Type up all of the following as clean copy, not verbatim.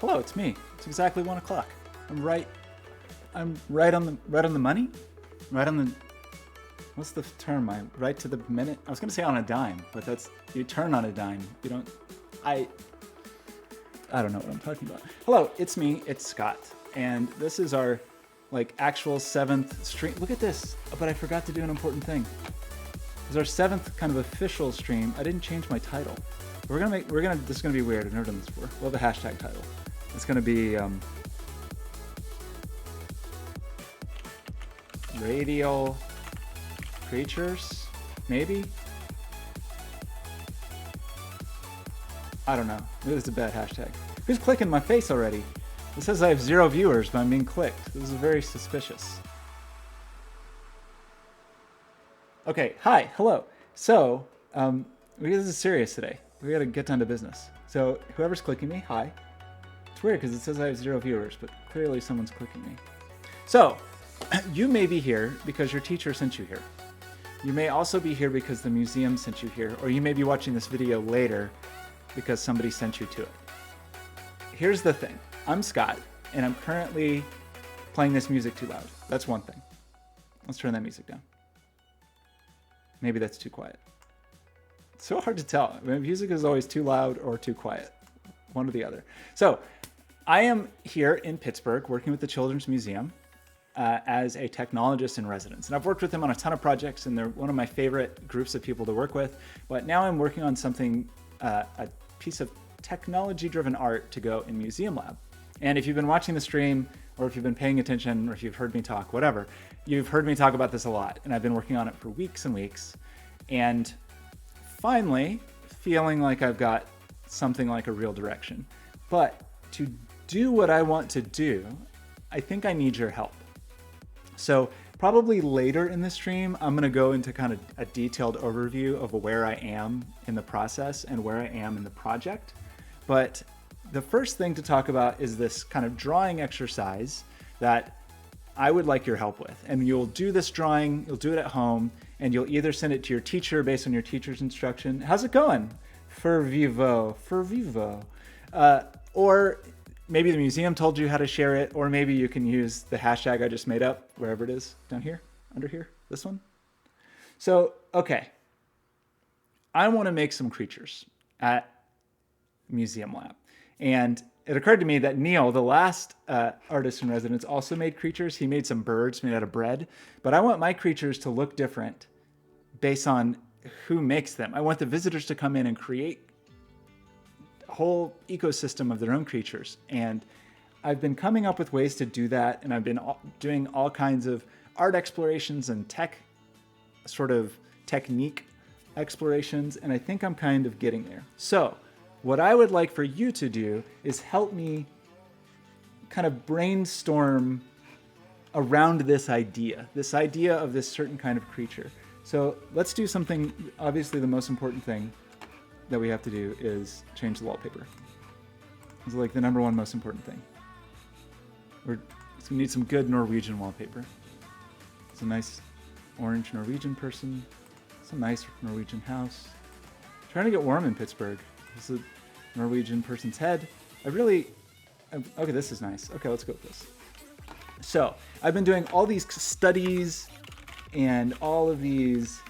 Hello, it's me. It's exactly 1 o'clock. I'm right on the money? Right on the, what's the term? Right to the minute? I was gonna say on a dime, but that's, you turn on a dime. You don't, I don't know what I'm talking about. Hello, it's me, it's Scott. And this is our actual 7th stream. Look at this, but I forgot to do an important thing. It's our 7th kind of official stream. I didn't change my title. This is gonna be weird. I've never done this before. We'll have a hashtag title. It's gonna be Radial Creatures, maybe? I don't know. Maybe it's a bad hashtag. Who's clicking my face already? It says I have 0 viewers, but I'm being clicked. This is very suspicious. Okay, hi, hello. So, this is serious today. We gotta get down to business. So, whoever's clicking me, hi. It's weird because it says I have 0 viewers, but clearly someone's clicking me. So, you may be here because your teacher sent you here. You may also be here because the museum sent you here, or you may be watching this video later because somebody sent you to it. Here's the thing. I'm Scott, and I'm currently playing this music too loud. That's one thing. Let's turn that music down. Maybe that's too quiet. It's so hard to tell. I mean, music is always too loud or too quiet. One or the other. So, I am here in Pittsburgh working with the Children's Museum as a technologist in residence. And I've worked with them on a ton of projects, and they're one of my favorite groups of people to work with. But now I'm working on something, a piece of technology-driven art to go in Museum Lab. And if you've been watching the stream, or if you've been paying attention, or if you've heard me talk, whatever, you've heard me talk about this a lot. And I've been working on it for weeks and weeks. And finally, feeling like I've got something like a real direction. But to do what I want to do, I think I need your help. So probably later in the stream, I'm gonna go into kind of a detailed overview of where I am in the process and where I am in the project. But the first thing to talk about is this kind of drawing exercise that I would like your help with. And you'll do this drawing, you'll do it at home, and you'll either send it to your teacher based on your teacher's instruction. How's it going? For vivo. Or maybe the museum told you how to share it, or maybe you can use the hashtag I just made up, wherever it is, down here, under here, this one. So, okay. I want to make some creatures at Museum Lab. And it occurred to me that Neil, the last artist in residence, also made creatures. He made some birds made out of bread. But I want my creatures to look different based on who makes them. I want the visitors to come in and create a whole ecosystem of their own creatures. And I've been coming up with ways to do that. And I've been doing all kinds of art explorations and technique explorations. And I think I'm kind of getting there. So what I would like for you to do is help me kind of brainstorm around this idea of this certain kind of creature. So let's do something. Obviously, the most important thing that we have to do is change the wallpaper. It's like the #1 most important thing. We need some good Norwegian wallpaper. It's a nice orange Norwegian person. It's a nice Norwegian house. Trying to get warm in Pittsburgh. This is a Norwegian person's head. Okay, this is nice. Okay, let's go with this. So I've been doing all these studies and all of these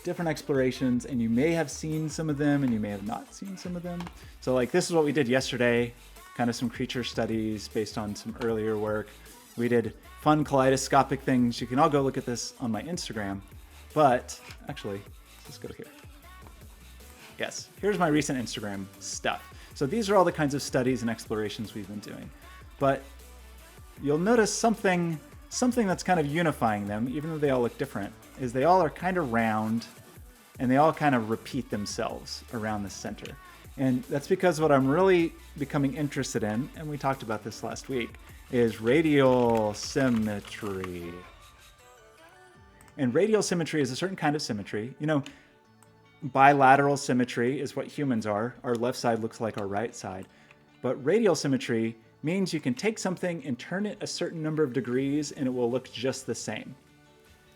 different explorations, and you may have seen some of them and you may have not seen some of them. So this is what we did yesterday, kind of some creature studies based on some earlier work. We did fun kaleidoscopic things. You can all go look at this on my Instagram. But actually, let's go to here. Yes, here's my recent Instagram stuff. So these are all the kinds of studies and explorations we've been doing. But you'll notice something that's kind of unifying them, even though they all look different, is they all are kind of round and they all kind of repeat themselves around the center. And that's because what I'm really becoming interested in, and we talked about this last week, is radial symmetry. And radial symmetry is a certain kind of symmetry. Bilateral symmetry is what humans are. Our left side looks like our right side. But radial symmetry means you can take something and turn it a certain number of degrees and it will look just the same.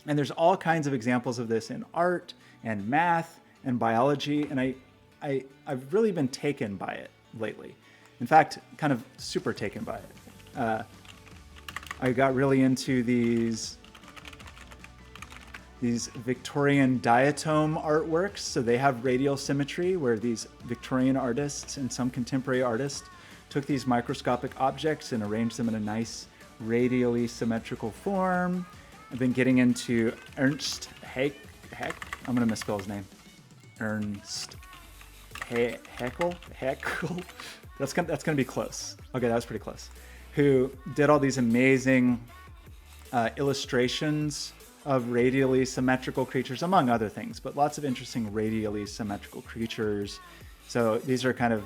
And there's all kinds of examples of this in art and math and biology. And I've really been taken by it lately. In fact, kind of super taken by it. I got really into these Victorian diatom artworks. So they have radial symmetry, where these Victorian artists and some contemporary artists took these microscopic objects and arranged them in a nice radially symmetrical form. I've been getting into Ernst Haeckel. I'm going to misspell his name. Ernst Haeckel. That's gonna be close. Okay, that was pretty close. Who did all these amazing illustrations of radially symmetrical creatures, among other things, but lots of interesting radially symmetrical creatures. So these are kind of,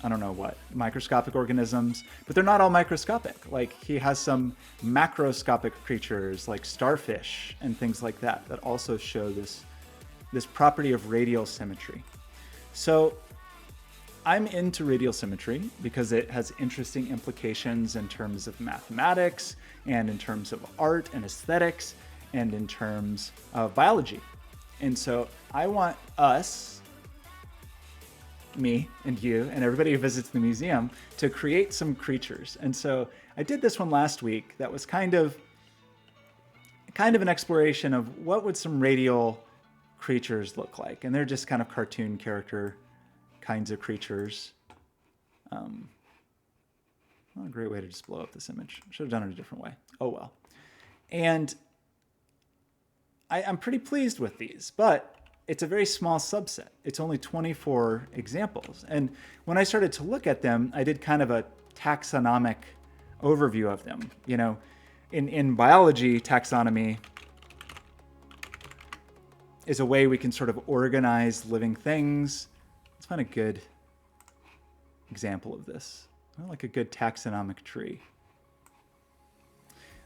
I don't know what, microscopic organisms, but they're not all microscopic. Like he has some macroscopic creatures like starfish and things like that also show this property of radial symmetry. So I'm into radial symmetry because it has interesting implications in terms of mathematics and in terms of art and aesthetics and in terms of biology. And so I want us, me and you and everybody who visits the museum, to create some creatures. And so I did this one last week that was kind of an exploration of what would some radial creatures look like. And they're just kind of cartoon character kinds of creatures. Not a great way to just blow up this image. Should have done it a different way. Oh well. And I'm pretty pleased with these, but it's a very small subset. It's only 24 examples. And when I started to look at them, I did kind of a taxonomic overview of them. You know, in biology, taxonomy is a way we can sort of organize living things. Let's find a good example of this. Like a good taxonomic tree.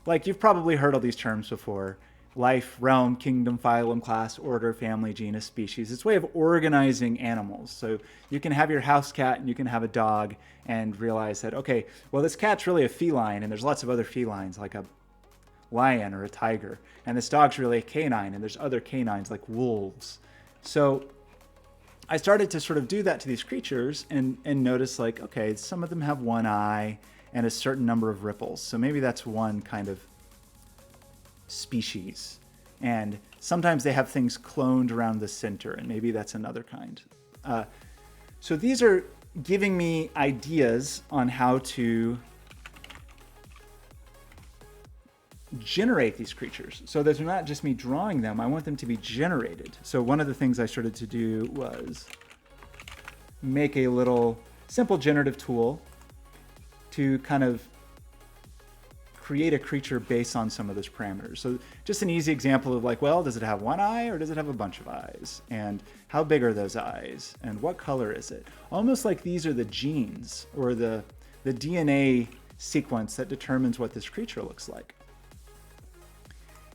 Like you've probably heard all these terms before. Life, realm, kingdom, phylum, class, order, family, genus, species. It's a way of organizing animals. So you can have your house cat and you can have a dog and realize that, okay, well, this cat's really a feline and there's lots of other felines like a lion or a tiger. And this dog's really a canine and there's other canines like wolves. So I started to sort of do that to these creatures and notice like, okay, some of them have one eye and a certain number of ripples. So maybe that's one kind of species. And sometimes they have things cloned around the center, and maybe that's another kind. So these are giving me ideas on how to generate these creatures. So those are not just me drawing them, I want them to be generated. So one of the things I started to do was make a little simple generative tool to kind of create a creature based on some of those parameters. So just an easy example of like, well, does it have one eye or does it have a bunch of eyes? And how big are those eyes? And what color is it? Almost like these are the genes or the DNA sequence that determines what this creature looks like.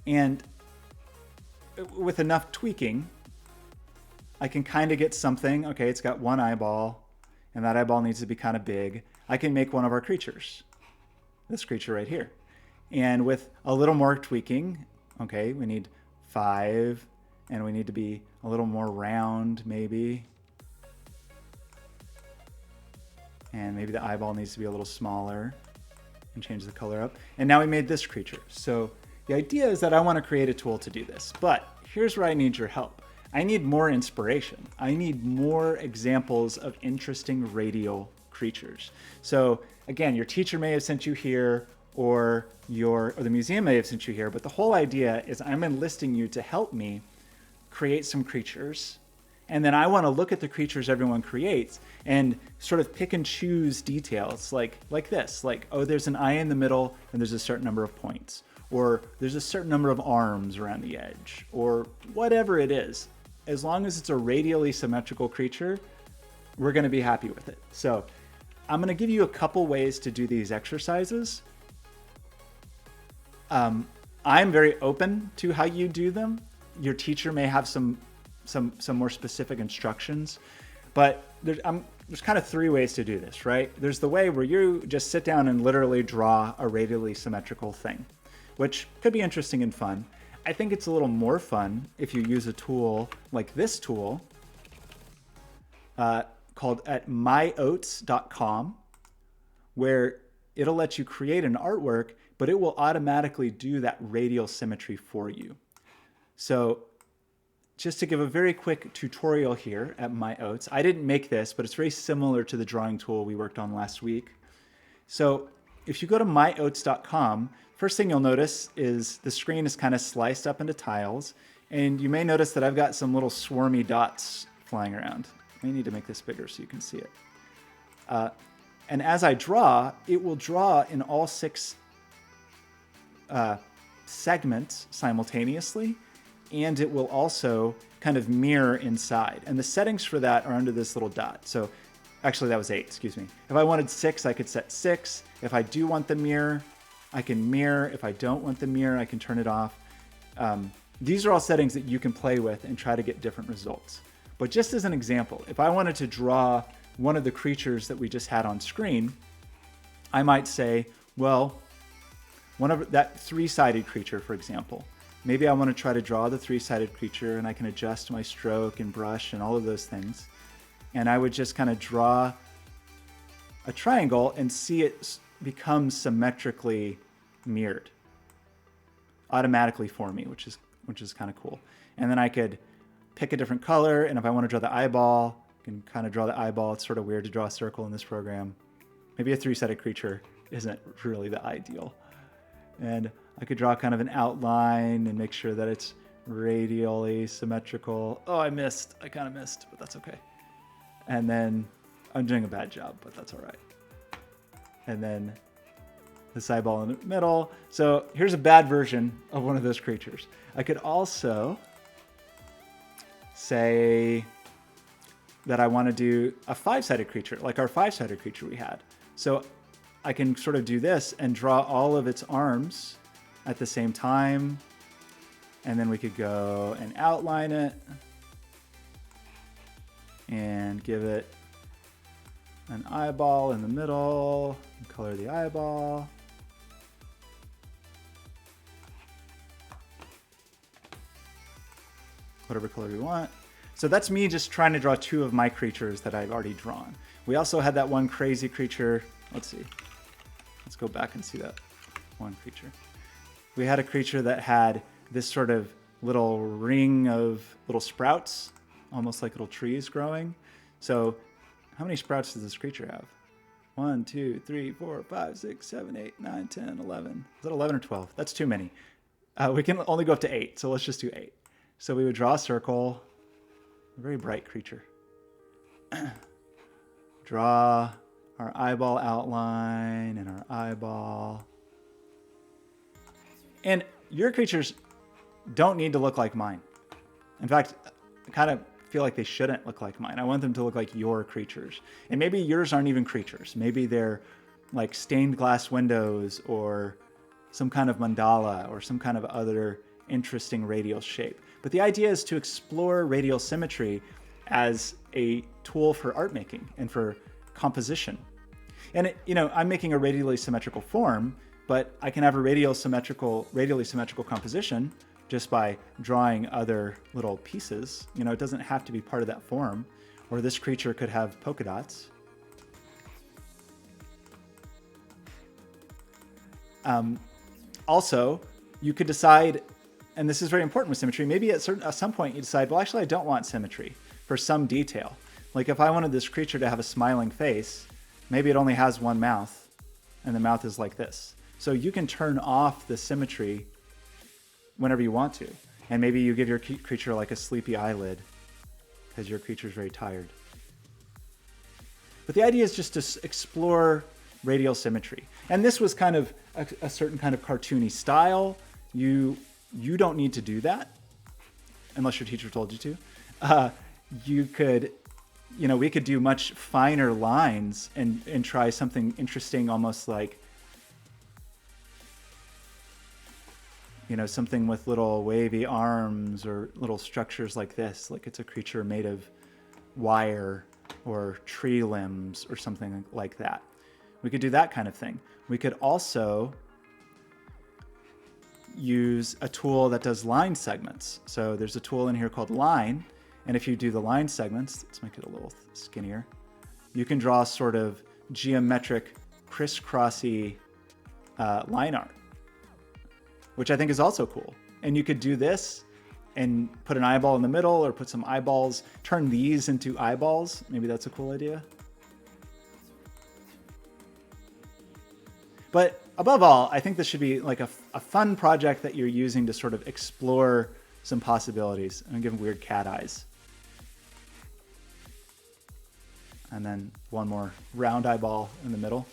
And with enough tweaking, I can kind of get something. Okay, it's got one eyeball and that eyeball needs to be kind of big. I can make one of our creatures, this creature right here. And with a little more tweaking, okay, we need 5 and we need to be a little more round maybe. And maybe the eyeball needs to be a little smaller and change the color up. And now we made this creature. So the idea is that I want to create a tool to do this, but here's where I need your help. I need more inspiration. I need more examples of interesting radial creatures. So again, your teacher may have sent you here or the museum may have sent you here, but the whole idea is I'm enlisting you to help me create some creatures. And then I want to look at the creatures everyone creates and sort of pick and choose details like this, like, oh, there's an eye in the middle and there's a certain number of points, or there's a certain number of arms around the edge, or whatever it is. As long as it's a radially symmetrical creature, we're going to be happy with it. So I'm going to give you a couple ways to do these exercises. I'm very open to how you do them. Your teacher may have some more specific instructions, but there's kind of 3 ways to do this, right? There's the way where you just sit down and literally draw a radially symmetrical thing, which could be interesting and fun. I think it's a little more fun if you use a tool like this tool called at myoats.com. where it'll let you create an artwork, but it will automatically do that radial symmetry for you. So just to give a very quick tutorial here at MyOats, I didn't make this, but it's very similar to the drawing tool we worked on last week. So if you go to myoats.com, first thing you'll notice is the screen is kind of sliced up into tiles, and you may notice that I've got some little swarmy dots flying around. I need to make this bigger so you can see it. And as I draw, it will draw in all 6 segments simultaneously, and it will also kind of mirror inside. And the settings for that are under this little dot. So actually that was 8, excuse me. If I wanted 6, I could set 6. If I do want the mirror, I can mirror. If I don't want the mirror, I can turn it off. These are all settings that you can play with and try to get different results. But just as an example, if I wanted to draw one of the creatures that we just had on screen, I might say, well, one of that 3-sided creature, for example, maybe I want to try to draw the 3-sided creature, and I can adjust my stroke and brush and all of those things. And I would just kind of draw a triangle and see it become symmetrically mirrored automatically for me, which is kind of cool. And then I could pick a different color, and if I want to draw the eyeball, I can kind of draw the eyeball. It's sort of weird to draw a circle in this program. Maybe a 3-sided creature isn't really the ideal. And I could draw kind of an outline and make sure that it's radially symmetrical. Oh, I missed. I kind of missed, but that's okay. And then I'm doing a bad job, but that's all right. And then this eyeball in the middle. So here's a bad version of one of those creatures. I could also say that I want to do a 5-sided creature, like our 5-sided creature we had. So I can sort of do this and draw all of its arms at the same time. And then we could go and outline it and give it an eyeball in the middle, and color the eyeball. Whatever color we want. So that's me just trying to draw 2 of my creatures that I've already drawn. We also had that one crazy creature. Let's see. Let's go back and see that one creature. We had a creature that had this sort of little ring of little sprouts, almost like little trees growing. So how many sprouts does this creature have? 1, 2, 3, 4, 5, 6, 7, 8, 9, 10, 11. Is that 11 or 12? That's too many. We can only go up to 8, so let's just do 8. So we would draw a circle, a very bright creature. Draw our eyeball outline and our eyeball. And your creatures don't need to look like mine. In fact, I kind of feel like they shouldn't look like mine. I want them to look like your creatures. And maybe yours aren't even creatures. Maybe they're like stained glass windows or some kind of mandala or some kind of other interesting radial shape. But the idea is to explore radial symmetry as a tool for art making and for composition. And I'm making a radially symmetrical form, but I can have a radially symmetrical composition just by drawing other little pieces. It doesn't have to be part of that form. Or this creature could have polka dots. Also, you could decide, and this is very important with symmetry, maybe at some point you decide, well, actually I don't want symmetry for some detail. Like if I wanted this creature to have a smiling face, maybe it only has one mouth, and the mouth is like this. So you can turn off the symmetry whenever you want to. And maybe you give your creature like a sleepy eyelid because your creature is very tired. But the idea is just to explore radial symmetry. And this was kind of a certain kind of cartoony style. You don't need to do that unless your teacher told you to. You could, we could do much finer lines and try something interesting, almost like, something with little wavy arms or little structures like this, like it's a creature made of wire or tree limbs or something like that. We could do that kind of thing. We could also use a tool that does line segments. So there's a tool in here called line. And if you do the line segments, let's make it a little skinnier. You can draw sort of geometric crisscrossy line art, which I think is also cool. And you could do this and put an eyeball in the middle or put some eyeballs, turn these into eyeballs. Maybe that's a cool idea. But above all, I think this should be like a fun project that you're using to sort of explore some possibilities. I'm gonna give them weird cat eyes. And then one more round eyeball in the middle.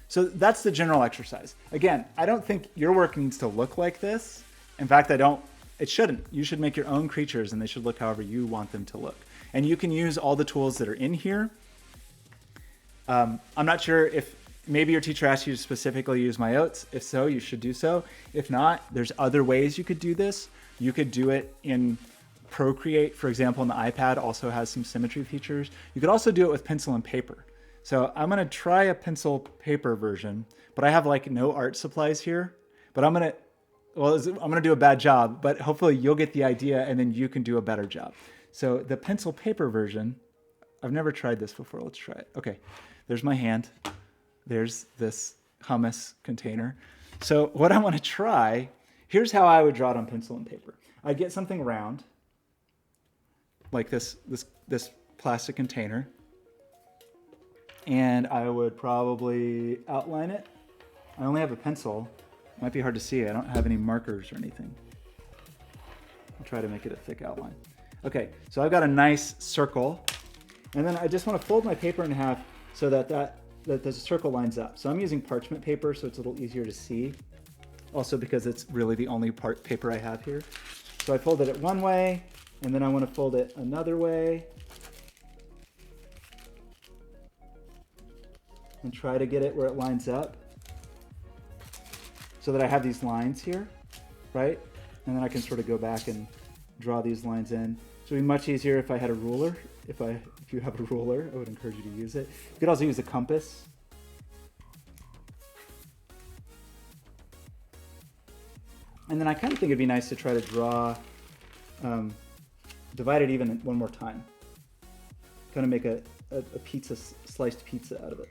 So that's the general exercise. Again, I don't think your work needs to look like this. In fact, it shouldn't. You should make your own creatures and they should look however you want them to look. And you can use all the tools that are in here. I'm not sure if maybe your teacher asked you to specifically use myotes. If so, you should do so. If not, there's other ways you could do this. You could do it in Procreate, for example, on the iPad also has some symmetry features. You could also do it with pencil and paper. So I'm gonna try a pencil paper version, but I have like no art supplies here. But I'm gonna do a bad job, but hopefully you'll get the idea and then you can do a better job. So the pencil paper version, I've never tried this before. Let's try it. Okay, there's my hand. There's this hummus container. So what I want to try, here's how I would draw it on pencil and paper. I'd get something round, like this plastic container, and I would probably outline it. I only have a pencil. It might be hard to see. I don't have any markers or anything. I'll try to make it a thick outline. Okay, so I've got a nice circle, and then I just want to fold my paper in half so that the circle lines up. So I'm using parchment paper, so it's a little easier to see. Also because it's really the only paper I have here. So I folded it one way, and then I want to fold it another way. And try to get it where it lines up. So that I have these lines here, right? And then I can sort of go back and draw these lines in. So it'd be much easier if I had a ruler. If you have a ruler, I would encourage you to use it. You could also use a compass. And then I kind of think it'd be nice to try to draw, divide it even one more time. Kind of make a pizza, sliced pizza out of it.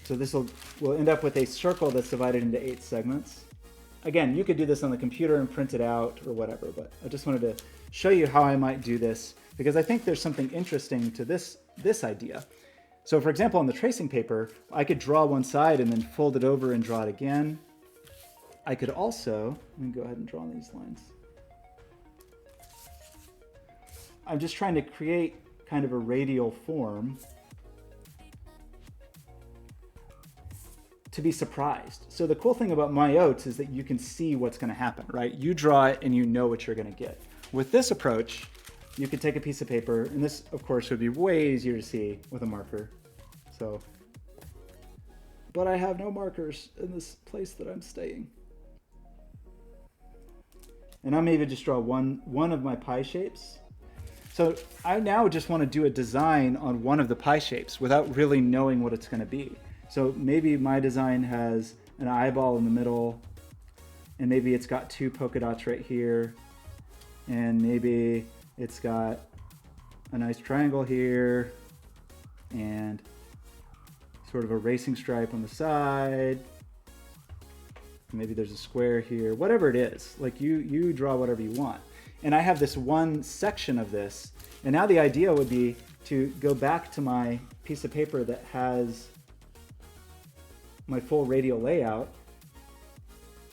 So this will end up with a circle that's divided into 8 segments. Again, you could do this on the computer and print it out or whatever, but I just wanted to show you how I might do this because I think there's something interesting to this idea. So for example, on the tracing paper, I could draw one side and then fold it over and draw it again. I could also, let me go ahead and draw these lines. I'm just trying to create kind of a radial form to be surprised. So the cool thing about myotes is that you can see what's going to happen, right? You draw it and you know what you're going to get. With this approach, you could take a piece of paper, and this, of course, would be way easier to see with a marker. So, but I have no markers in this place that I'm staying. And I'm maybe just draw one of my pie shapes. So I now just want to do a design on one of the pie shapes without really knowing what it's going to be. So maybe my design has an eyeball in the middle, and maybe it's got 2 polka dots right here, and maybe it's got a nice triangle here, and sort of a racing stripe on the side. Maybe there's a square here, whatever it is. Like you draw whatever you want. And I have this one section of this, and now the idea would be to go back to my piece of paper that has my full radial layout.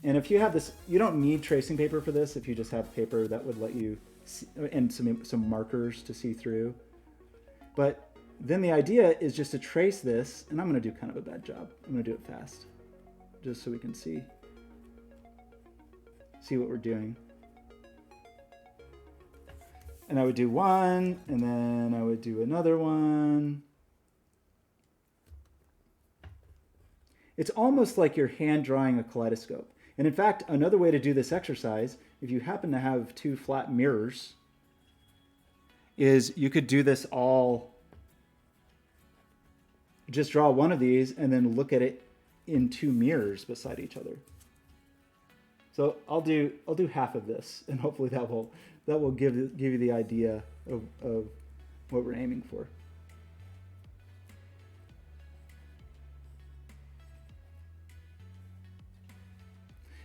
And if you have this, you don't need tracing paper for this if you just have paper that would let you see, and some markers to see through. But then the idea is just to trace this, and I'm going to do kind of a bad job. I'm going to do it fast, just so we can see what we're doing. And I would do one, and then I would do another one. It's almost like you're hand drawing a kaleidoscope. And in fact, another way to do this exercise, if you happen to have 2 flat mirrors, is you could do this all, just draw one of these and then look at it in 2 mirrors beside each other. So I'll do half of this, and hopefully that will give you the idea of what we're aiming for.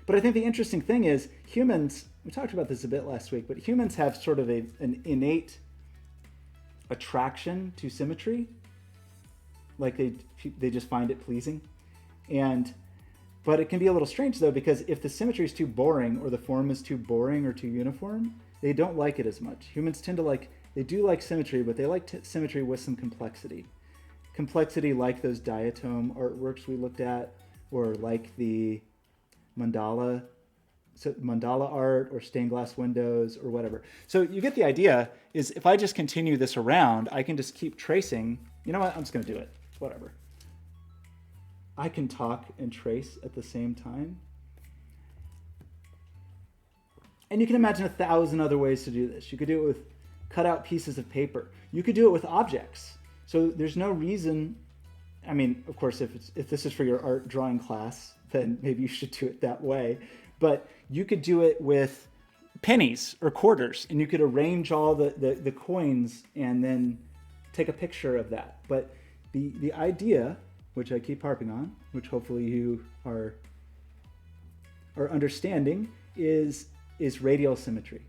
But I think the interesting thing is humans, we talked about this a bit last week, but humans have sort of an innate attraction to symmetry. Like they just find it pleasing. But it can be a little strange though, because if the symmetry is too boring or the form is too boring or too uniform, they don't like it as much. Humans tend to they do like symmetry, but they like symmetry with some complexity. Complexity like those diatom artworks we looked at, or like the mandala art or stained glass windows or whatever. So you get the idea is if I just continue this around, I can just keep tracing. You know what? I'm just going to do it. Whatever. I can talk and trace at the same time. And you can imagine 1,000 other ways to do this. You could do it with cut out pieces of paper. You could do it with objects. So there's no reason. I mean, of course, if this is for your art drawing class, then maybe you should do it that way. But you could do it with pennies or quarters, and you could arrange all the coins and then take a picture of that. But the idea, which I keep harping on, which hopefully you are understanding, is radial symmetry.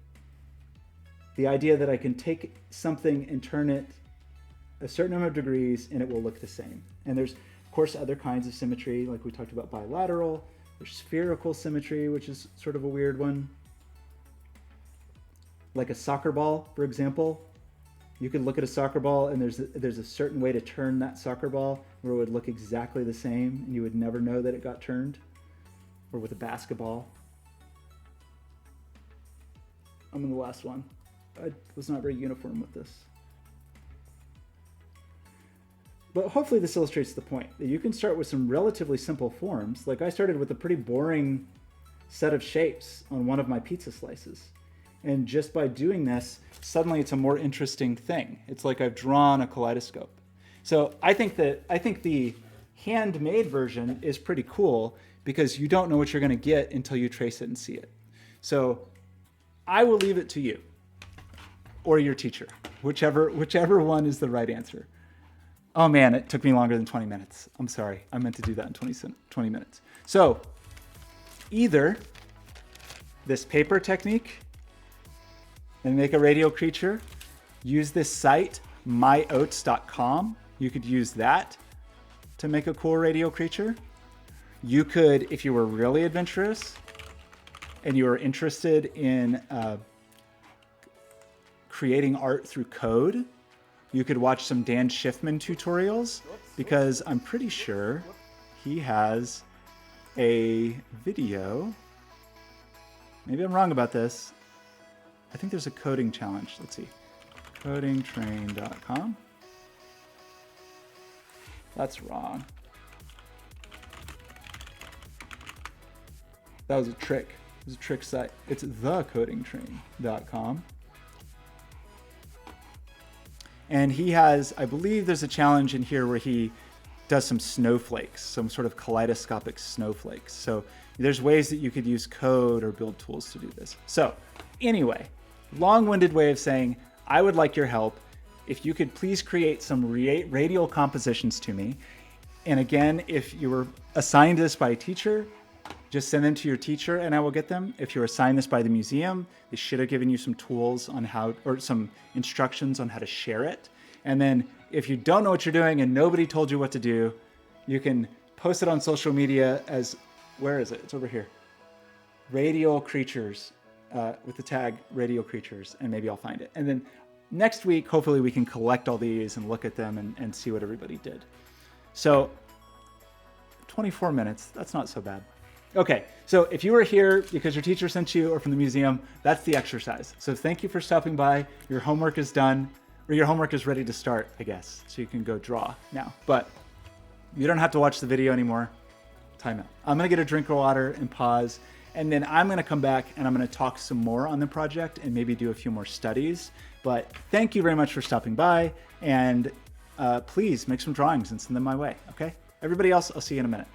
The idea that I can take something and turn it a certain number of degrees and it will look the same. And there's, of course, other kinds of symmetry, like we talked about bilateral. There's spherical symmetry, which is sort of a weird one. Like a soccer ball, for example. You could look at a soccer ball and there's a certain way to turn that soccer ball where it would look exactly the same and you would never know that it got turned. Or with a basketball. I'm in the last one. I was not very uniform with this. But hopefully this illustrates the point that you can start with some relatively simple forms. Like I started with a pretty boring set of shapes on one of my pizza slices. And just by doing this, suddenly it's a more interesting thing. It's like I've drawn a kaleidoscope. So I think the handmade version is pretty cool because you don't know what you're going to get until you trace it and see it. So I will leave it to you or your teacher, whichever one is the right answer. Oh man, it took me longer than 20 minutes. I'm sorry. I meant to do that in 20 minutes. So either this paper technique and make a radial creature, use this site, myoats.com. You could use that to make a cool radial creature. You could, if you were really adventurous and you were interested in creating art through code, you could watch some Dan Schiffman tutorials because I'm pretty sure he has a video. Maybe I'm wrong about this. I think there's a coding challenge. Let's see. Codingtrain.com. That's wrong. That was a trick. It was a trick site. It's thecodingtrain.com. And he has, I believe there's a challenge in here where he does some snowflakes, some sort of kaleidoscopic snowflakes. So there's ways that you could use code or build tools to do this. So anyway, long-winded way of saying, I would like your help. If you could please create some radial compositions to me. And again, if you were assigned this by a teacher, just send them to your teacher and I will get them. If you're assigned this by the museum, they should have given you some tools on how, or some instructions on how to share it. And then if you don't know what you're doing and nobody told you what to do, you can post it on social media as, where is it? It's over here. Radial creatures, with the tag radial creatures, and maybe I'll find it. And then next week, hopefully we can collect all these and look at them and see what everybody did. So 24 minutes, that's not so bad. Okay, so if you were here because your teacher sent you or from the museum, that's the exercise. So thank you for stopping by. Your homework is done, or your homework is ready to start, I guess. So you can go draw now. But you don't have to watch the video anymore. Time out. I'm gonna get a drink of water and pause, and then I'm gonna come back and I'm gonna talk some more on the project and maybe do a few more studies. But thank you very much for stopping by, and please make some drawings and send them my way, okay? Everybody else, I'll see you in a minute.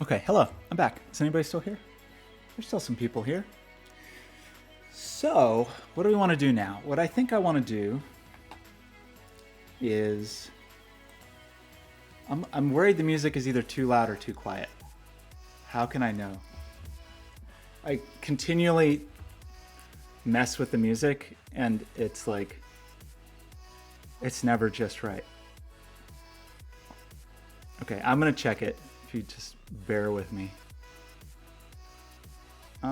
Okay, hello, I'm back. Is anybody still here? There's still some people here. So, what do we want to do now? What I think I want to do is... I'm worried the music is either too loud or too quiet. How can I know? I continually mess with the music, and it's like... it's never just right. Okay, I'm gonna check it, if you just bear with me. Is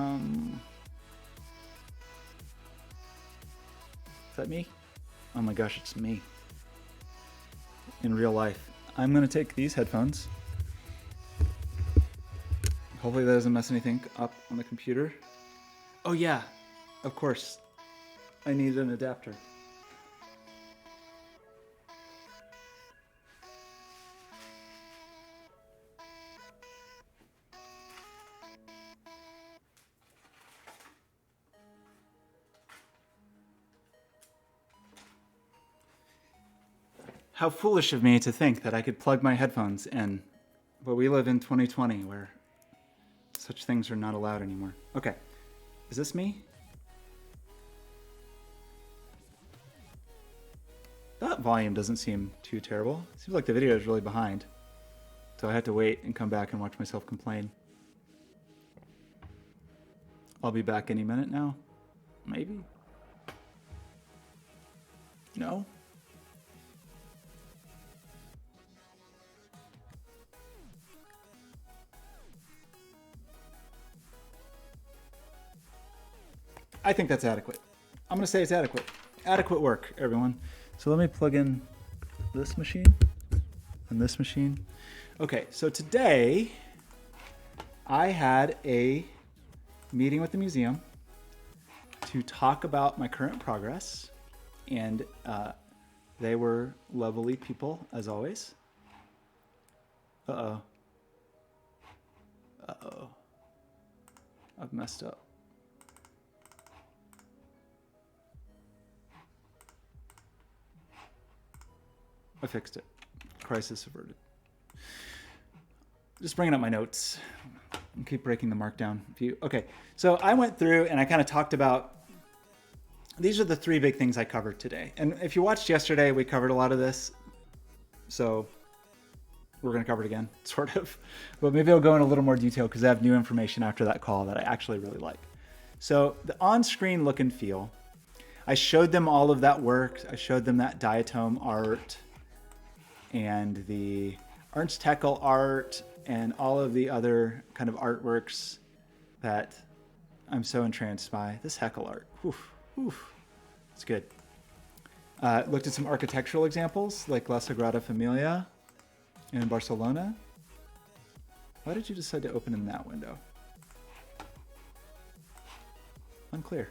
that me? Oh my gosh, it's me. In real life. I'm gonna take these headphones. Hopefully that doesn't mess anything up on the computer. Oh yeah, of course. I need an adapter. How foolish of me to think that I could plug my headphones in. But we live in 2020 where such things are not allowed anymore. Okay, is this me? That volume doesn't seem too terrible. It seems like the video is really behind. So I have to wait and come back and watch myself complain. I'll be back any minute now. Maybe. No? I think that's adequate. I'm going to say it's adequate. Adequate work, everyone. So let me plug in this machine and this machine. Okay, so today I had a meeting with the museum to talk about my current progress, and they were lovely people, as always. Uh-oh. Uh-oh. I've messed up. I fixed it. Crisis averted. Just bringing up my notes. I'll keep breaking the markdown view. Okay, so I went through and I kind of talked about, these are the three big things I covered today. And if you watched yesterday, we covered a lot of this. So we're going to cover it again, sort of. But maybe I'll go in a little more detail because I have new information after that call that I actually really like. So the on-screen look and feel, I showed them all of that work. I showed them that diatom art and the Ernst Haeckel art and all of the other kind of artworks that I'm so entranced by. This Haeckel art, oof, oof, it's good. Looked at some architectural examples like La Sagrada Familia in Barcelona. Why did you decide to open in that window? Unclear.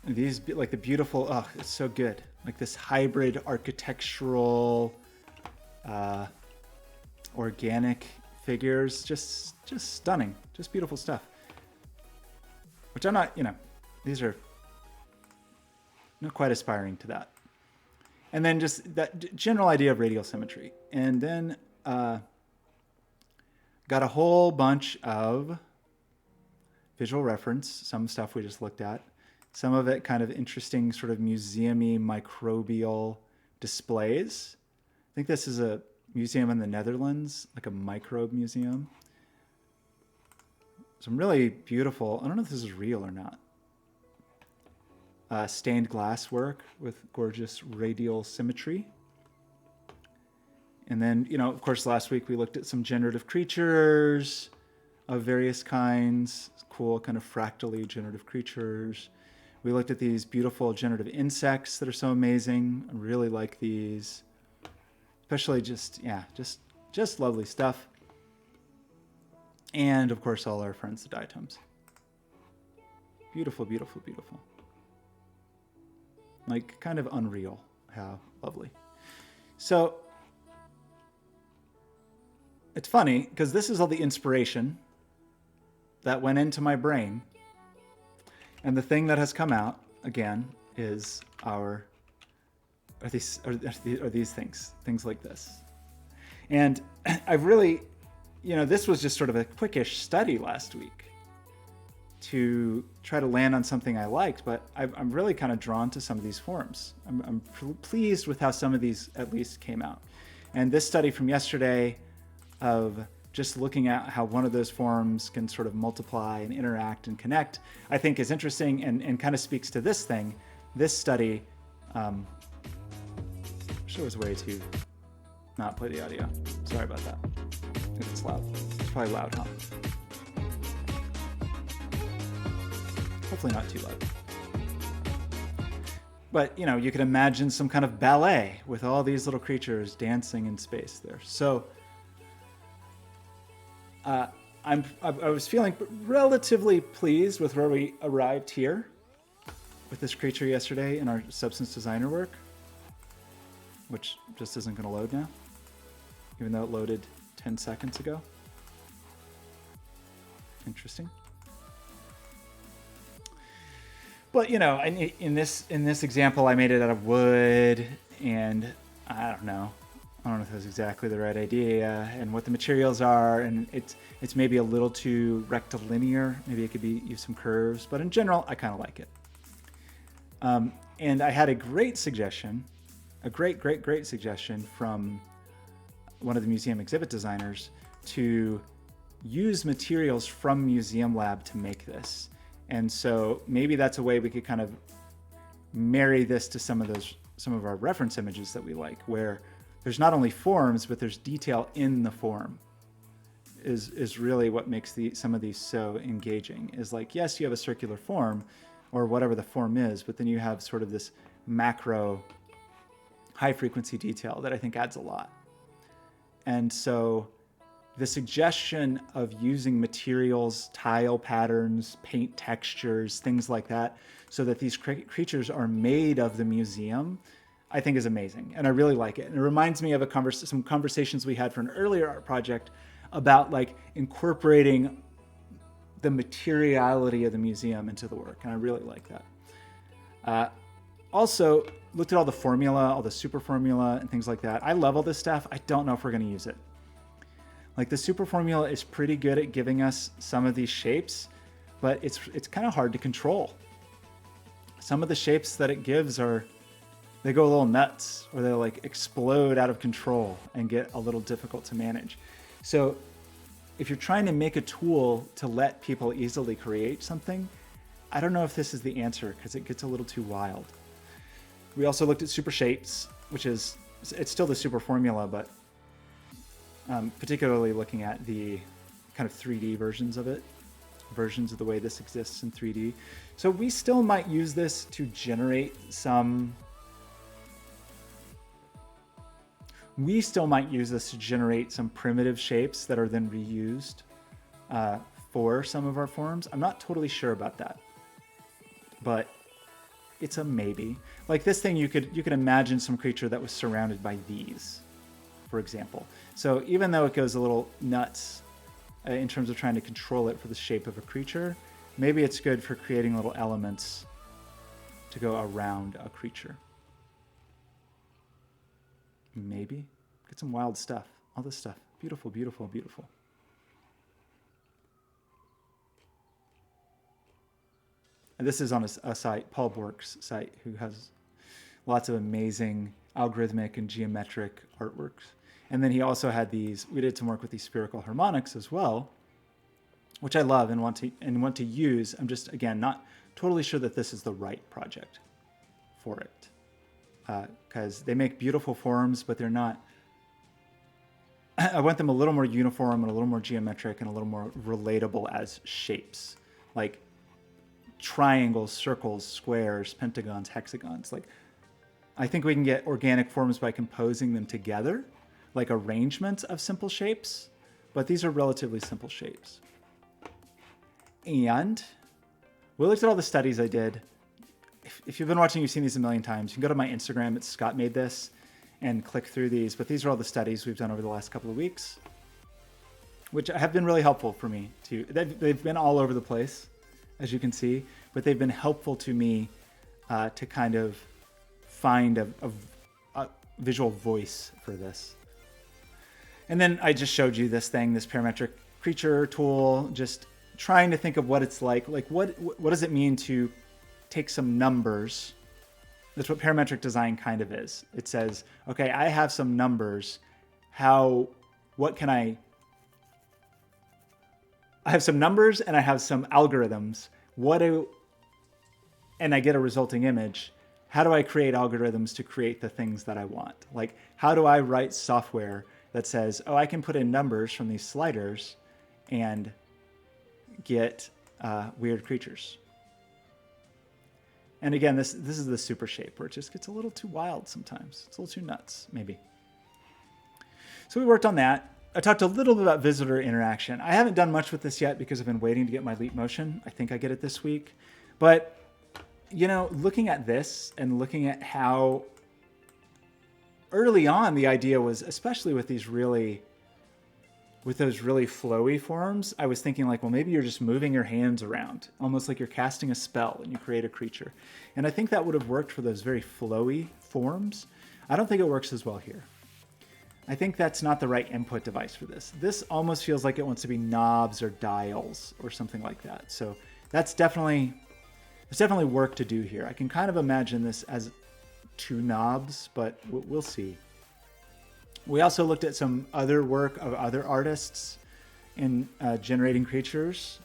And these, like the beautiful, oh, it's so good. Like this hybrid architectural, organic figures, just stunning, just beautiful stuff. Which I'm not, these are not quite aspiring to that. And then just that general idea of radial symmetry. And then got a whole bunch of visual reference, some stuff we just looked at. Some of it kind of interesting sort of museum-y microbial displays. I think this is a museum in the Netherlands, like a microbe museum. Some really beautiful, I don't know if this is real or not. Stained glass work with gorgeous radial symmetry. And then, of course, last week we looked at some generative creatures of various kinds, cool kind of fractally generative creatures. We looked at these beautiful generative insects that are so amazing. I really like these. Especially just lovely stuff. And of course, all our friends, the diatoms. Beautiful, beautiful, beautiful. Like kind of unreal how lovely. So it's funny because this is all the inspiration that went into my brain. And the thing that has come out, again, is are these things like this. And I've really, this was just sort of a quickish study last week to try to land on something I liked, but I'm really kind of drawn to some of these forms. I'm pleased with how some of these at least came out. And this study from yesterday of just looking at how one of those forms can sort of multiply and interact and connect, I think is interesting and kind of speaks to this thing. This study, I wish there was a way to not play the audio. Sorry about that. If it's loud. It's probably loud, huh? Hopefully not too loud. But, you could imagine some kind of ballet with all these little creatures dancing in space there. So I was feeling relatively pleased with where we arrived here with this creature yesterday in our substance designer work, which just isn't going to load now, even though it loaded 10 seconds ago. Interesting. But in this example, I made it out of wood, and I don't know if that's exactly the right idea, and what the materials are, and it's maybe a little too rectilinear. Maybe it could use some curves, but in general, I kind of like it. And I had a great suggestion, a great suggestion from one of the museum exhibit designers to use materials from Museum Lab to make this. And so maybe that's a way we could kind of marry this to some of our reference images that we like, where there's not only forms, but there's detail in the form is really what makes some of these so engaging. Is like, yes, you have a circular form or whatever the form is, but then you have sort of this macro high frequency detail that I think adds a lot. And so the suggestion of using materials, tile patterns, paint textures, things like that, so that these creatures are made of the museum, I think is amazing. And I really like it. And it reminds me of some conversations we had for an earlier art project about like incorporating the materiality of the museum into the work. And I really like that. Also, looked at all the formula, all the super formula and things like that. I love all this stuff. I don't know if we're going to use it. Like the super formula is pretty good at giving us some of these shapes, but it's kind of hard to control. Some of the shapes that it gives they go a little nuts, or they like explode out of control and get a little difficult to manage. So if you're trying to make a tool to let people easily create something, I don't know if this is the answer because it gets a little too wild. We also looked at super shapes, it's still the super formula, but particularly looking at the kind of 3D versions of the way this exists in 3D. So we still might use this to generate some primitive shapes that are then reused for some of our forms. I'm not totally sure about that, but it's a maybe. Like this thing, you could imagine some creature that was surrounded by these, for example. So even though it goes a little nuts in terms of trying to control it for the shape of a creature, maybe it's good for creating little elements to go around a creature. Maybe. Get some wild stuff. All this stuff. Beautiful, beautiful, beautiful. And this is on a site, Paul Bork's site, who has lots of amazing algorithmic and geometric artworks. And then he also had we did some work with these spherical harmonics as well, which I love and want to use. I'm just, again, not totally sure that this is the right project for it. Because they make beautiful forms, but they're not, I want them a little more uniform and a little more geometric and a little more relatable as shapes. Like triangles, circles, squares, pentagons, hexagons. Like, I think we can get organic forms by composing them together, like arrangements of simple shapes, but these are relatively simple shapes. And we looked at all the studies I did. If you've been watching, you've seen these a million times. You can go to my Instagram, it's Scott Made This, and click through these. But these are all the studies we've done over the last couple of weeks, which have been really helpful for me too. They've been all over the place, as you can see, but they've been helpful to me to kind of find a visual voice for this. And then I just showed you this thing, this parametric creature tool, just trying to think of what it's like what does it mean to take some numbers. That's what parametric design kind of is. It says, okay, I have some numbers. What can I have some numbers and I have some algorithms. And I get a resulting image. How do I create algorithms to create the things that I want? Like, how do I write software that says, oh, I can put in numbers from these sliders and get weird creatures? And again, this is the super shape where it just gets a little too wild sometimes. It's a little too nuts, maybe. So we worked on that. I talked a little bit about visitor interaction. I haven't done much with this yet because I've been waiting to get my leap motion. I think I get it this week. But, you know, looking at this and looking at how early on the idea was, especially with those really flowy forms, I was thinking like, well, maybe you're just moving your hands around, almost like you're casting a spell and you create a creature. And I think that would have worked for those very flowy forms. I don't think it works as well here. I think that's not the right input device for this. This almost feels like it wants to be knobs or dials or something like that. So there's definitely work to do here. I can kind of imagine this as 2 knobs, but we'll see. We also looked at some other work of other artists in generating creatures.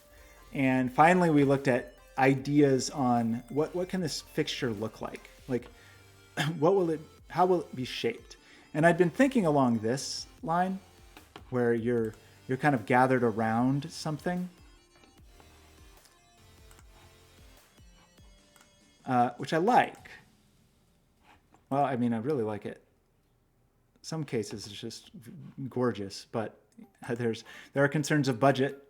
And finally, we looked at ideas on what can this fixture look like? Like, how will it be shaped? And I'd been thinking along this line where you're kind of gathered around something, which I like. Well, I mean, I really like it. Some cases it's just gorgeous, but there are concerns of budget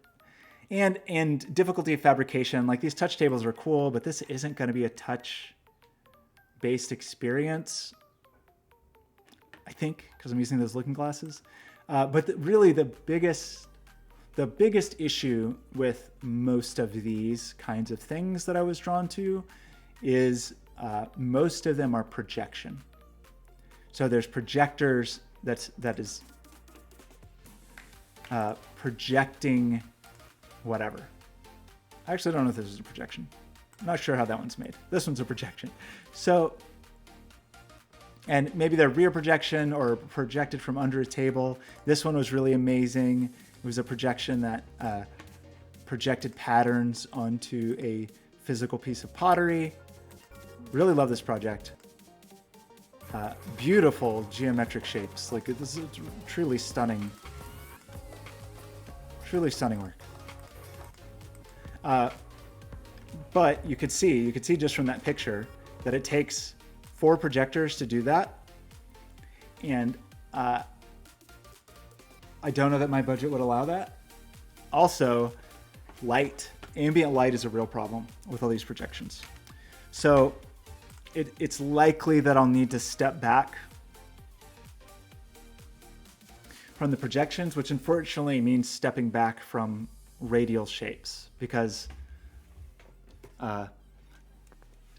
and difficulty of fabrication. Like, these touch tables are cool, but this isn't going to be a touch-based experience, I think, because I'm using those looking glasses. But really, the biggest issue with most of these kinds of things that I was drawn to is most of them are projection. So there's projectors that is projecting whatever. I actually don't know if this is a projection. I'm not sure how that one's made. This one's a projection. So, and maybe they're rear projection or projected from under a table. This one was really amazing. It was a projection that projected patterns onto a physical piece of pottery. Really love this project. Beautiful geometric shapes. Like, this is truly stunning work. But you could see just from that picture that it takes 4 projectors to do that. And I don't know that my budget would allow that. Also, ambient light is a real problem with all these projections. So it's likely that I'll need to step back from the projections, which unfortunately means stepping back from radial shapes, because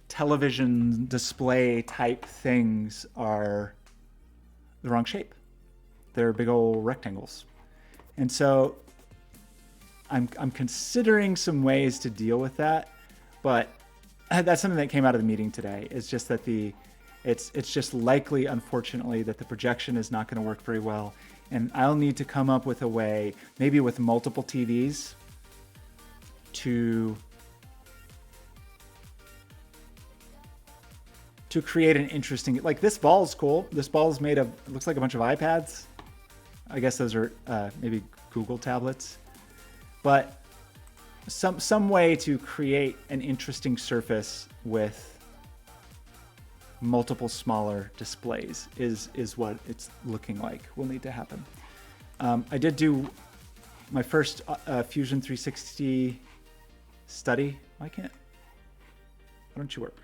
television display type things are the wrong shape. They're big old rectangles. And so I'm considering some ways to deal with that, but that's something that came out of the meeting today. It's just that it's just likely, unfortunately, that the projection is not going to work very well. And I'll need to come up with a way, maybe with multiple TVs, to create an interesting, like, this ball is cool. This ball is made of, it looks like a bunch of iPads. I guess those are maybe Google tablets. But some way to create an interesting surface with multiple smaller displays is what it's looking like will need to happen. I did do my first Fusion 360 study. Why don't you work?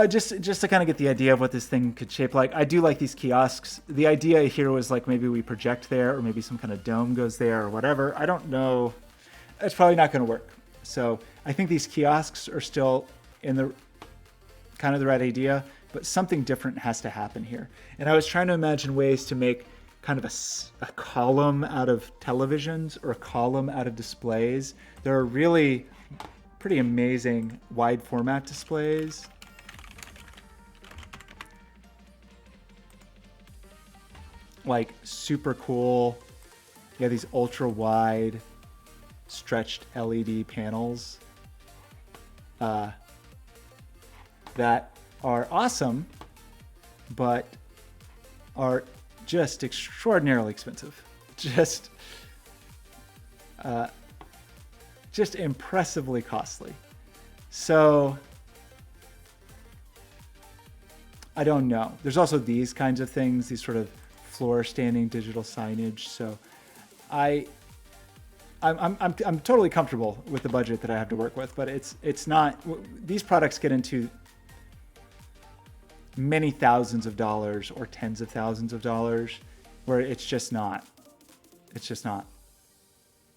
Just to kind of get the idea of what this thing could shape like. I do like these kiosks. The idea here was like maybe we project there, or maybe some kind of dome goes there or whatever. I don't know. It's probably not going to work. So I think these kiosks are still in the kind of the right idea. but something different has to happen here. And I was trying to imagine ways to make kind of a column out of televisions or a column out of displays. There are really pretty amazing wide format displays. Like super cool. Yeah, these ultra wide stretched LED panels that are awesome, but are just extraordinarily expensive. Just impressively costly. So I don't know. There's also these kinds of things, these sort of floor standing digital signage. So I'm totally comfortable with the budget that I have to work with, but it's not. These products get into many thousands of dollars or tens of thousands of dollars, where it's just not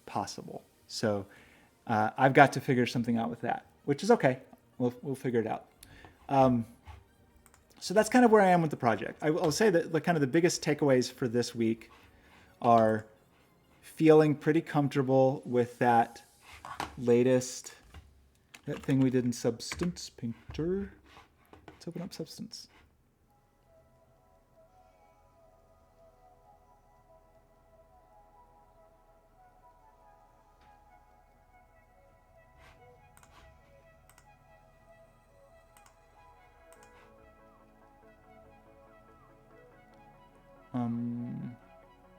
possible. So I've got to figure something out with that, which is okay. We'll figure it out. So that's kind of where I am with the project. I'll say that the biggest takeaways for this week are feeling pretty comfortable with that thing we did in Substance Painter. Let's open up Substance.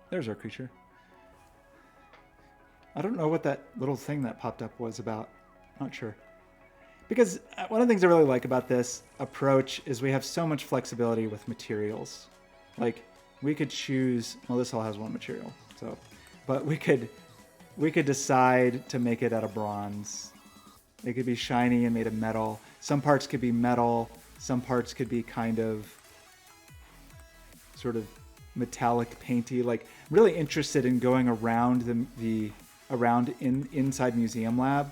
There's our creature. I don't know what that little thing that popped up was about. Not sure. Because one of the things I really like about this approach is we have so much flexibility with materials. Like we could choose, well, this all has one material, so, but we could decide to make it out of bronze. It could be shiny and made of metal. Some parts could be metal. Some parts could be kind of sort of metallic painty. Like really interested in going around inside Museum Lab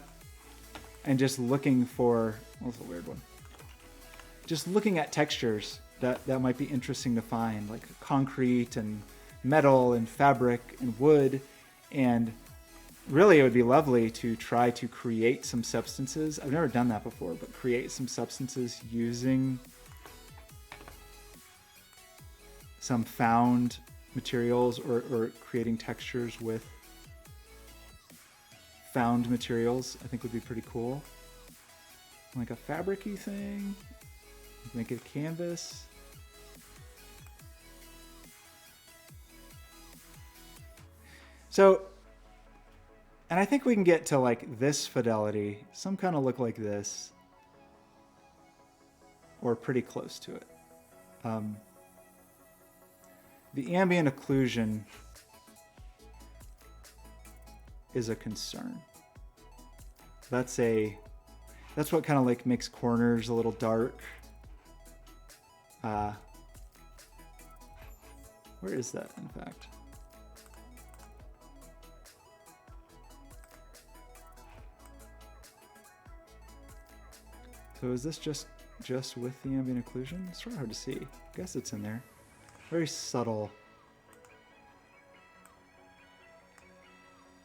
and just looking for, well, that's a weird one. Just looking at textures that might be interesting to find, like concrete and metal and fabric and wood. And really it would be lovely to try to create some substances. I've never done that before, but create some substances using some found materials or creating textures with found materials. I think would be pretty cool. Like a fabric-y thing. Make it a canvas. So, and I think we can get to like this fidelity, some kind of look like this, or pretty close to it. The ambient occlusion is a concern. That's what kind of like makes corners a little dark. Where is that, in fact? So is this just with the ambient occlusion? It's sort of hard to see. I guess it's in there. Very subtle.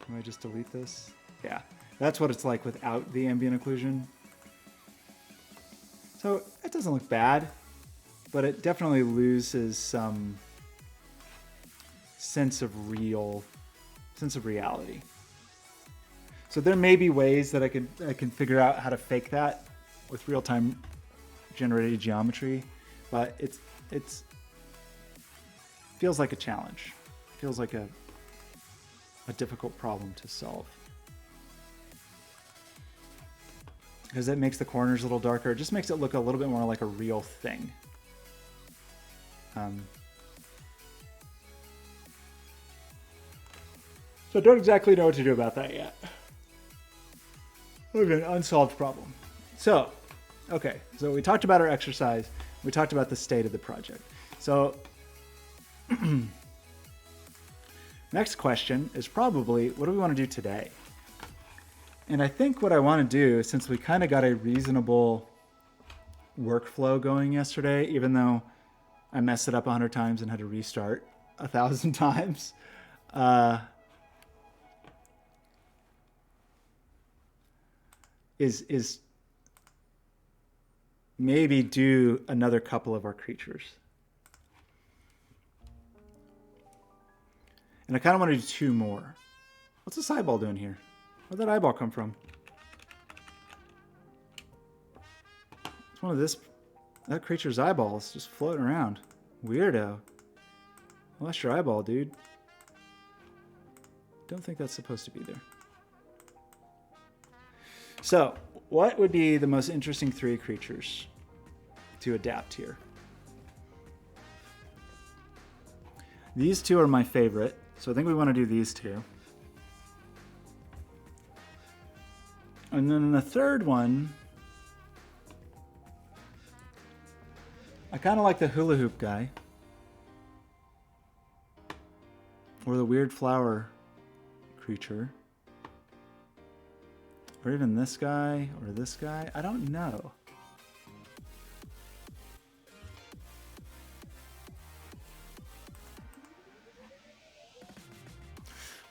Can I just delete this? Yeah, that's what it's like without the ambient occlusion. So it doesn't look bad, but it definitely loses some sense of reality. So there may be ways that I can figure out how to fake that with real-time generated geometry, but it's feels like a challenge. Feels like a difficult problem to solve. Because it makes the corners a little darker. It just makes it look a little bit more like a real thing. So I don't exactly know what to do about that yet. Okay, an unsolved problem. So, okay, so we talked about our exercise. We talked about the state of the project. So, next question is probably, what do we want to do today? And I think what I want to do, since we kind of got a reasonable workflow going yesterday, even though I messed it up 100 times and had to restart 1,000 times. Is maybe do another couple of our creatures. And I kind of want to do 2 more. What's this eyeball doing here? Where'd that eyeball come from? It's one of that creature's eyeballs just floating around. Weirdo. Well, that's your eyeball, dude. Don't think that's supposed to be there. So, what would be the most interesting 3 creatures to adapt here? These 2 are my favorite, so I think we want to do these 2. And then the third one, I kind of like the hula hoop guy. Or the weird flower creature. Or even this guy, or this guy. I don't know.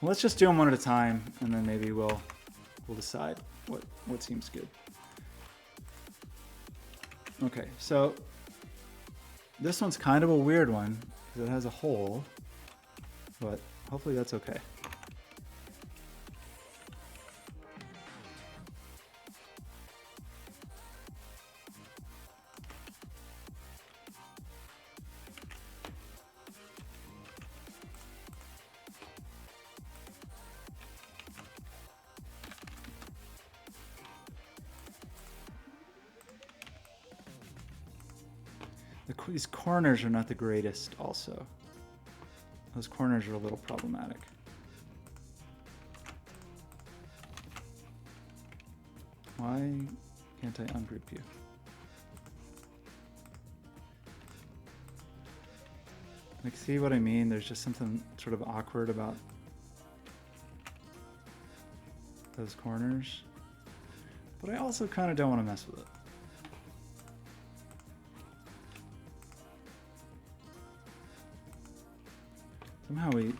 Well, let's just do them one at a time, and then maybe we'll decide what seems good. Okay, so this one's kind of a weird one because it has a hole, but hopefully that's okay. These corners are not the greatest also. Those corners are a little problematic. Why can't I ungroup you? Like, see what I mean? There's just something sort of awkward about those corners. But I also kind of don't want to mess with it. Somehow we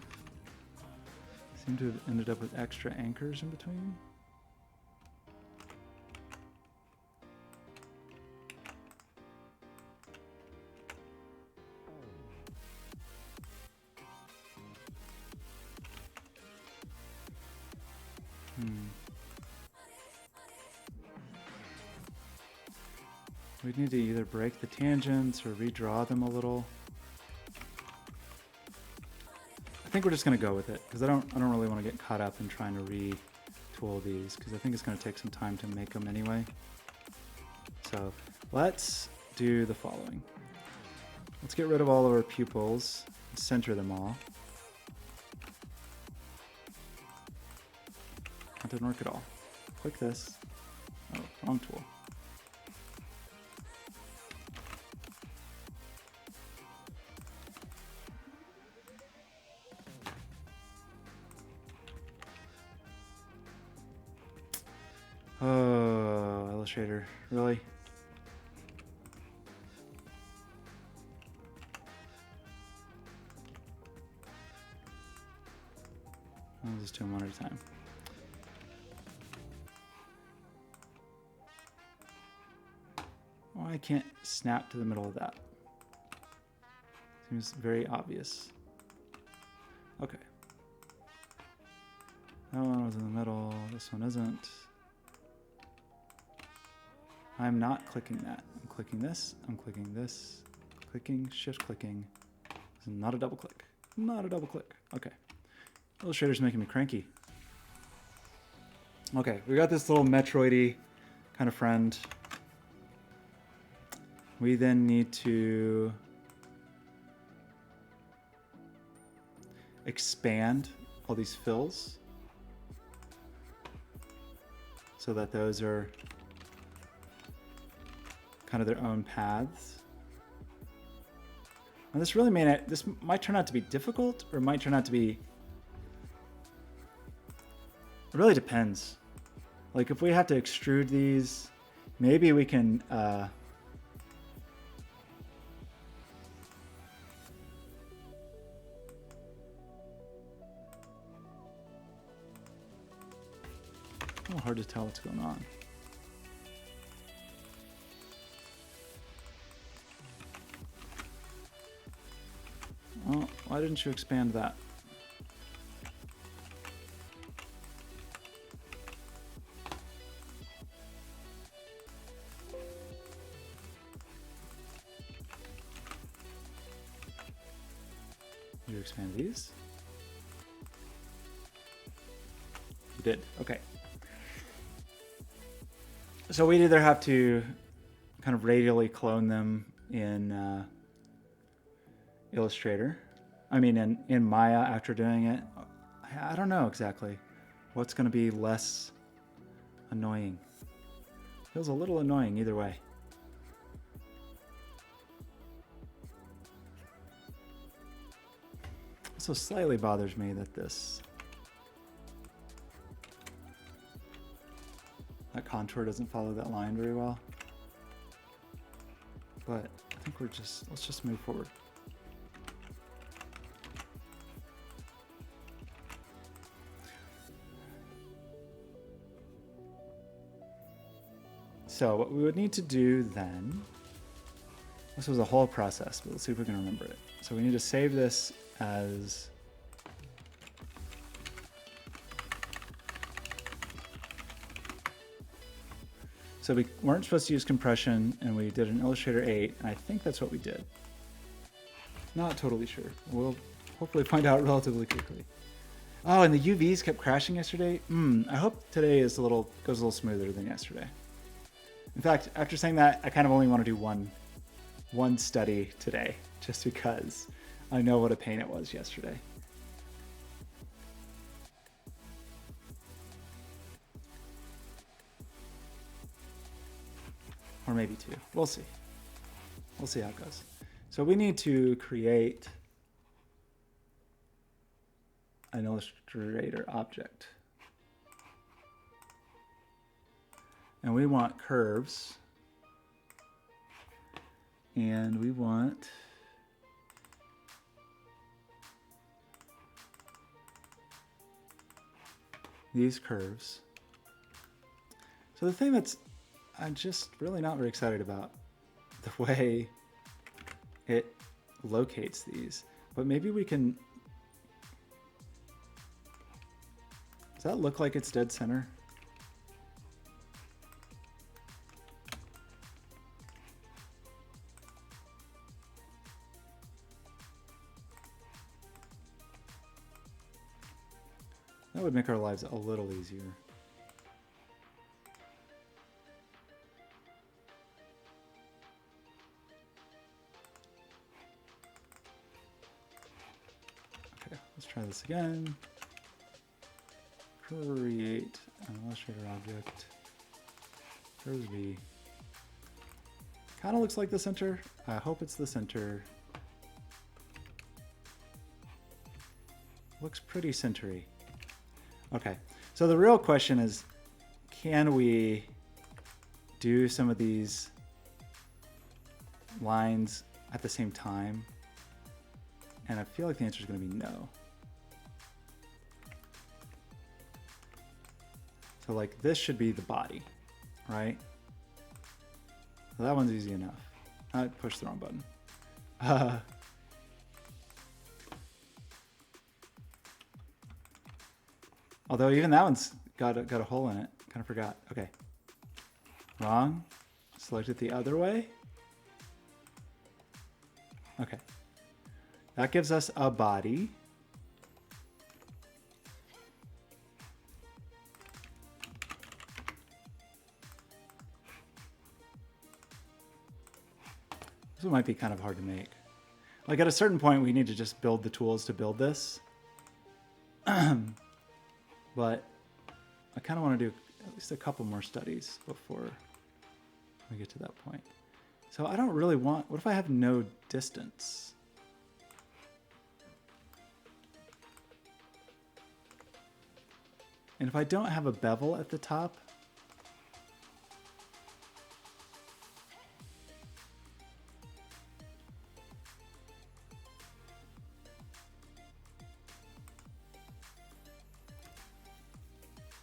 seem to have ended up with extra anchors in between. We need to either break the tangents or redraw them a little. I think we're just going to go with it because I don't really want to get caught up in trying to retool these because I think it's going to take some time to make them anyway. So let's do the following. Let's get rid of all of our pupils and center them all. That didn't work at all. Click this. Oh, wrong tool. Oh, Illustrator, really? I'll just do them one at a time. Oh, I can't snap to the middle of that. Seems very obvious. Okay. That one was in the middle, this one isn't. I'm not clicking that. I'm clicking this, I'm clicking this, clicking, shift clicking. This is not a double click. Not a double click. Okay. Illustrator's making me cranky. Okay, we got this little Metroid-y kind of friend. We then need to expand all these fills so that those are kind of their own paths. Now this really this might turn out to be difficult or it might turn out to be, it really depends. Like if we have to extrude these, maybe we can little hard to tell what's going on. Oh, why didn't you expand that? You expand these? You did, okay. So we'd either have to kind of radially clone them in Illustrator. I mean, in Maya after doing it. I don't know exactly what's going to be less annoying. Feels a little annoying either way. Also slightly bothers me that that contour doesn't follow that line very well. But I think let's just move forward. So what we would need to do then, this was a whole process, but let's see if we can remember it. So we need to save this as so we weren't supposed to use compression, and we did an Illustrator 8, and I think that's what we did. Not totally sure. We'll hopefully find out relatively quickly. Oh, and the UVs kept crashing yesterday. I hope today goes a little smoother than yesterday. In fact, after saying that, I kind of only want to do one study today, just because I know what a pain it was yesterday. Or maybe two. We'll see. We'll see how it goes. So we need to create an Illustrator object. And we want curves. And we want these curves. So the thing I'm just really not very excited about the way it locates these, but maybe we can, does that look like it's dead center? That would make our lives a little easier. Okay, let's try this again. Create an Illustrator object. Curves B. Kind of looks like the center. I hope it's the center. Looks pretty centery. Okay, so the real question is, can we do some of these lines at the same time? And I feel like the answer is going to be no. So like this should be the body, right? So that one's easy enough. I pushed the wrong button. Although even that one's got a hole in it. Kind of forgot. Okay. Wrong. Select it the other way. Okay. That gives us a body. This one might be kind of hard to make. Like at a certain point, we need to just build the tools to build this. But I kind of want to do at least a couple more studies before we get to that point. So I don't really want, what if I have no distance? And if I don't have a bevel at the top,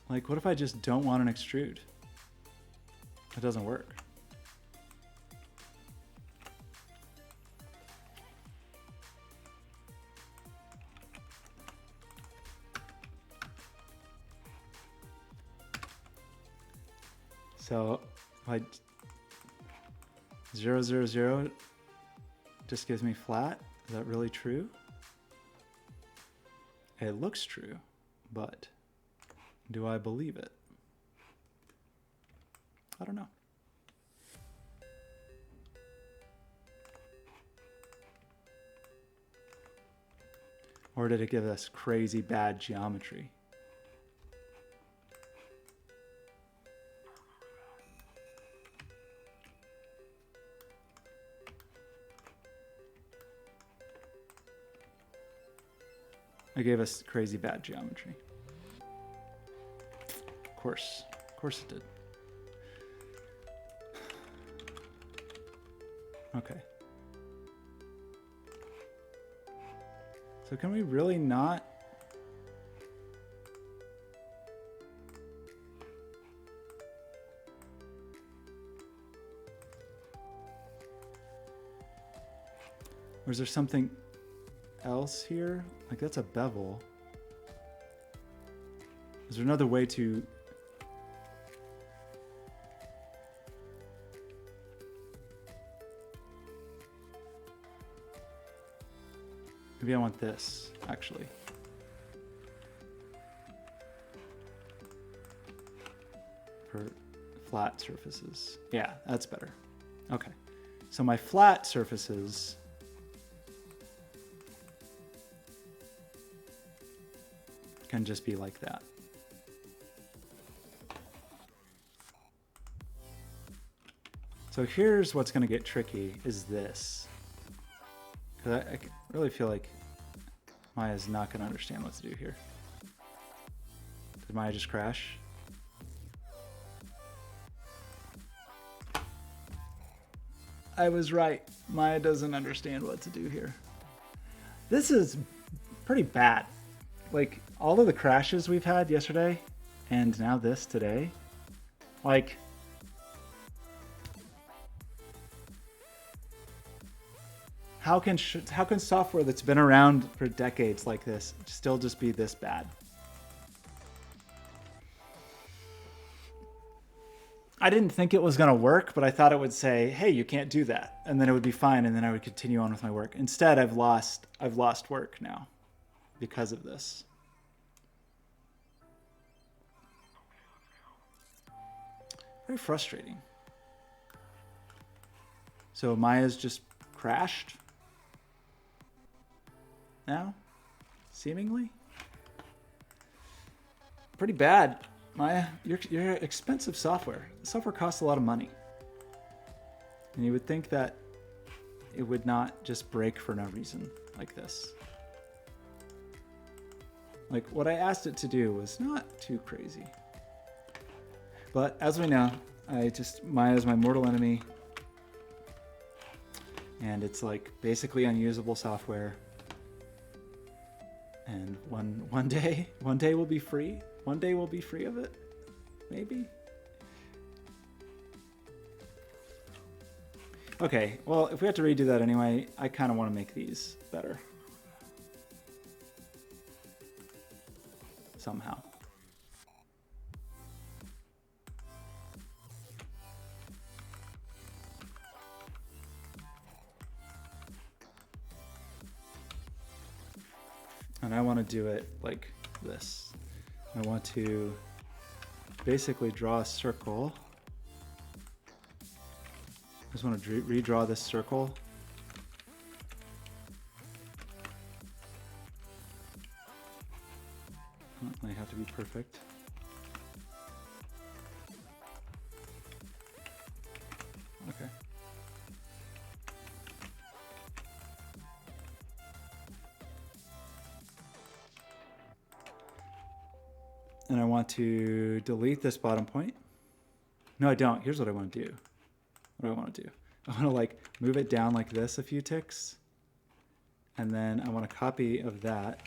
Like, what if I just don't want an extrude? It doesn't work. So, like 0, 0, 0 just gives me flat. Is that really true? It looks true, but do I believe it? I don't know. Or did it give us crazy bad geometry? It gave us crazy bad geometry. Of course it did. Okay. So can we really not? Or is there something else here? Like that's a bevel. Is there another way to? Maybe I want this, actually. For flat surfaces. Yeah, that's better. Okay. So my flat surfaces can just be like that. So here's what's going to get tricky is this. Because I really feel like Maya's not going to understand what to do here. Did Maya just crash? I was right. Maya doesn't understand what to do here. This is pretty bad. Like, all of the crashes we've had yesterday, and now this today, like, how can software that's been around for decades like this still just be this bad? I didn't think it was going to work, but I thought it would say, hey, you can't do that. And then it would be fine, and then I would continue on with my work. Instead, I've lost work now because of this. Very frustrating. So Maya's just crashed now, seemingly. Pretty bad. Maya, you're expensive software. Software costs a lot of money. And you would think that it would not just break for no reason like this. Like, what I asked it to do was not too crazy. But as we know, Maya's my mortal enemy. And it's like basically unusable software. And one day we'll be free. One day we'll be free of it. Maybe. Okay, well, if we have to redo that anyway, I kind of want to make these better. Somehow. And I want to do it like this. I want to basically draw a circle. I just want to redraw this circle. They have to be perfect. Okay. And I want to delete this bottom point. No, I don't. Here's what I want to do. What do I want to do? I want to like move it down like this a few ticks. And then I want a copy of that.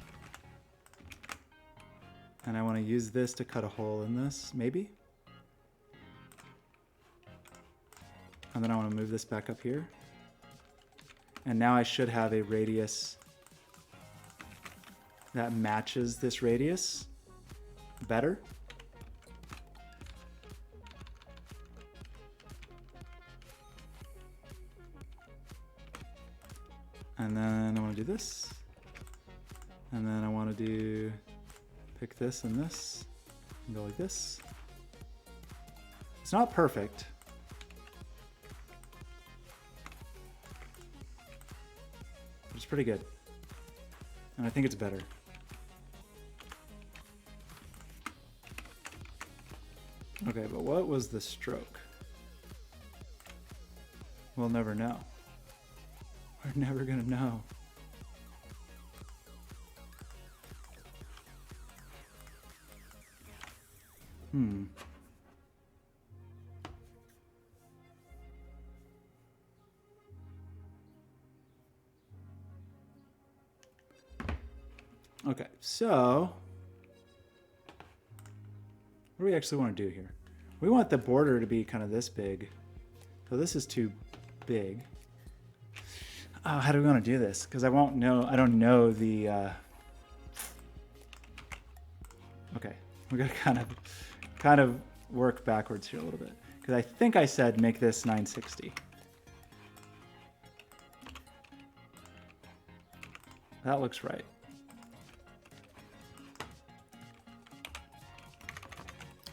And I want to use this to cut a hole in this, maybe. And then I want to move this back up here. And now I should have a radius that matches this radius better. And then I want to do this. And then I want to do, pick this and this, and go like this. It's not perfect. But it's pretty good. And I think it's better. Okay, but what was the stroke? We'll never know. We're never gonna know. Okay, so what do we actually want to do here? We want the border to be kind of this big. So this is too big. Oh, how do we want to do this? Because I won't know. I don't know the. Okay, we got to kind of work backwards here a little bit. Because I think I said make this 960. That looks right.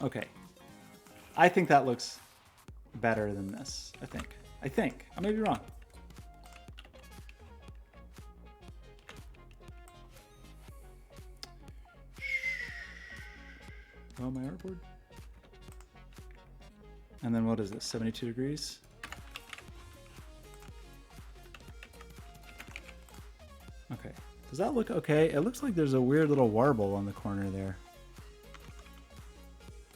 Okay. I think that looks better than this, I think. I may be wrong. Oh, my artboard. And then what is this, 72 degrees? Okay. Does that look okay? It looks like there's a weird little warble on the corner there.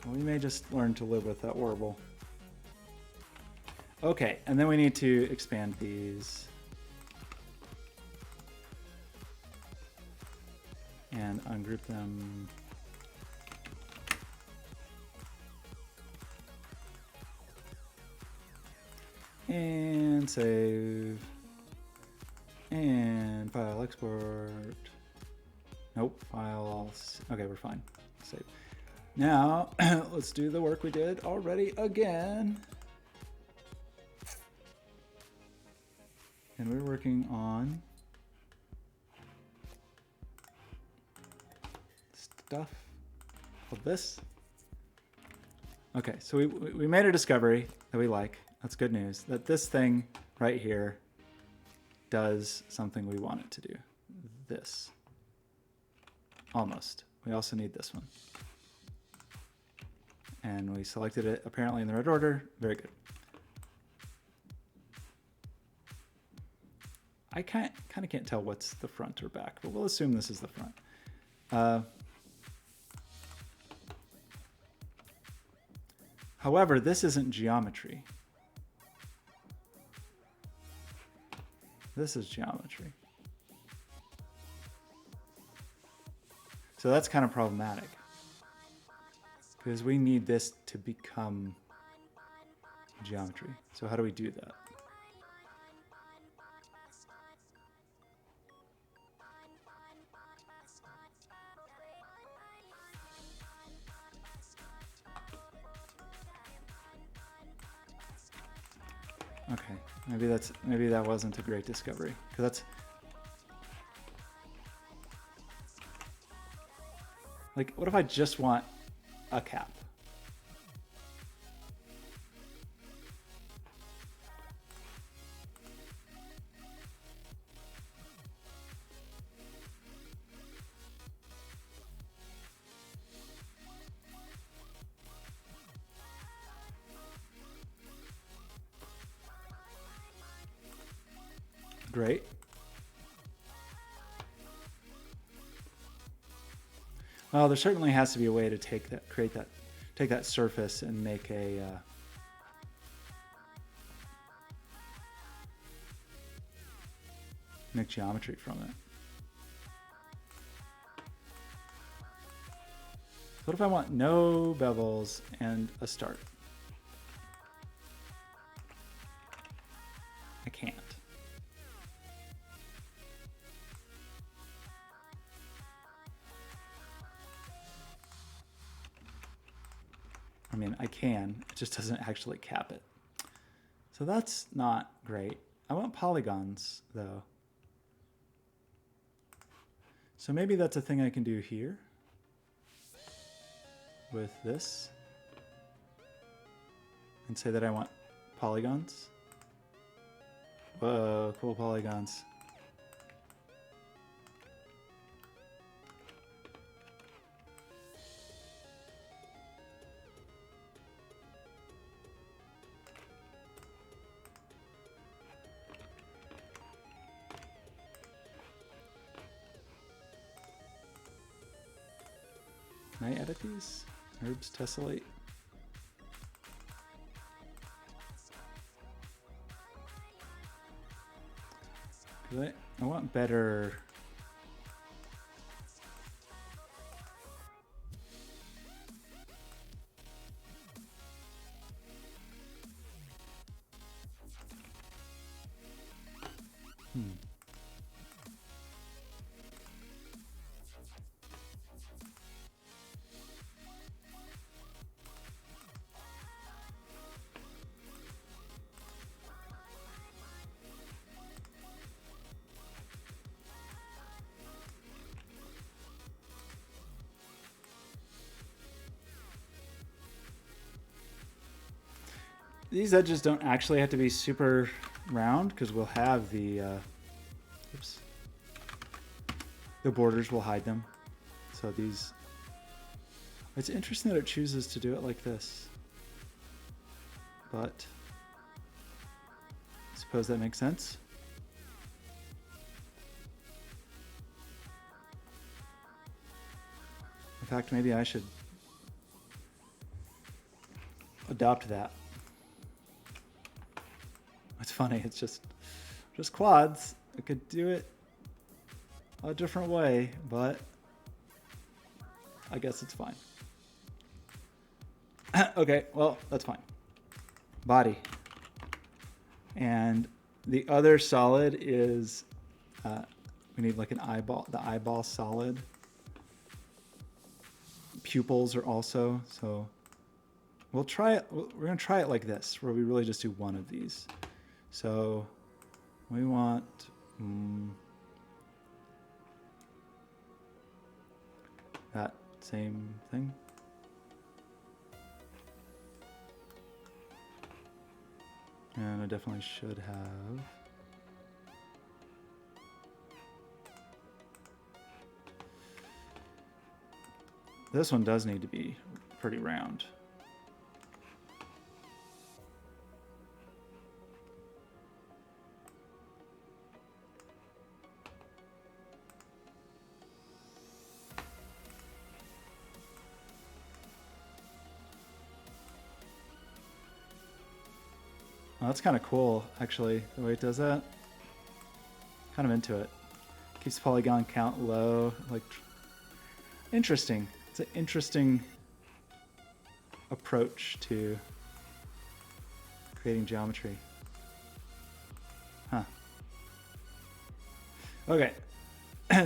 We may just learn to live with that warble. Okay, and then we need to expand these. And ungroup them. And save. And file export. Nope, file. Okay, we're fine. Save. Now, let's do the work we did already again. And we're working on stuff called this. Okay, so we made a discovery that we like. That's good news. That this thing right here does something we want it to do. This. Almost. We also need this one. And we selected it apparently in the right order. Very good. I kind of can't tell what's the front or back, but we'll assume this is the front. However, this isn't geometry. This is geometry. So that's kind of problematic. Because we need this to become geometry. So how do we do that? Okay, maybe that wasn't a great discovery. Because that's like, what if I just want a cap? Great. Well, there certainly has to be a way to take that surface and make a make geometry from it. what if I want no bevels and a start? I can't. I mean, I can, it just doesn't actually cap it. So that's not great. I want polygons though. So maybe that's a thing I can do here with this and say that I want polygons. Whoa, cool polygons. Can I edit these? Herbs tessellate. I want better. These edges don't actually have to be super round because we'll have the, oops, the borders will hide them. So these, it's interesting that it chooses to do it like this, but I suppose that makes sense. In fact, maybe I should adopt that. It's funny, it's just quads. I could do it a different way, but I guess it's fine. Okay, well, that's fine. Body. And the other solid is, we need like an eyeball, the eyeball solid. Pupils are also, so we'll try it, we're gonna try it like this, where we really just do one of these. So we want that same thing. And I definitely should have this one does need to be pretty round. Oh, that's kind of cool, actually, the way it does that. Kind of into it. Keeps polygon count low. Like, interesting. It's an interesting approach to creating geometry. Huh. Okay.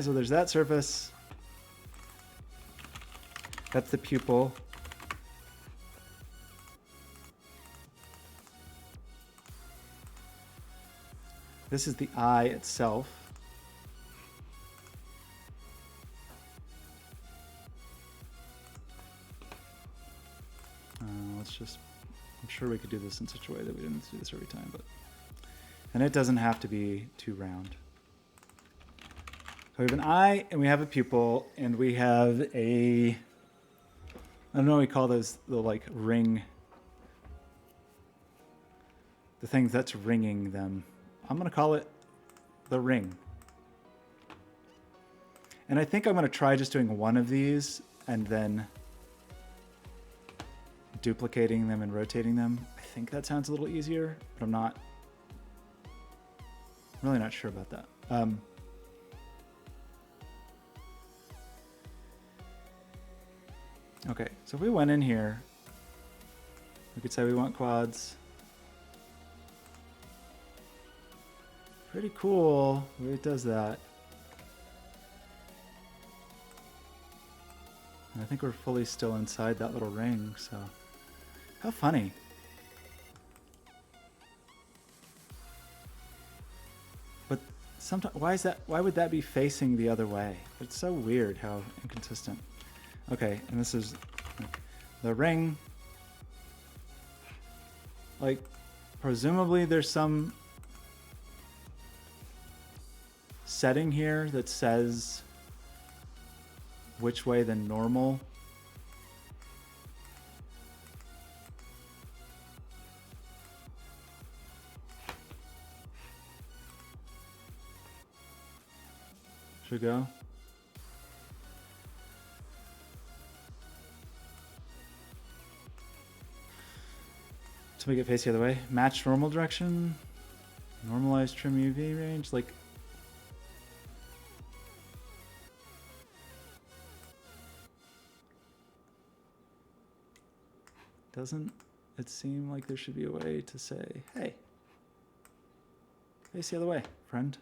So there's that surface. That's the pupil. This is the eye itself. Let's just, I'm sure we could do this in such a way that we didn't do this every time, but, and it doesn't have to be too round. So we have an eye and we have a pupil and we have a, I don't know what we call those, the like ring, the thing that's ringing them. I'm going to call it the ring. And I think I'm going to try just doing one of these and then duplicating them and rotating them. I think that sounds a little easier, but I'm really not sure about that. Okay, so if we went in here, we could say we want quads. Pretty cool the way it does that. And I think we're fully still inside that little ring, so how funny. But sometimes, why would that be facing the other way? It's so weird how inconsistent. Okay, and this is the ring. Like, presumably there's some setting here that says which way the normal should go. To make it face the other way. Match normal direction. Normalize trim UV range. Like, doesn't it seem like there should be a way to say, hey, face the other way, friend?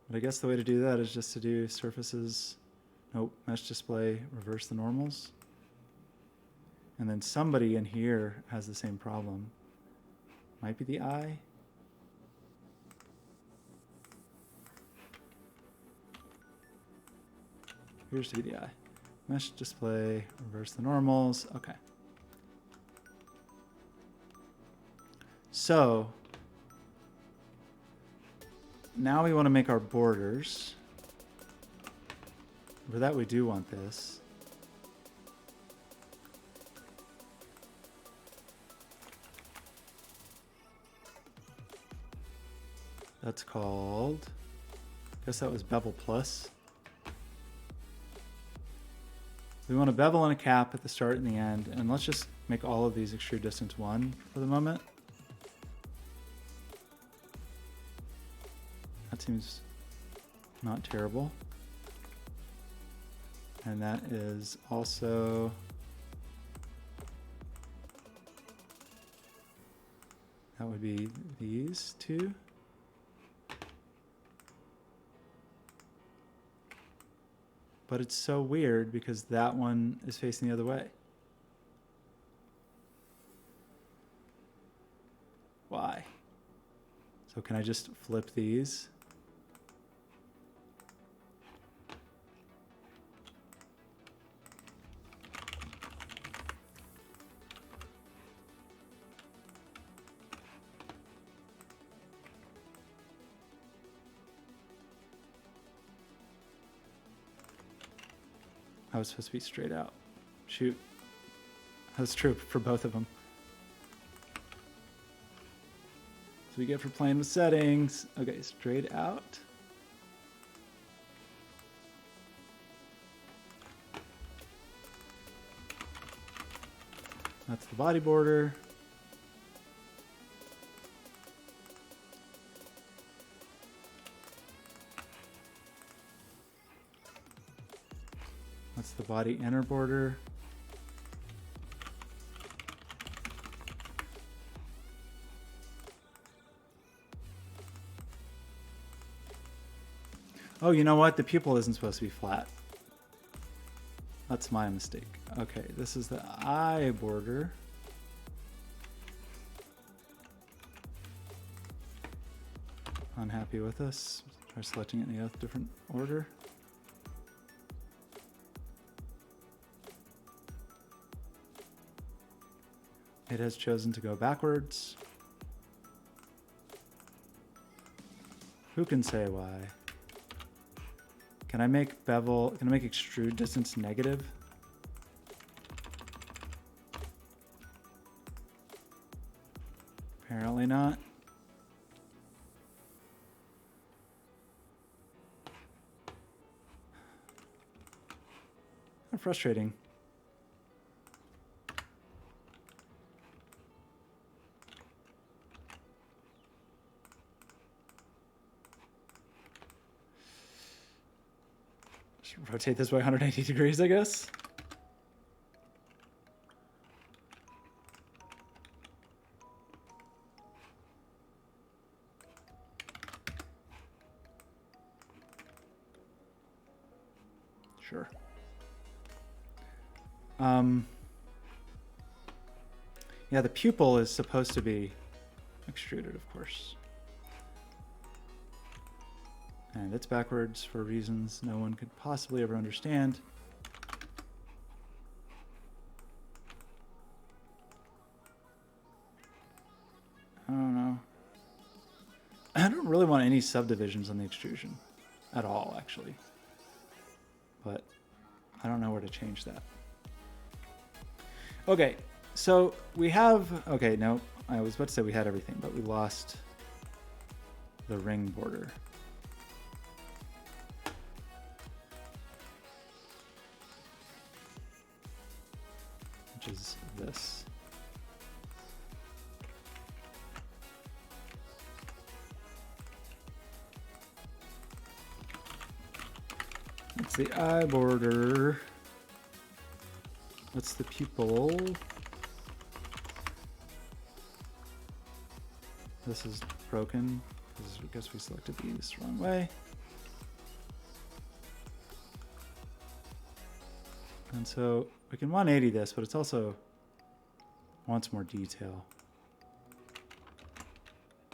But I guess the way to do that is just to do surfaces, nope, mesh display, reverse the normals. And then somebody in here has the same problem. Might be the eye. Here's to be the eye. Mesh display, reverse the normals. Okay. So now we want to make our borders. For that we do want this. That's called, I guess that was bevel plus. We want a bevel and a cap at the start and the end, and let's just make all of these extrude distance 1 for the moment. That seems not terrible. And that is also that would be these two. But it's so weird because that one is facing the other way. Why? So can I just flip these? I was supposed to be straight out. Shoot. That's true for both of them. So we get for playing with settings. Okay, straight out. That's the body border. That's the body inner border. Oh, you know what? The pupil isn't supposed to be flat. That's my mistake. Okay, this is the eye border. Unhappy with this. Try selecting it in a different order. It has chosen to go backwards. Who can say why? Can I make bevel, can I make extrude distance negative? Apparently not. How frustrating. Rotate this by 180 degrees, I guess. Sure. Yeah, the pupil is supposed to be extruded, of course. And it's backwards for reasons no one could possibly ever understand. I don't know. I don't really want any subdivisions on the extrusion at all, actually. But I don't know where to change that. Okay, so we have... Okay, no, I was about to say we had everything, but we lost the ring border. Which is this. That's the eye border. What's the pupil? This is broken because I guess we selected these the wrong way. And so we can 180 this, but it's also wants more detail.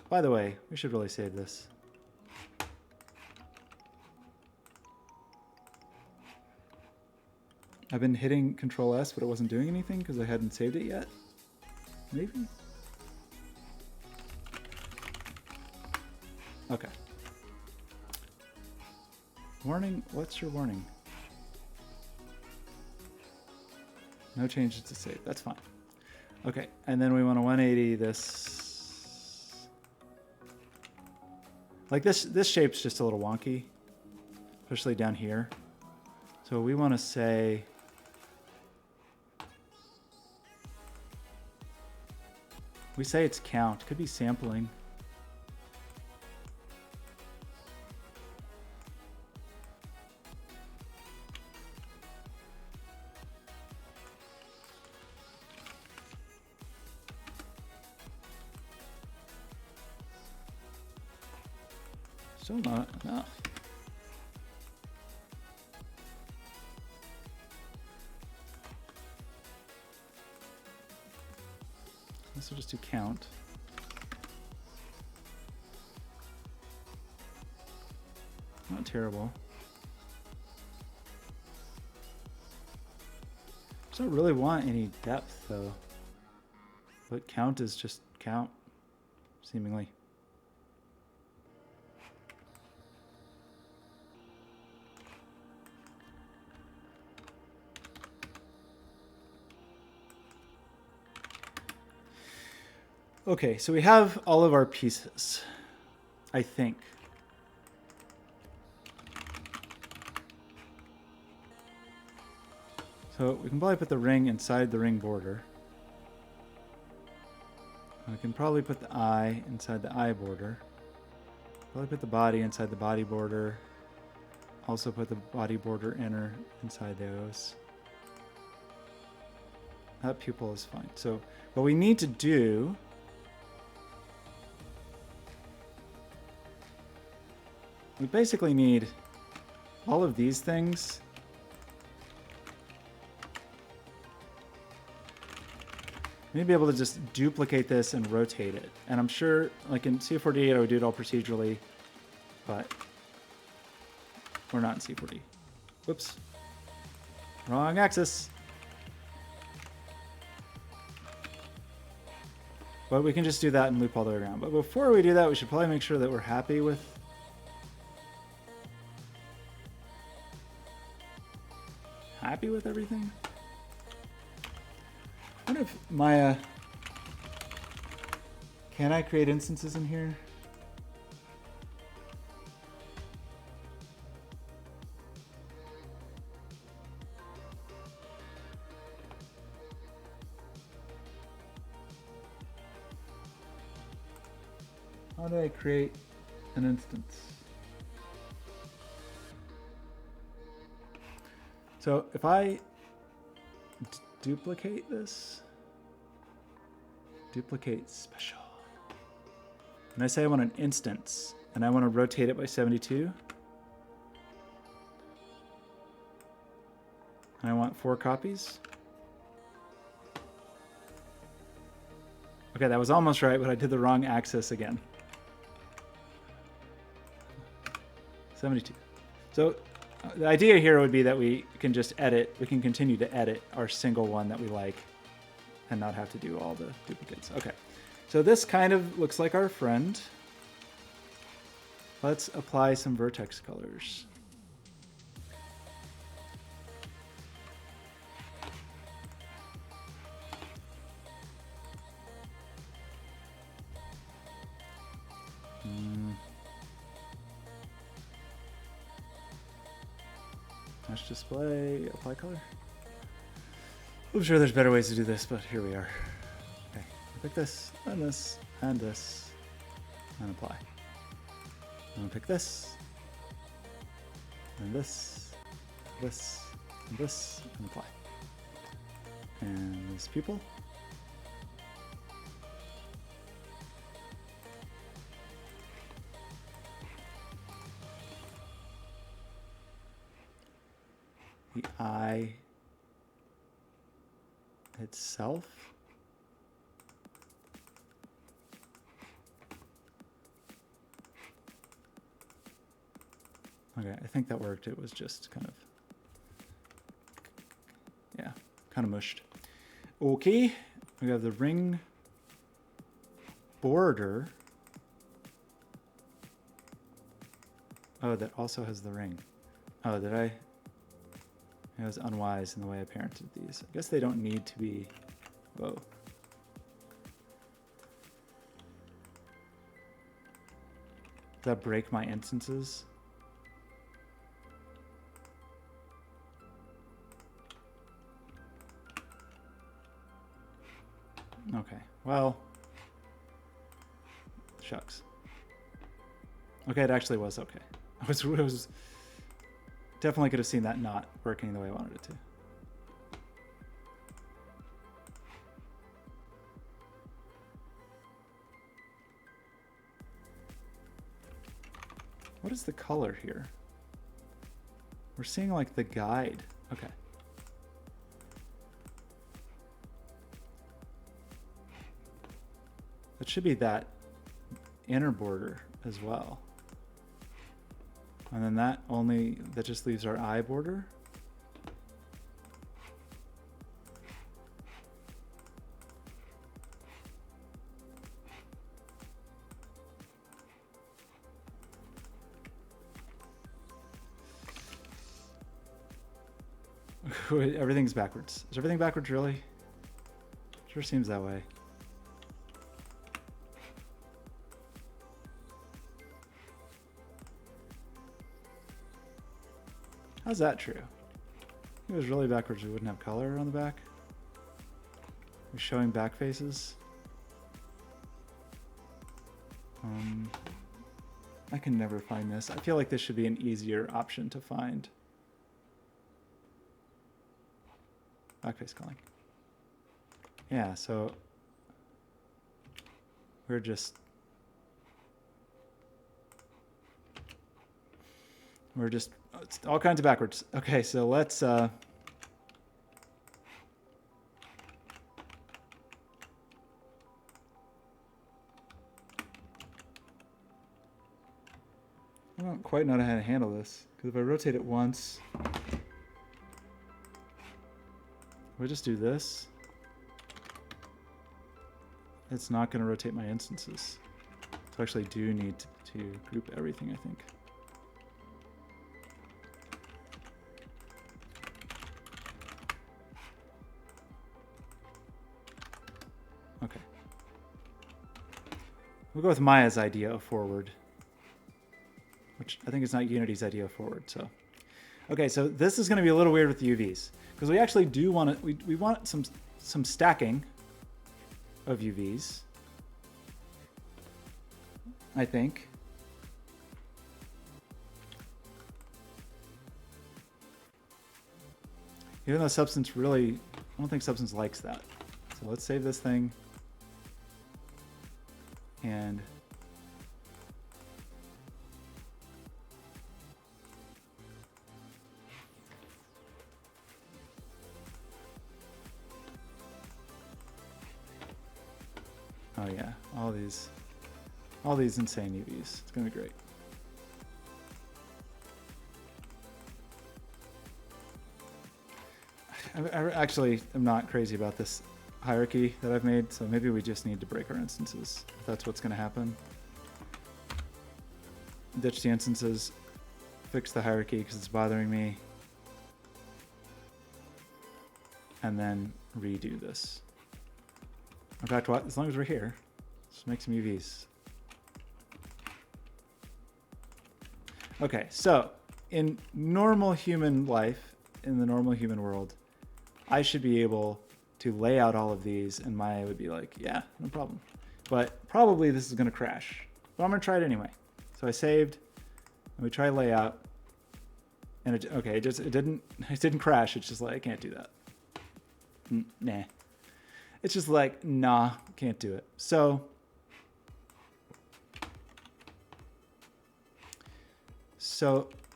By the way, we should really save this. I've been hitting Control S, but it wasn't doing anything because I hadn't saved it yet. Maybe? Okay. Warning, what's your warning? No changes to save, that's fine. Okay, and then we want to 180 this. Like this shape's just a little wonky, especially down here. So we want to say, we say it's count, could be sampling. Still not enough. This will just do count. Not terrible. I don't really want any depth though. But count is just count, seemingly. Okay, so we have all of our pieces, I think. So we can probably put the ring inside the ring border. We can probably put the eye inside the eye border. Probably put the body inside the body border. Also put the body border inner inside those. That pupil is fine. So what we need to do we basically need all of these things. We need to be able to just duplicate this and rotate it. And I'm sure, like in C4D, I would do it all procedurally, but we're not in C4D. Whoops. Wrong axis. But we can just do that and loop all the way around. But before we do that, we should probably make sure that we're happy with everything. I wonder if Maya, can I create instances in here? How do I create an instance? So if I duplicate this, duplicate special, and I say I want an instance, and I want to rotate it by 72, And I want 4 copies. Okay, that was almost right, but I did the wrong axis again. 72. So the idea here would be that we can just edit, we can continue to edit our single one that we like and not have to do all the duplicates. Okay, so this kind of looks like our friend. Let's apply some vertex colors. Match display, apply color. I'm sure there's better ways to do this, but here we are. Okay, pick this, and this, and this, and apply. I'm gonna pick this, and this, and this, and apply. And this pupil. The eye itself. Okay, I think that worked. It was just kind of, yeah, kind of mushed. Okay, we have the ring border. Oh, that also has the ring. Oh, did I? I was unwise in the way I parented these. I guess they don't need to be, whoa. Does that break my instances? Okay, well, shucks. Okay, it actually was okay. It was definitely could have seen that not working the way I wanted it to. What is the color here? We're seeing like the guide. Okay. That should be that inner border as well. And then that just leaves our eye border. Everything's backwards. Is everything backwards really? Sure seems that way. How's that true? If it was really backwards, we wouldn't have color on the back. We're showing back faces. I can never find this. I feel like this should be an easier option to find. Backface calling. Yeah, so we're just it's all kinds of backwards. Okay, so let's I don't quite know how to handle this, because if I rotate it once, we just do this. It's not going to rotate my instances. So I actually do need to group everything, I think. Okay. We'll go with Maya's idea of forward, which I think is not Unity's idea of forward. So, okay, so this is going to be a little weird with the UVs, because we actually do want to, we want some stacking of UVs, I think. Even though Substance really, I don't think Substance likes that. So let's save this thing. And Oh yeah, all these insane UVs. It's gonna be great. I actually am not crazy about this hierarchy that I've made, so maybe we just need to break our instances if that's what's gonna happen. Ditch the instances, fix the hierarchy because it's bothering me, and then redo this. In fact, what? As long as we're here, let's make some UVs. Okay, so in normal human life, in the normal human world, I should be able to lay out all of these and Maya would be like, yeah, no problem. But probably this is gonna crash, but I'm gonna try it anyway. So I saved, and we try layout, and it didn't crash. It's just like, I can't do that. Nah. It's just like, nah, can't do it. So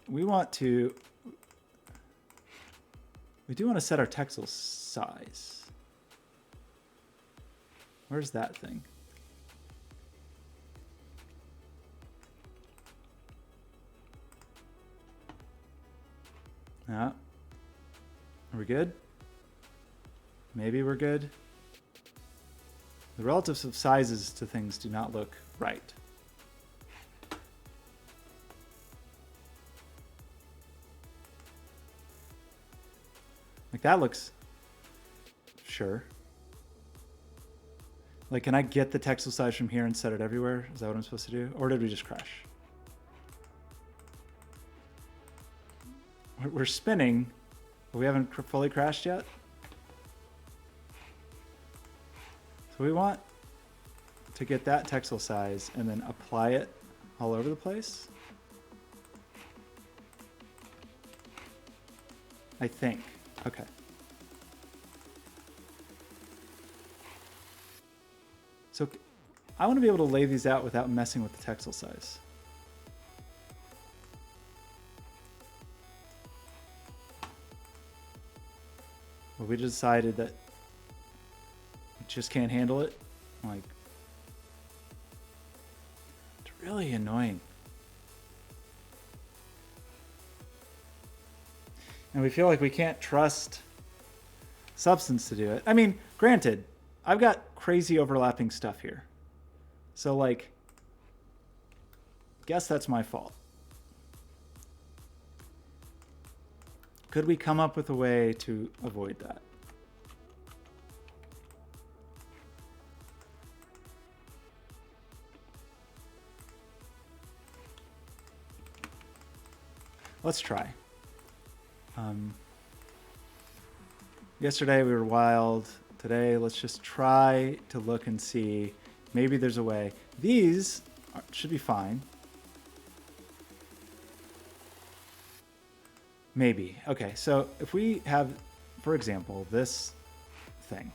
we do want to set our texel size. Where's that thing? Are we good? Maybe we're good. The relatives of sizes to things do not look right. Like that looks, sure. Like, can I get the texel size from here and set it everywhere? Is that what I'm supposed to do? Or did we just crash? We're spinning, but we haven't fully crashed yet. So we want to get that texel size and then apply it all over the place. I think. Okay. So I want to be able to lay these out without messing with the texel size. Well, we decided that we just can't handle it. Like, it's really annoying. And we feel like we can't trust Substance to do it. I mean, granted, I've got crazy overlapping stuff here. So, like, guess that's my fault. Could we come up with a way to avoid that? Let's try. Yesterday we were wild. Today, let's just try to look and see. Maybe there's a way. These should be fine. Maybe. Okay, so if we have, for example, this thing.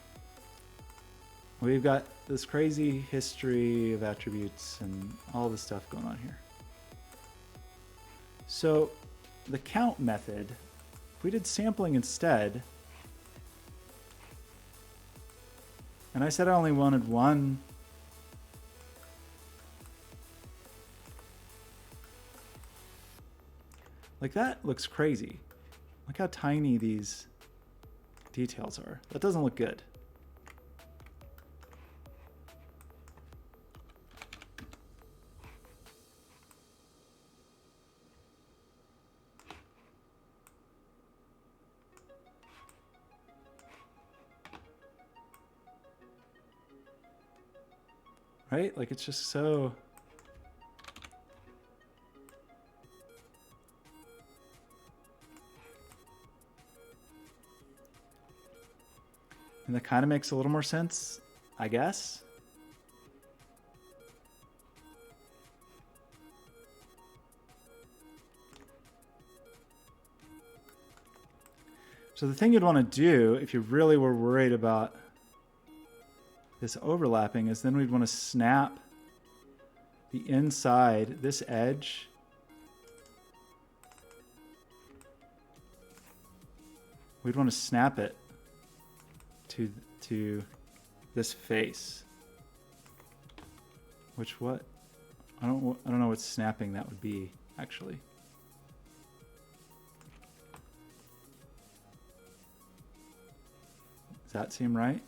We've got this crazy history of attributes and all this stuff going on here. So the count method, if we did sampling instead, and I said I only wanted one, like that looks crazy. Look how tiny these details are. That doesn't look good. Right? Like it's just so... And that kind of makes a little more sense, I guess. So the thing you'd want to do if you really were worried about this overlapping is then we'd want to snap the inside, this edge. We'd want to snap it to this face. Which what? I don't know what snapping that would be, actually. Does that seem right?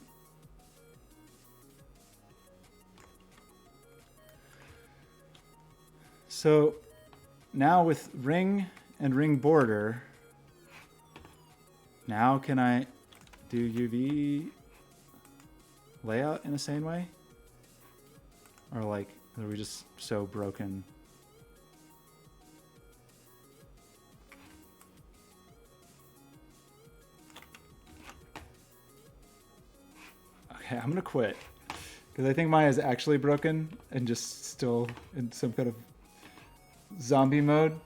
So now with ring and ring border, now can I do UV layout in a sane way? Or like, are we just so broken? Okay, I'm gonna quit. Because I think Maya is actually broken and just still in some kind of zombie mode.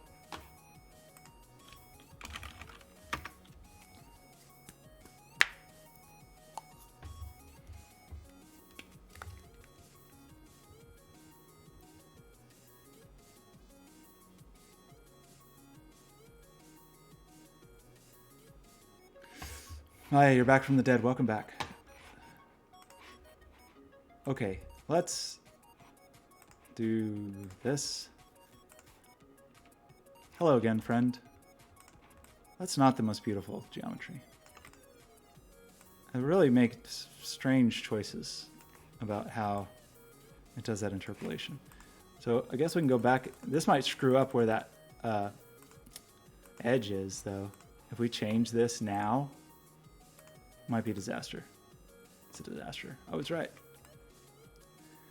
Maya, you're back from the dead. Welcome back. Okay, let's do this. Hello again, friend. That's not the most beautiful geometry. I really make strange choices about how it does that interpolation. So I guess we can go back. This might screw up where that edge is, though. If we change this now, it might be a disaster. It's a disaster. I was right.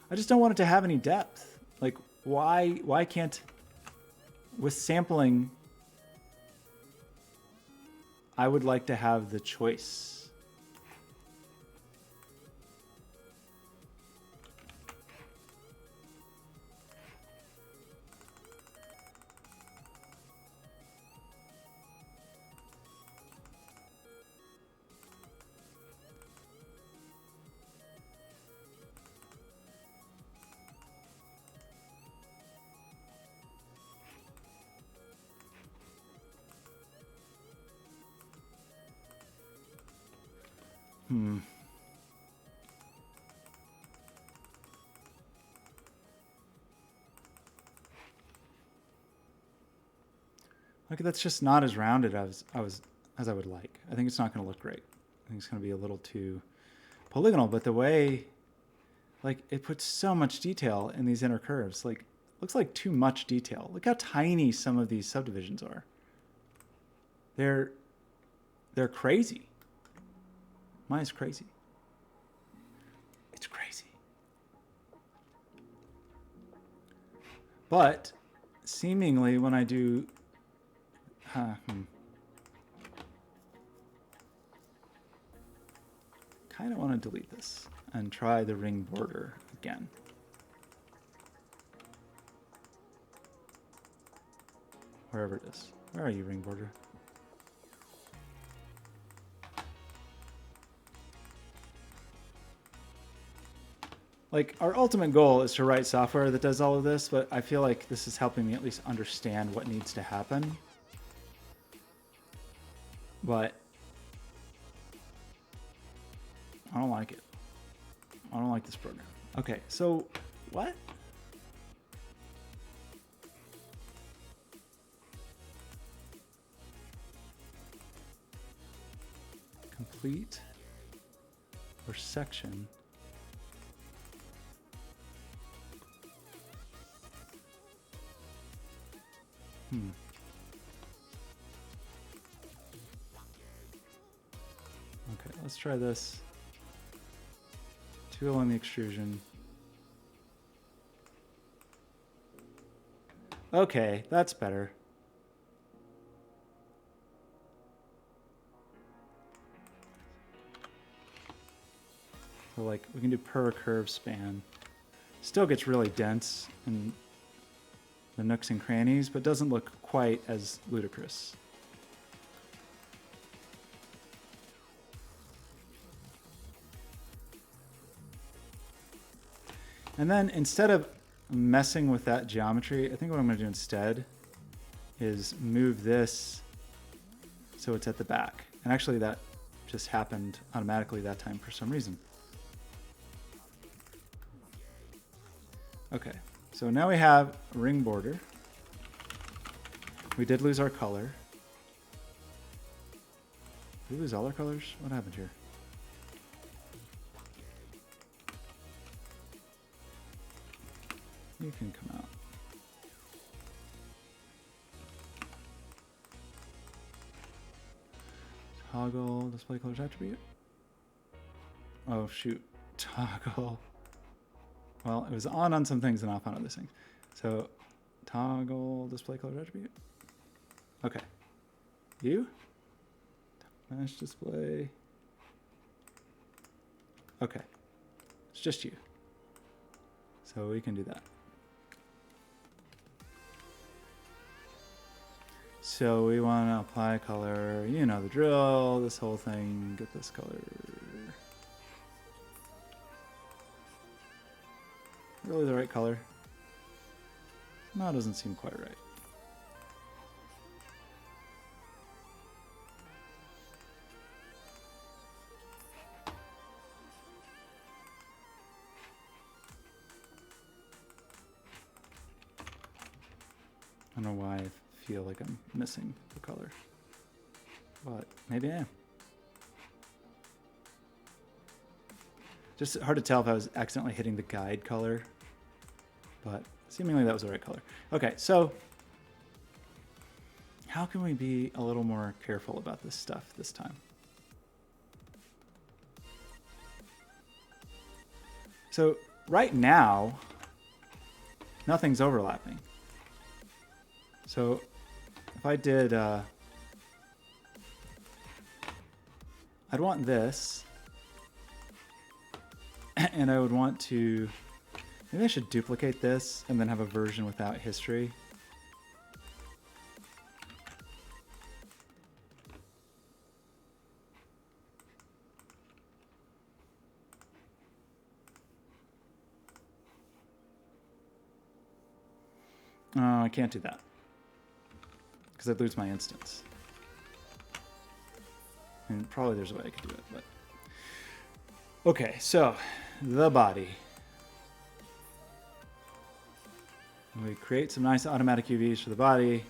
I just don't want it to have any depth. Like, why can't... With sampling, I would like to have the choice. Like, that's just not as rounded as I would like. I think it's not going to look great. I think it's going to be a little too polygonal. But the way, like, it puts so much detail in these inner curves. Like, looks like too much detail. Look how tiny some of these subdivisions are. They're crazy. Mine's crazy. It's crazy. But seemingly when I do kind of want to delete this and try the ring border again. Wherever it is. Where are you, ring border? Like, our ultimate goal is to write software that does all of this, but I feel like this is helping me at least understand what needs to happen. But I don't like it. I don't like this program. Okay, so what? Complete or section. Okay, let's try this. Tool on the extrusion. Okay, that's better. So like, we can do per curve span. Still gets really dense in the nooks and crannies, but doesn't look quite as ludicrous. And then instead of messing with that geometry, I think what I'm going to do instead is move this so it's at the back. And actually that just happened automatically that time for some reason. Okay, so now we have a ring border. We did lose our color. Did we lose all our colors? What happened here? You can come out. Toggle display colors attribute. Oh shoot, toggle. Well, it was on some things and off on other things. So toggle display colors attribute. Okay. You? Mesh display. Okay. It's just you. So we can do that. So we want to apply color, you know the drill, this whole thing, get this color. Really the right color? No, it doesn't seem quite right. I don't know why I feel like I'm missing the color, but maybe I am. Just hard to tell if I was accidentally hitting the guide color, but seemingly that was the right color. Okay, so how can we be a little more careful about this stuff this time? So right now, nothing's overlapping. So if I did, I'd want this, and I would want to, maybe I should duplicate this and then have a version without history. Oh, I can't do that because I'd lose my instance. And probably there's a way I could do it, but okay, so the body. We create some nice automatic UVs for the body.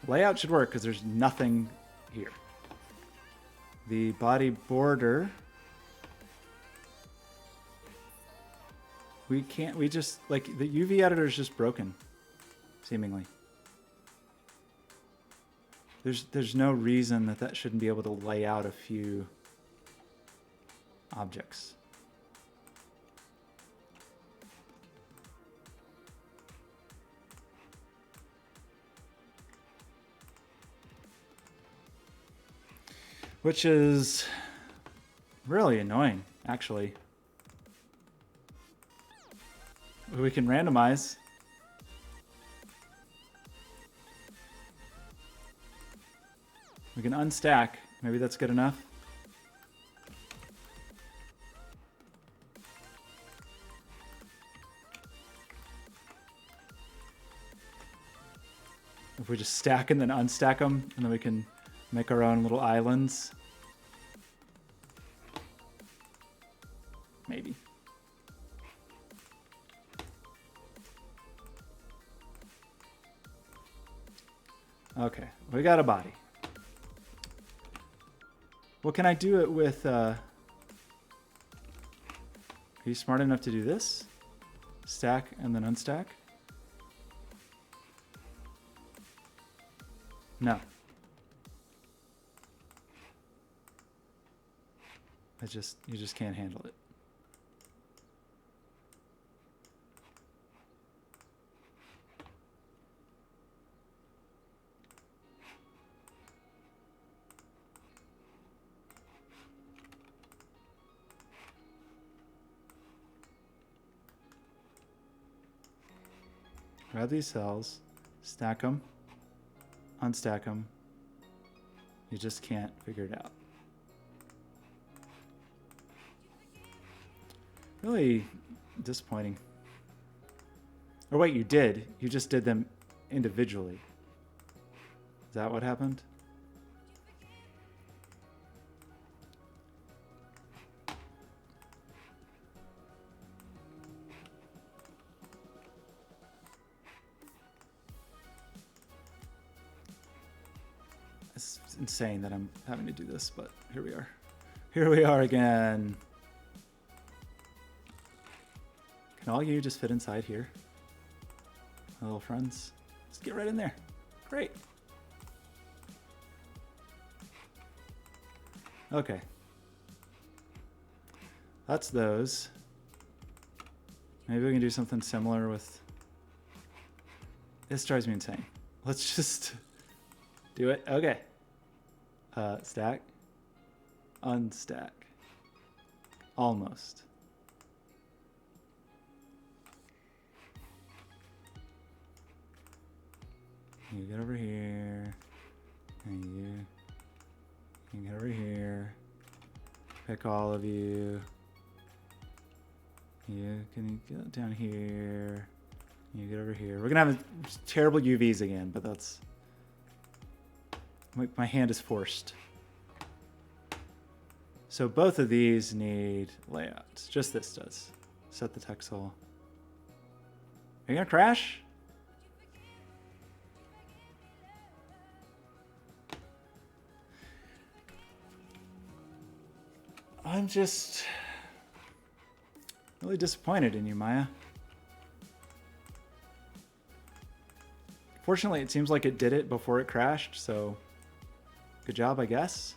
Layout should work because there's nothing here. The body border. We just, like, the UV editor is just broken, seemingly. There's no reason that shouldn't be able to lay out a few objects. Which is really annoying, actually. We can randomize. We can unstack. Maybe that's good enough. If we just stack and then unstack them, and then we can make our own little islands. Maybe. Okay, we got a body. Well, can I do it with, are you smart enough to do this? Stack and then unstack? No. You just can't handle it. Grab these cells, stack them, unstack them. You just can't figure it out. Really disappointing. Or wait, you did. You just did them individually. Is that what happened? It's insane that I'm having to do this, but here we are. Here we are again. Can all you just fit inside here? My little friends. Just get right in there. Great. Okay. That's those. Maybe we can do something similar with... This drives me insane. Let's just do it. Okay. Stack. Unstack. Almost. You get over here. And you get over here. Pick all of you. You can get down here. You get over here. We're gonna have terrible UVs again, but that's... My hand is forced. So both of these need layouts. Just this does. Set the texel. Are you gonna crash? I'm just really disappointed in you, Maya. Fortunately, it seems like it did it before it crashed, so good job, I guess.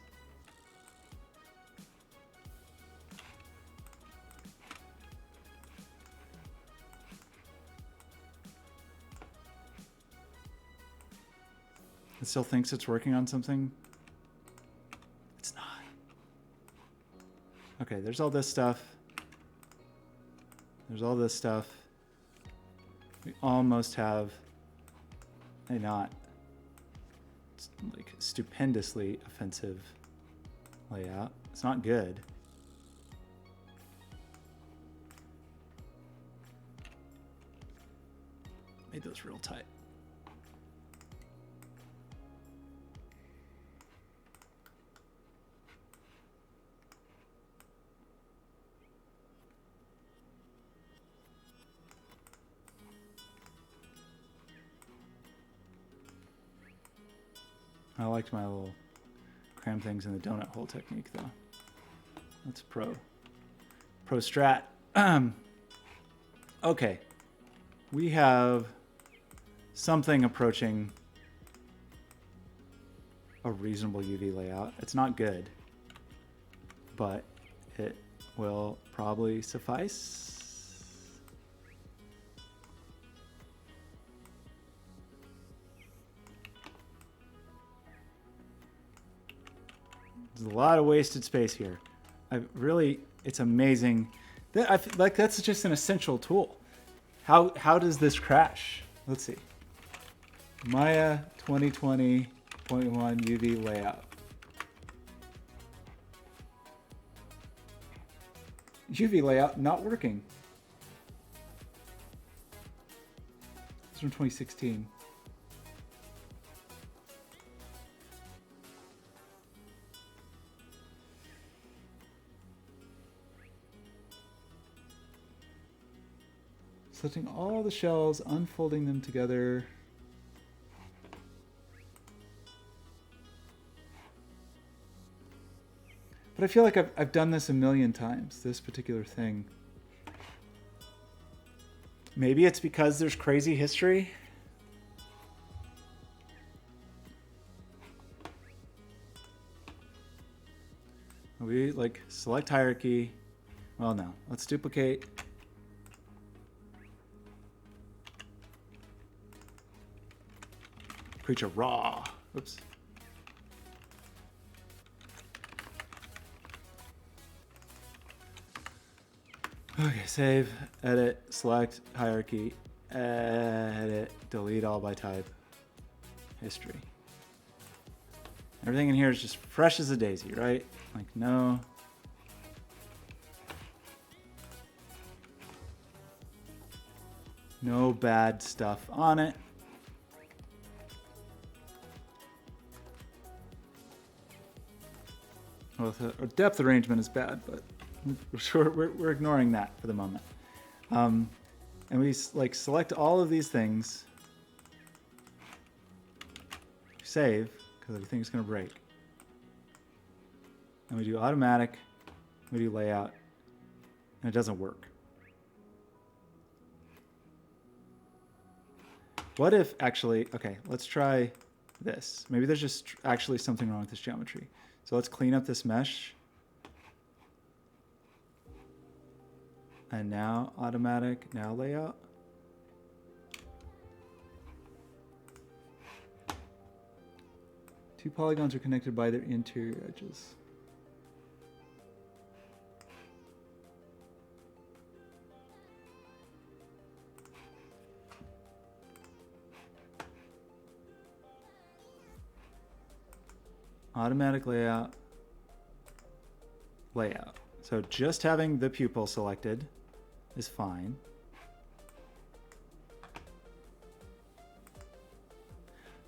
It still thinks it's working on something. It's not. Okay, there's all this stuff. There's all this stuff. We almost have a not like stupendously offensive layout. It's not good. Made those real tight. I liked my little cram things in the donut hole technique, though. That's pro strat. Okay, we have something approaching a reasonable UV layout. It's not good, but it will probably suffice. There's a lot of wasted space here. It's amazing. That's just an essential tool. How does this crash? Let's see. Maya 2020.1 UV layout. UV layout not working. It's from 2016. Selecting all the shells, unfolding them together. But I feel like I've done this a million times, this particular thing. Maybe it's because there's crazy history. We like select hierarchy. Well, no, let's duplicate. Creature raw. Oops. Okay, save, edit, select, hierarchy, edit, delete all by type, history. Everything in here is just fresh as a daisy, right? Like no. No bad stuff on it. Well, our depth arrangement is bad, but we're ignoring that for the moment. And we like select all of these things, save, because everything's going to break. and we do automatic, we do layout, and it doesn't work. What if actually, okay, let's try this. Maybe there's just actually something wrong with this geometry. So let's clean up this mesh. And now automatic, now layout. Two polygons are connected by their interior edges. Automatic layout, layout. So just having the pupil selected is fine.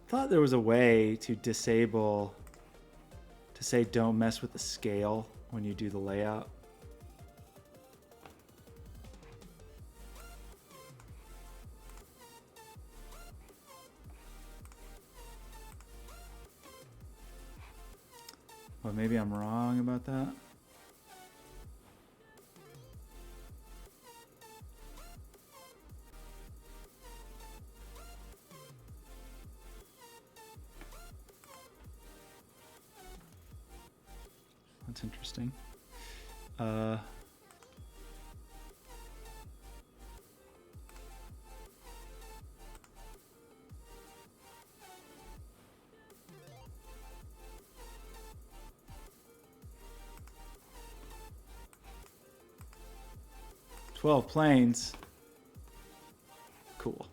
Thought there was a way to disable, to say don't mess with the scale when you do the layout. But maybe I'm wrong about that. That's interesting. 12 planes. Cool.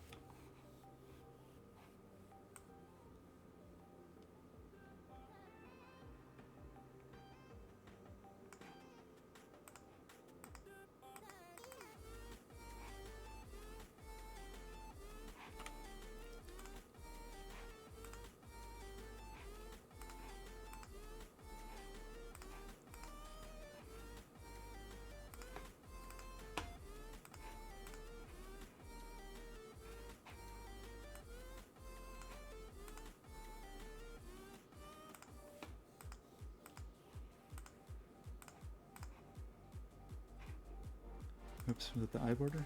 Oops, was it the eye border?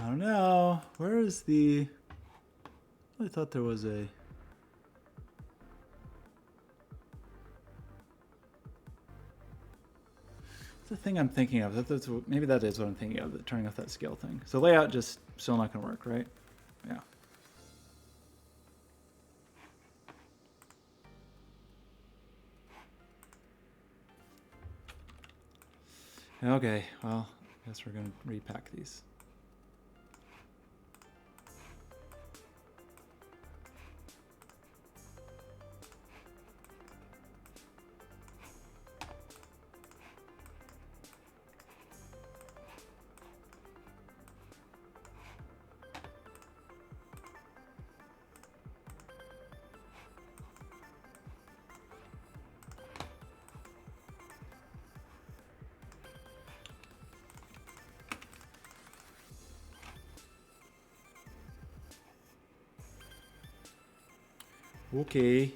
I don't know. Where is the... I thought there was a... The thing I'm thinking of. Maybe that is what I'm thinking of, turning off that scale thing. So layout just still not going to work, right? Yeah. Okay, well, I guess we're going to repack these. Okay.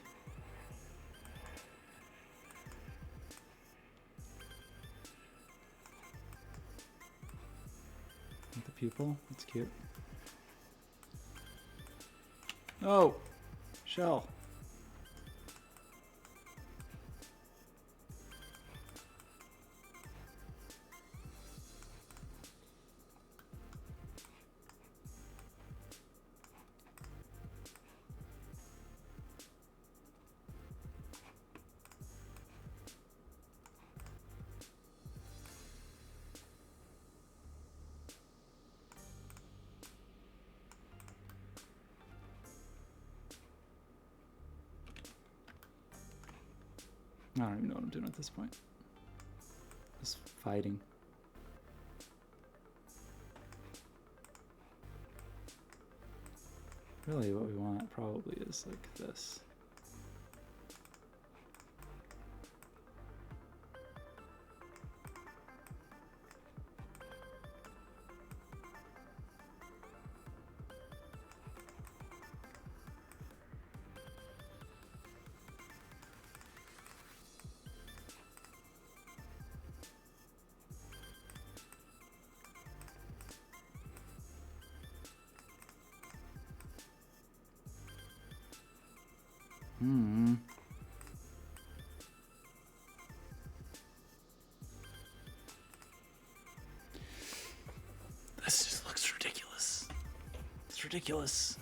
The pupil, that's cute. Oh, shell. I don't even know what I'm doing at this point. Just fighting. Really what we want probably is like this. This just looks ridiculous. It's ridiculous.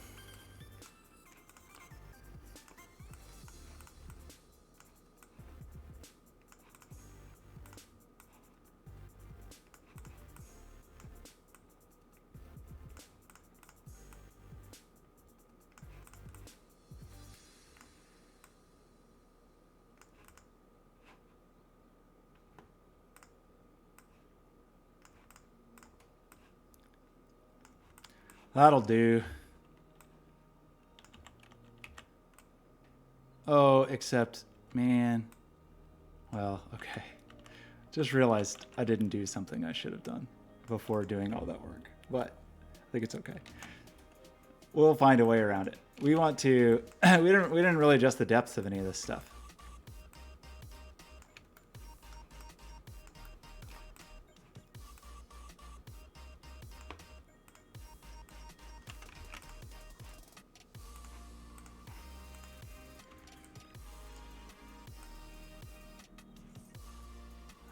That'll do. Oh, except, man. Well, okay. Just realized I didn't do something I should have done before doing all that work. But I think it's okay. We'll find a way around it. We want to, we didn't really adjust the depth of any of this stuff.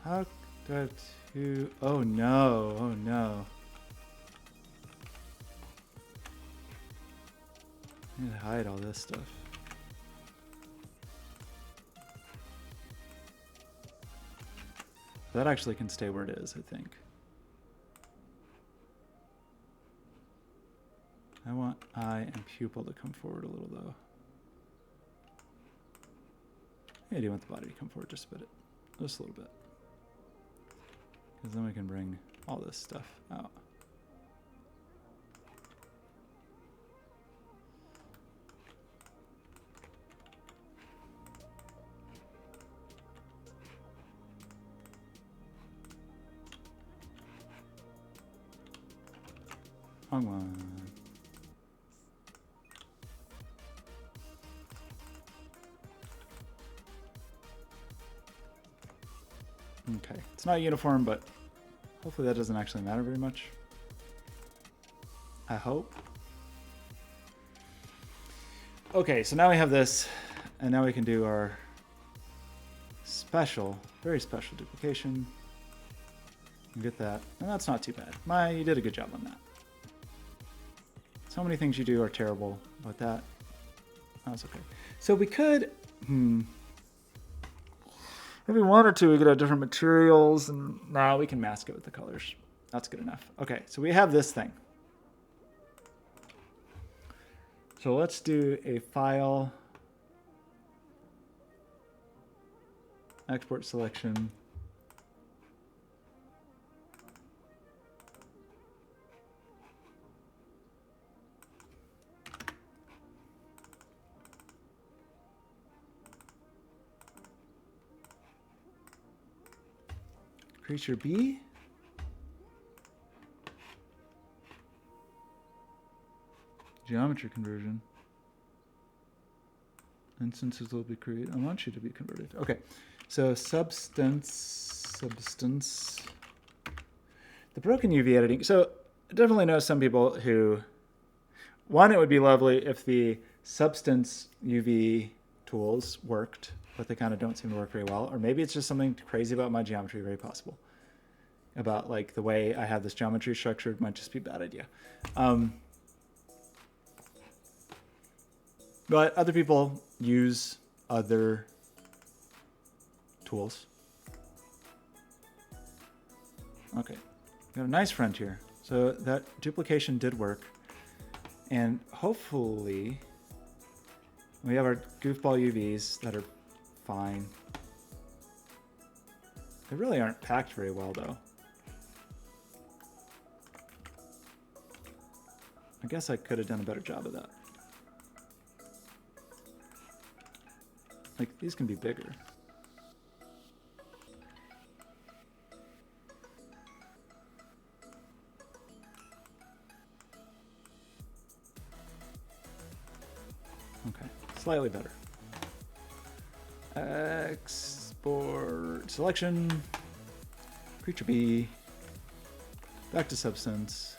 How do I have to... Oh no, oh no. I need to hide all this stuff. That actually can stay where it is, I think. I want eye and pupil to come forward a little though. I do want the body to come forward just a bit. Just a little bit. Because then we can bring all this stuff out. Wrong one. Okay, it's not uniform, but hopefully that doesn't actually matter very much. I hope. Okay, so now we have this, and now we can do our special, very special duplication. And get that, and that's not too bad. You did a good job on that. So many things you do are terrible, but that was okay. So we could, if we wanted to, we could have different materials, and now we can mask it with the colors. That's good enough. Okay, so we have this thing. So let's do a file, export selection. Creature B. Geometry conversion. Instances will be created. I want you to be converted. Okay, so substance. The broken UV editing. So I definitely know some people who One, it would be lovely if the substance UV tools worked, but they kind of don't seem to work very well. Or maybe it's just something crazy about my geometry, very possible. About like the way I have this geometry structured might just be a bad idea. But other people use other tools. Okay, got a nice front here. So that duplication did work. And hopefully we have our goofball UVs that are fine. They really aren't packed very well though. I guess I could have done a better job of that. Like, these can be bigger. Okay, slightly better. Export selection, creature B, back to substance,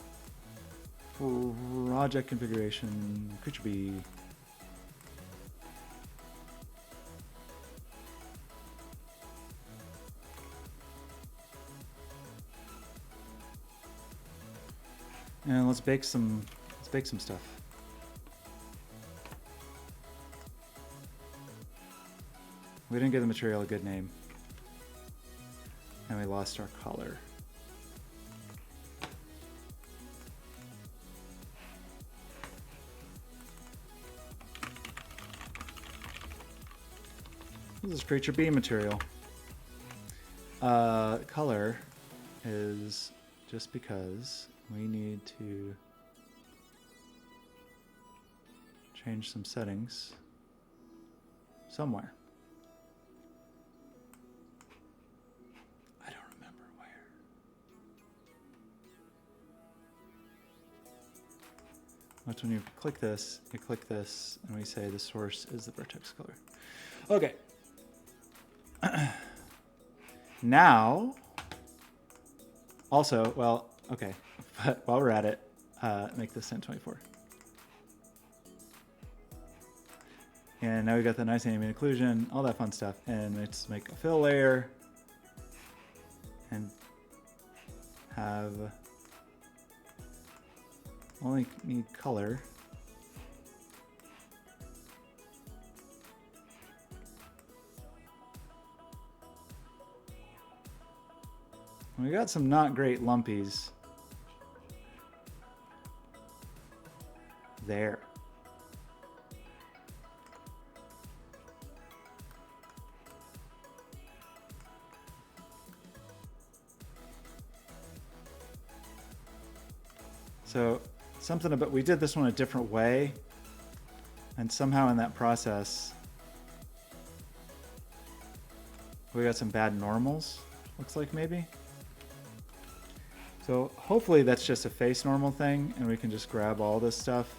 project configuration, creature B. And let's bake some stuff. We didn't give the material a good name. And we lost our color. This is creature B material. Color is just because we need to change some settings somewhere. I don't remember where. That's when you click this, and we say the source is the vertex color. Okay. Now, also, well, okay, but while we're at it, make this 1024. And now we got the nice ambient occlusion, all that fun stuff. And let's make a fill layer and have only need color. We got some not great lumpies there. So something about, we did this one a different way, and somehow in that process we got some bad normals, looks like maybe. So hopefully that's just a face normal thing, and we can just grab all this stuff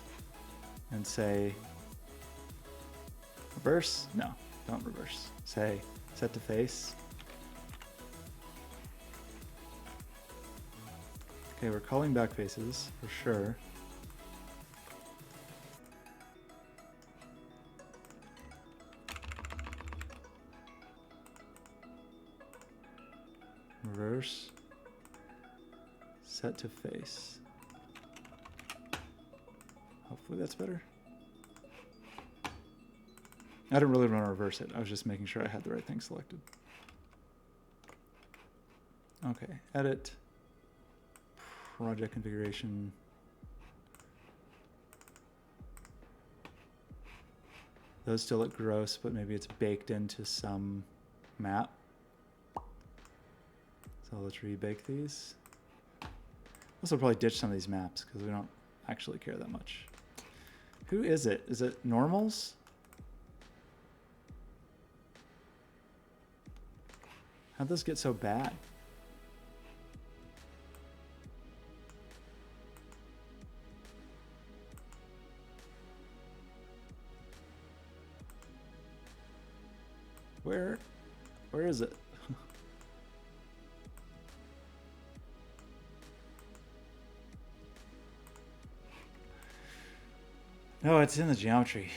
and say reverse. No, don't reverse. Say set to face. Okay, we're calling back faces for sure. Reverse. Set to face. Hopefully that's better. I didn't really want to reverse it. I was just making sure I had the right thing selected. Okay, edit. Project configuration. Those still look gross, but maybe it's baked into some map. So let's rebake these. Also probably ditch some of these maps because we don't actually care that much. Who is it? Is it normals? How'd this get so bad? Where is it? No, it's in the geometry.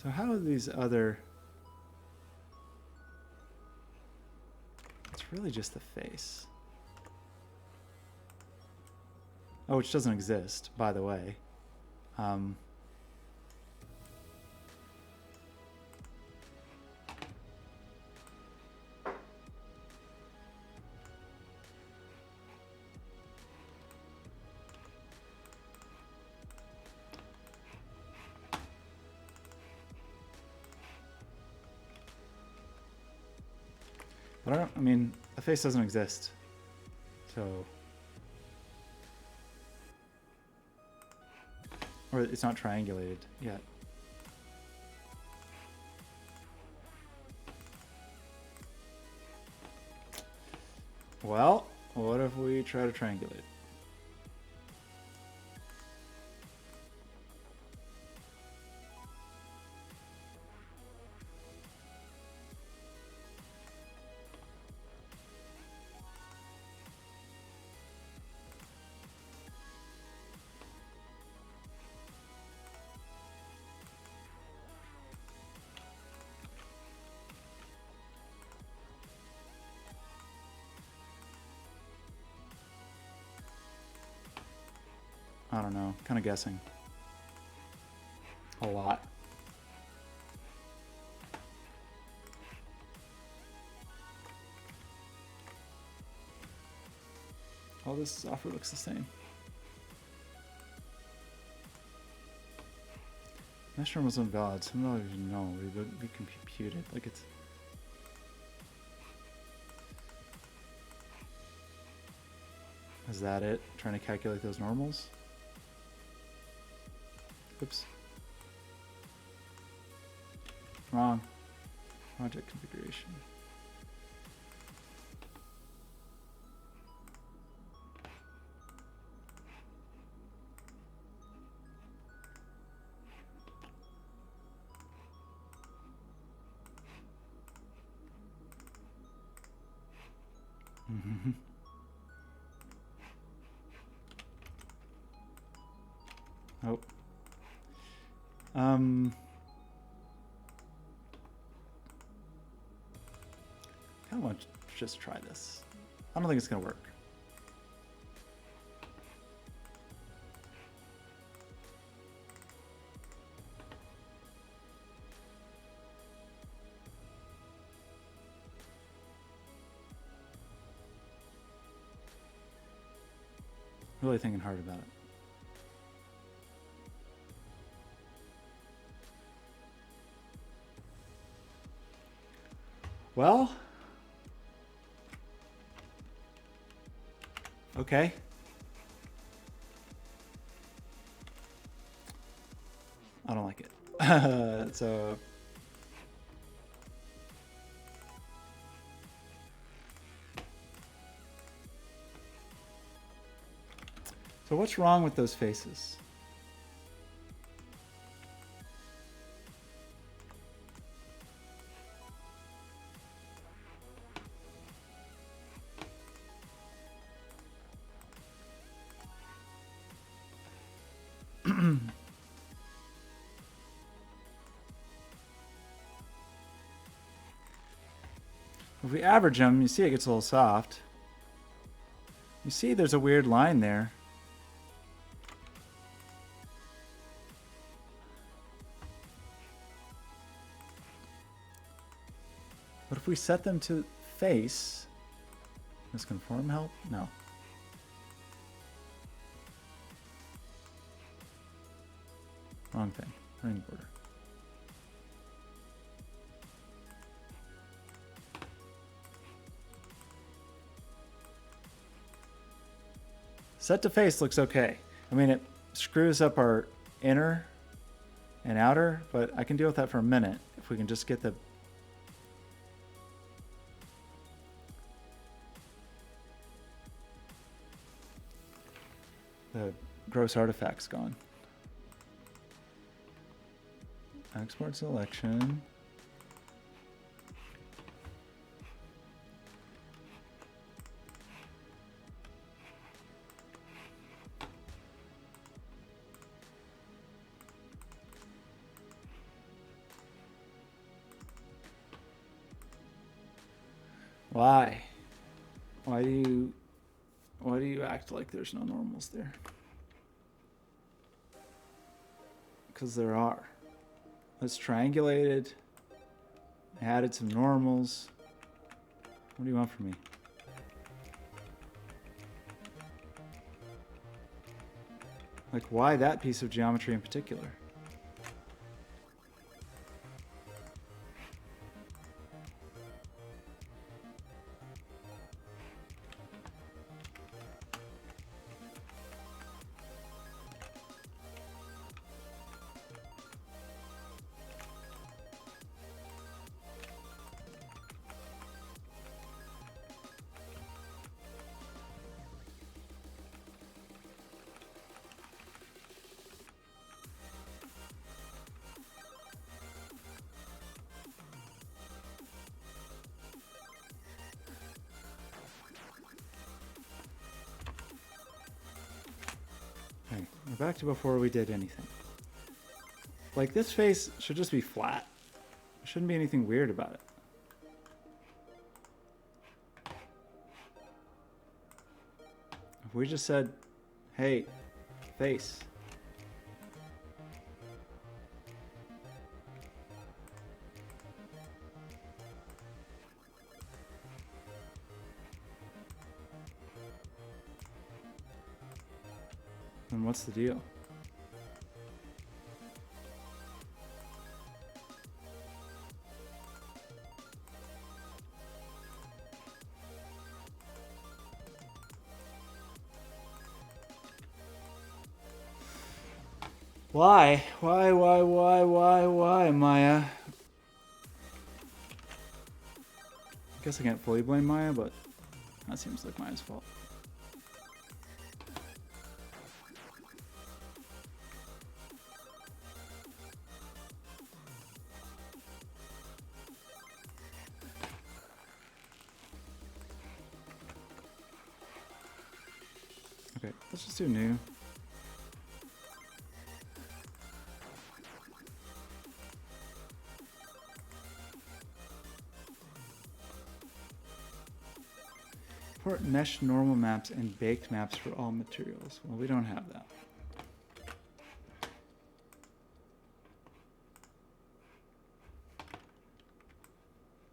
So how are these other... It's really just the face. Oh, which doesn't exist, by the way. But I mean, a face doesn't exist. So... Or it's not triangulated yet. Well, what if we try to triangulate? I don't know, kind of guessing. A lot. All this software looks the same. Mesh norm was invalid. Some of you know we would be computed like it's. Is that it? Trying to calculate those normals? Oops. Wrong. Project configuration. Oh. I want to just try this. I don't think it's gonna work. Really thinking hard about it. Well, okay. I don't like it. So what's wrong with those faces? If we average them, you see it gets a little soft. You see there's a weird line there. But if we set them to face, does conform help? No. Wrong thing. Ring border. Set to face looks okay. I mean, it screws up our inner and outer, but I can deal with that for a minute if we can just get the the gross artifacts gone. Export selection. Why? Why do you act like there's no normals there? Because there are. Let's triangulate it. Added some normals. What do you want from me? Like, why that piece of geometry in particular? Okay, we're back to before we did anything. Like, this face should just be flat. There shouldn't be anything weird about it. If we just said, hey, face. Then what's the deal? Why? Why, Maya? I guess I can't fully blame Maya, but that seems like Maya's fault. Okay, let's just do new. Import mesh normal maps and baked maps for all materials. Well, we don't have that.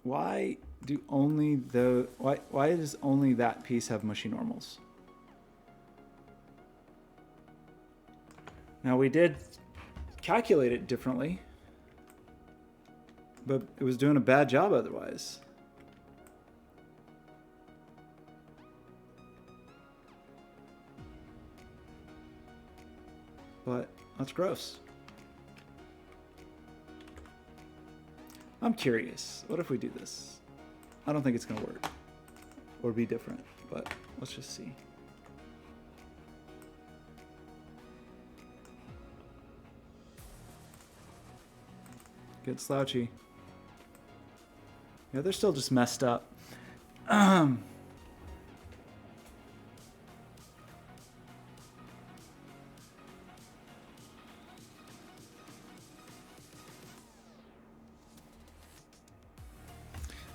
Why do only the why does only that piece have mushy normals? Now we did calculate it differently, but it was doing a bad job otherwise. But that's gross. I'm curious. What if we do this? I don't think it's going to work or be different, but let's just see. Get slouchy. Yeah, they're still just messed up.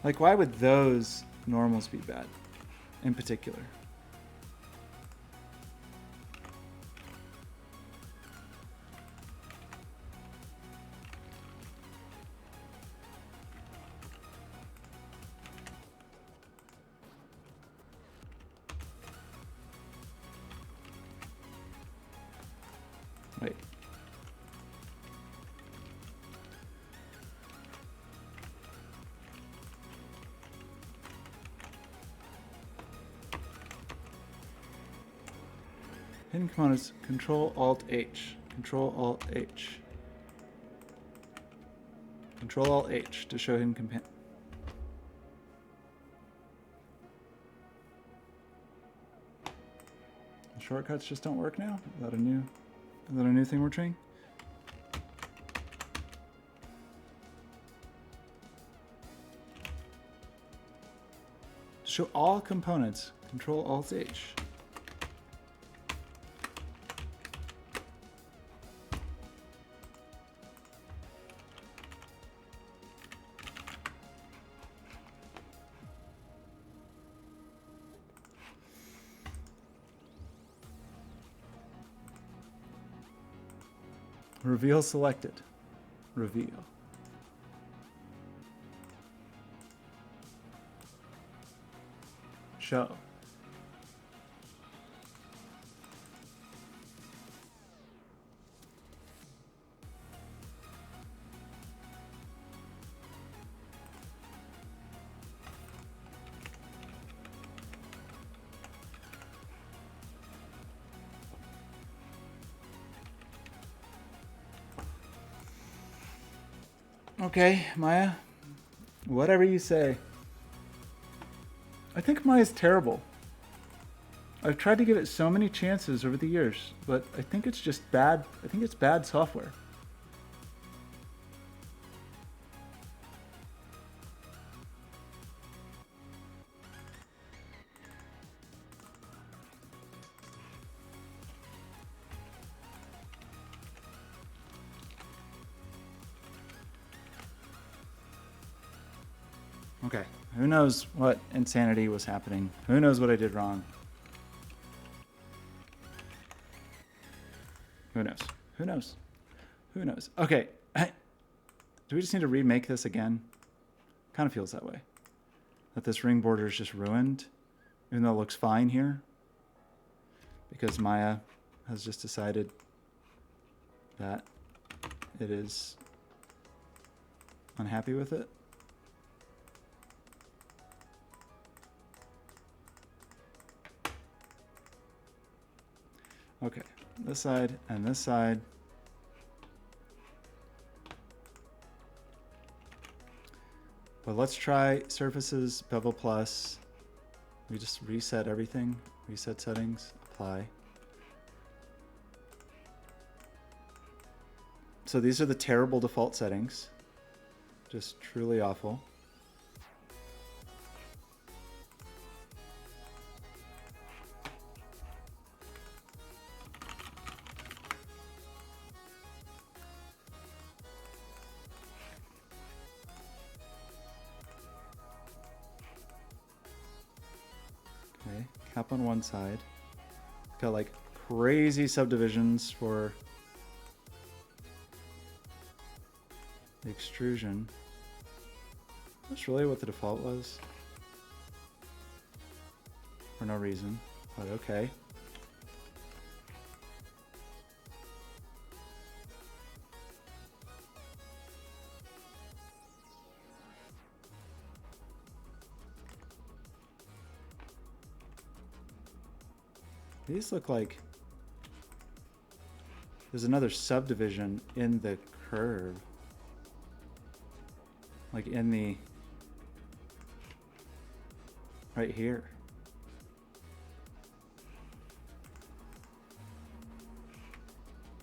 Like, why would those normals be bad in particular? Wait. Hidden command is Control-Alt-H. Control-Alt-H. Control-Alt-H to show hidden companion. shortcuts just don't work now? Is that a new thing we're trying? Show all components. Control Alt H. Reveal selected. Reveal. Show. Okay, Maya. Whatever you say. I think Maya's terrible. I've tried to give it so many chances over the years, but I think it's just bad. I think it's bad software. Okay, who knows what insanity was happening? Who knows what I did wrong? Who knows? Who knows? Who knows? Okay, do we just need to remake this again? Kind of feels that way. That this ring border is just ruined, even though it looks fine here. Because Maya has just decided that it is unhappy with it. Okay, this side and this side. But let's try surfaces, bevel plus. We just reset everything. Reset settings, apply. So these are the terrible default settings. Just truly awful. Okay, cap on one side. Got like crazy subdivisions for the extrusion. That's really what the default was. For no reason, but okay. These look like there's another subdivision in the curve. Like in the, right here.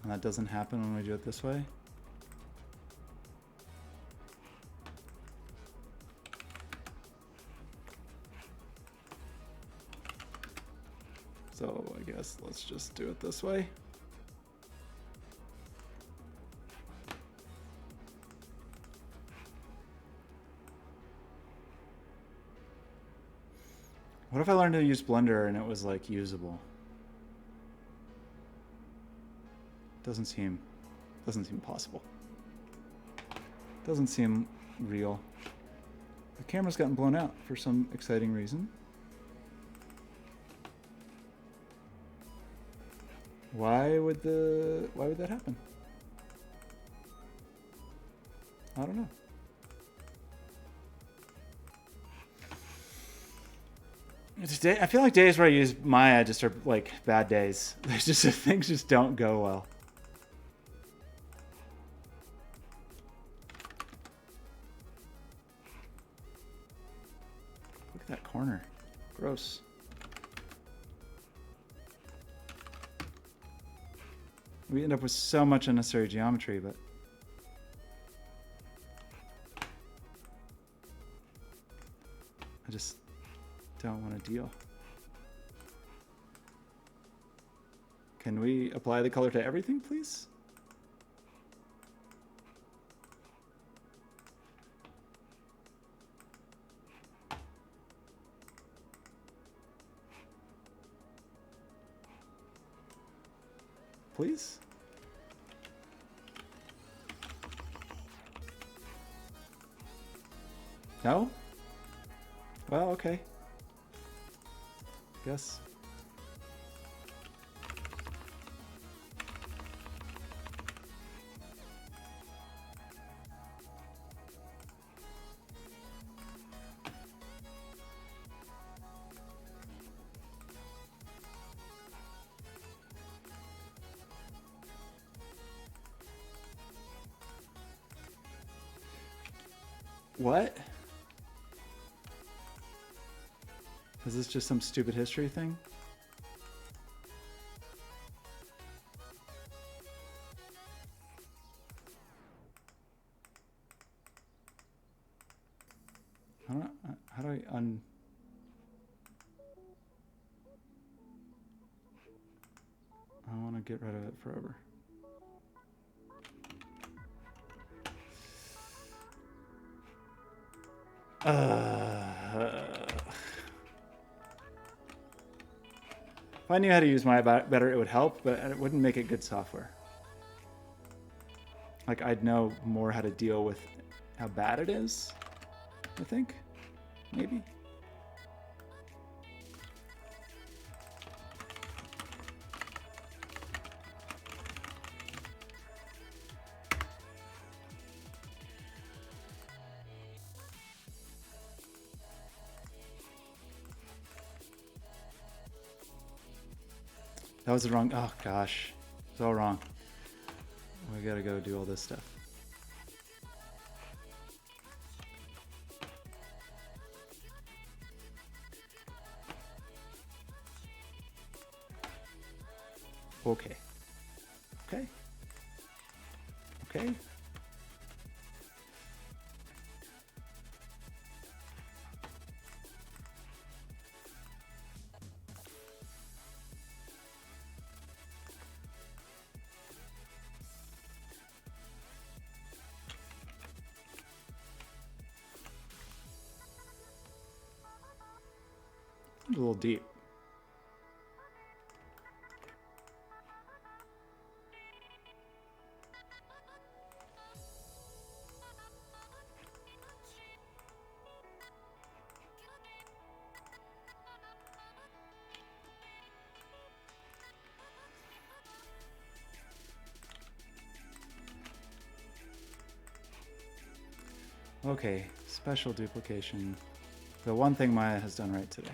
And that doesn't happen when we do it this way. So I guess let's just do it this way. What if I learned to use Blender and it was like usable? Doesn't seem possible. Doesn't seem real. The camera's gotten blown out for some exciting reason. Why would that happen? I don't know. Today, I feel like days where I use Maya just are like bad days. There's just things just don't go well. Look at that corner. Gross. we end up with so much unnecessary geometry, but I just don't want to deal. Can we apply the color to everything, please? Please? No? Well, okay. Guess. What? Is this just some stupid history thing? How do I I want to get rid of it forever. If I knew how to use Maya better, it would help, but it wouldn't make it good software. Like, I'd know more how to deal with how bad it is, I think. Maybe. That was the wrong, oh gosh, it's all wrong. We gotta go do all this stuff. Okay. Okay. Okay. A little deep. Okay, special duplication. The one thing Maya has done right today.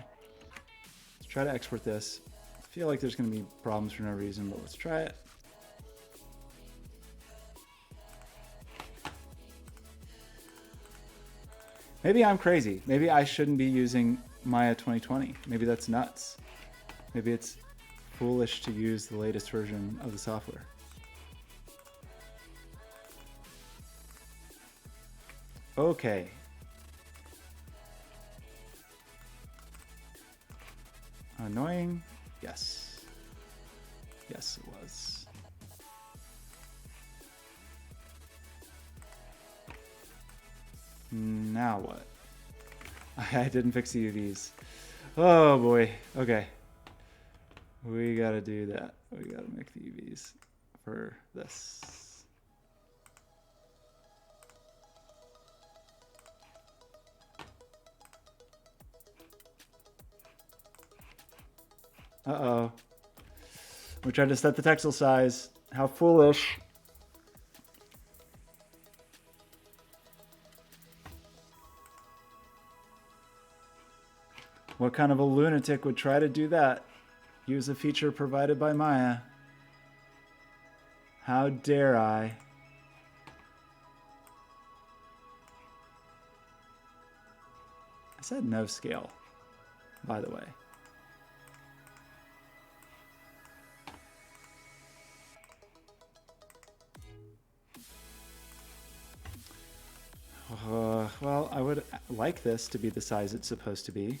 Let's try to export this. I feel like there's going to be problems for no reason, but let's try it. Maybe I'm crazy. Maybe I shouldn't be using Maya 2020. Maybe that's nuts. Maybe it's foolish to use the latest version of the software. Okay. Annoying? Yes. Yes, it was. Now what? I didn't fix the UVs. Oh boy. Okay. We gotta do that. We gotta make the UVs for this. Uh-oh. We tried to set the texel size. How foolish. What kind of a lunatic would try to do that? Use a feature provided by Maya. How dare I? I said no scale, by the way. Well, I would like this to be the size it's supposed to be,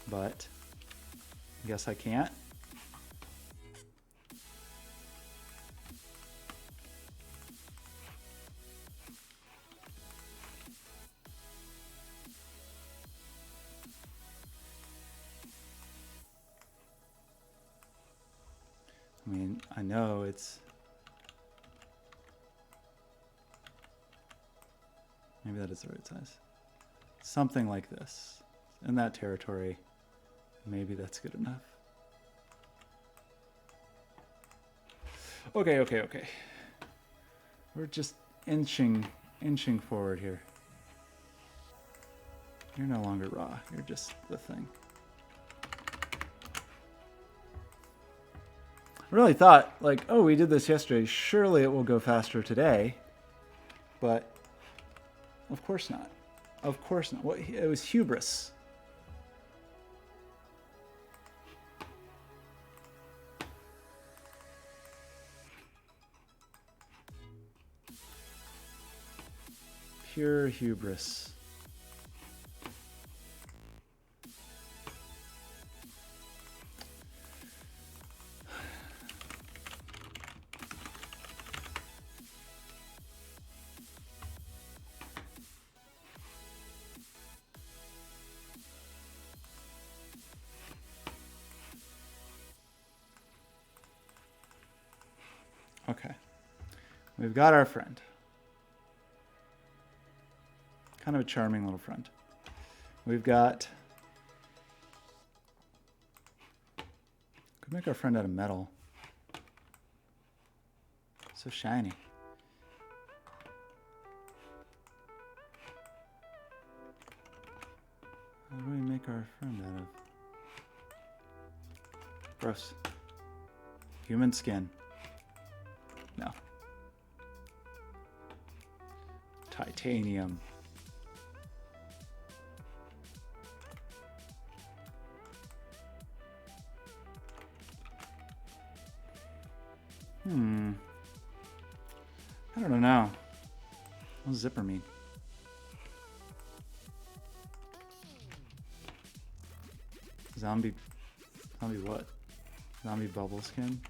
but I guess I can't. I mean, I know it's... Maybe that is the right size. Something like this. In that territory, maybe that's good enough. Okay, okay, okay. We're just inching forward here. You're no longer raw. You're just the thing. I really thought, like, oh, we did this yesterday. Surely it will go faster today. But of course not. Of course not. What, it was hubris. Pure hubris. Okay. We've got our friend. Kind of a charming little friend. We've got... Could make our friend out of metal. So shiny. How do we make our friend out of? Gross. Human skin. No. Titanium. I don't know. What does zipper mean? Zombie what? Zombie bubble skin?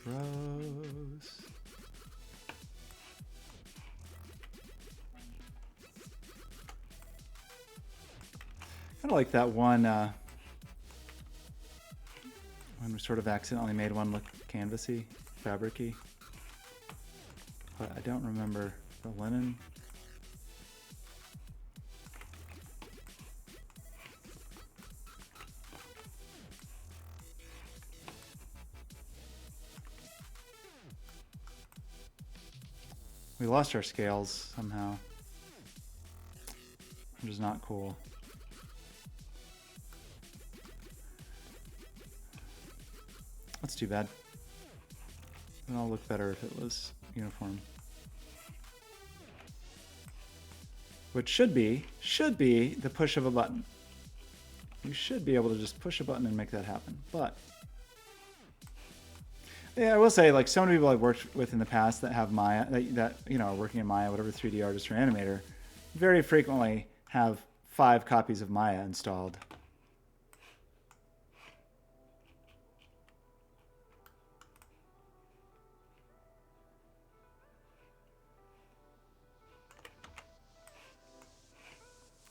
Gross. Kind of like that one when we sort of accidentally made one look canvasy, fabricy. But I don't remember the linen. We lost our scales somehow, which is not cool. That's too bad. It would all look better if it was uniform. Which should be the push of a button. You should be able to just push a button and make that happen. But yeah, I will say, like, so many people I've worked with in the past that have Maya, that you know, are working in Maya, whatever 3D artist or animator, very frequently have 5 copies of Maya installed.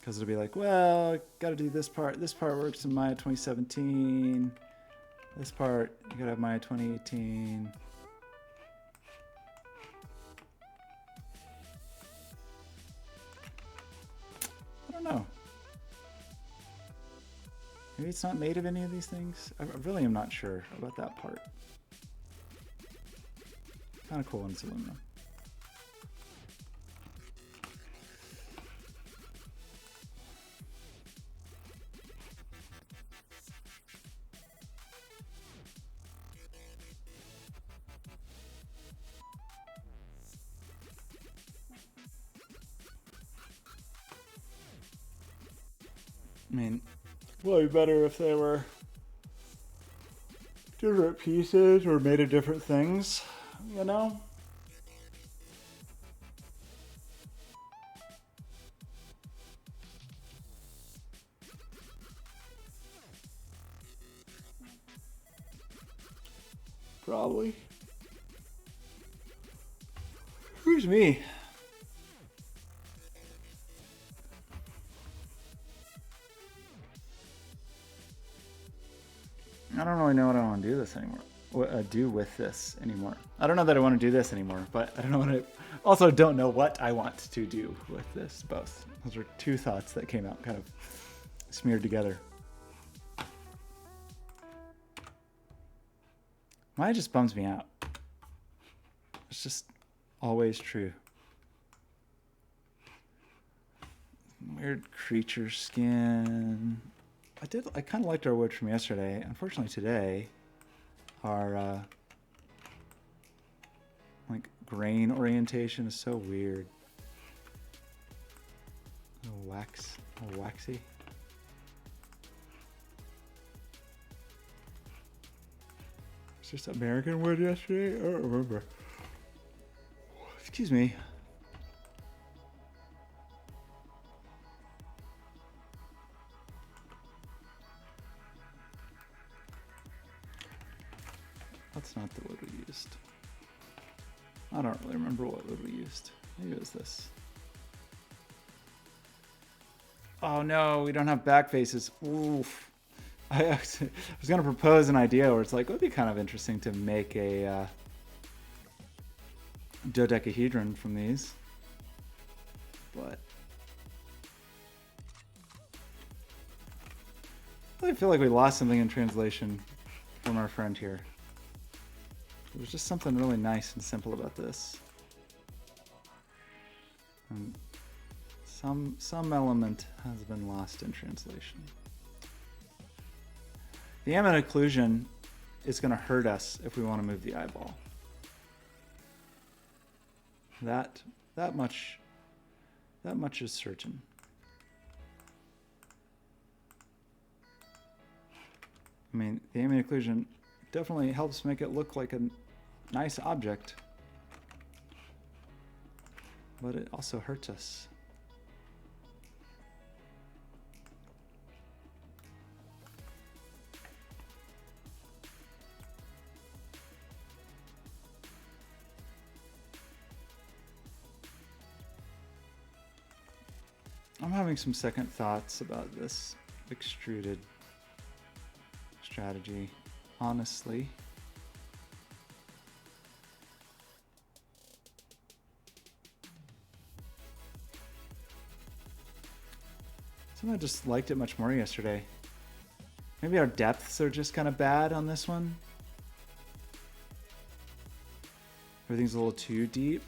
Because it'll be like, well, got to do this part. This part works in Maya 2017. This part, you got to have Maya 2018. I don't know. Maybe it's not made of any of these things. I really am not sure about that part. Kind of cool when it's aluminum. I mean, would be better if they were different pieces or made of different things, you know? probably. Excuse me. I don't really know what I want to do this anymore. What do with this anymore? I don't know that I want to do this anymore, but I don't know what I also don't know what I want to do with this. Both those were two thoughts that came out kind of smeared together. Why it just bums me out. It's just always true. Weird creature skin. I kind of liked our wood from yesterday. Unfortunately today, our like grain orientation is so weird. A little waxy. Was this American wood yesterday? I don't remember. Excuse me. That's not the wood we used. I don't really remember what wood we used. Maybe it was this. Oh no, we don't have back faces. Oof. I was going to propose an idea where it's like, it would be kind of interesting to make a dodecahedron from these. But I feel like we lost something in translation from our friend here. There's just something really nice and simple about this. And some element has been lost in translation. The ambient occlusion is going to hurt us if we want to move the eyeball. That much is certain. I mean, the ambient occlusion definitely helps make it look like a nice object, but it also hurts us. I'm having some second thoughts about this extruded strategy, honestly. Somehow I just liked it much more yesterday. Maybe our depths are just kind of bad on this one. Everything's a little too deep.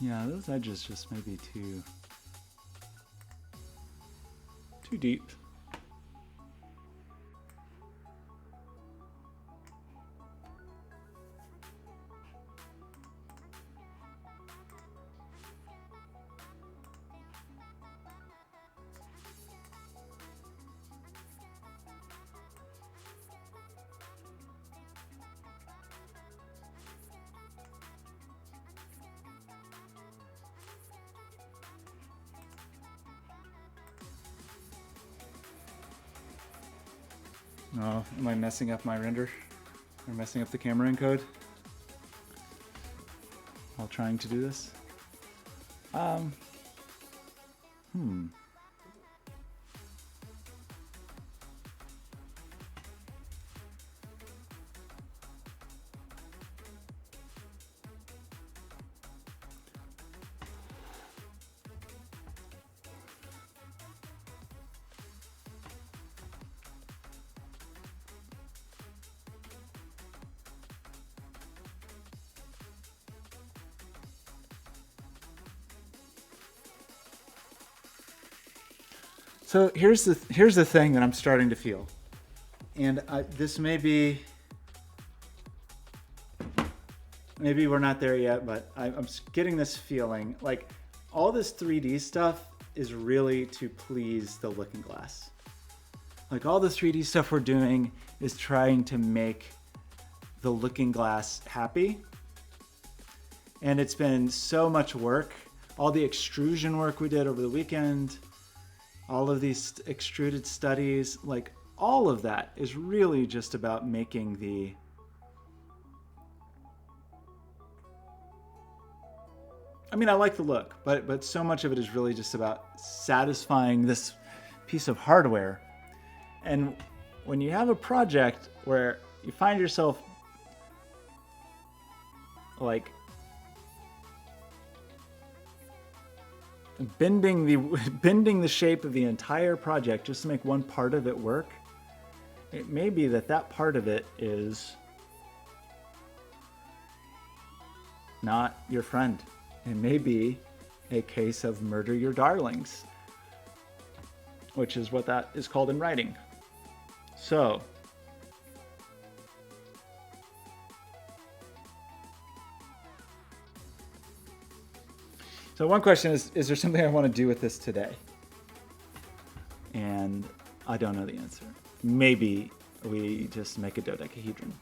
Yeah, those edges just may be too deep. Oh, am I messing up my render? Or messing up the camera encode? While trying to do this? So here's the thing that I'm starting to feel, and this maybe we're not there yet, but I'm getting this feeling like all this 3D stuff is really to please the looking glass. Like all the 3D stuff we're doing is trying to make the looking glass happy. And it's been so much work. All the extrusion work we did over the weekend, all of these extruded studies, like all of that is really just about making the I mean, I like the look, but so much of it is really just about satisfying this piece of hardware. And when you have a project where you find yourself like bending the shape of the entire project just to make one part of it work, it may be that part of it is not your friend. It may be a case of murder your darlings, which is what that is called in writing. So one question is there something I want to do with this today? And I don't know the answer. Maybe we just make a dodecahedron.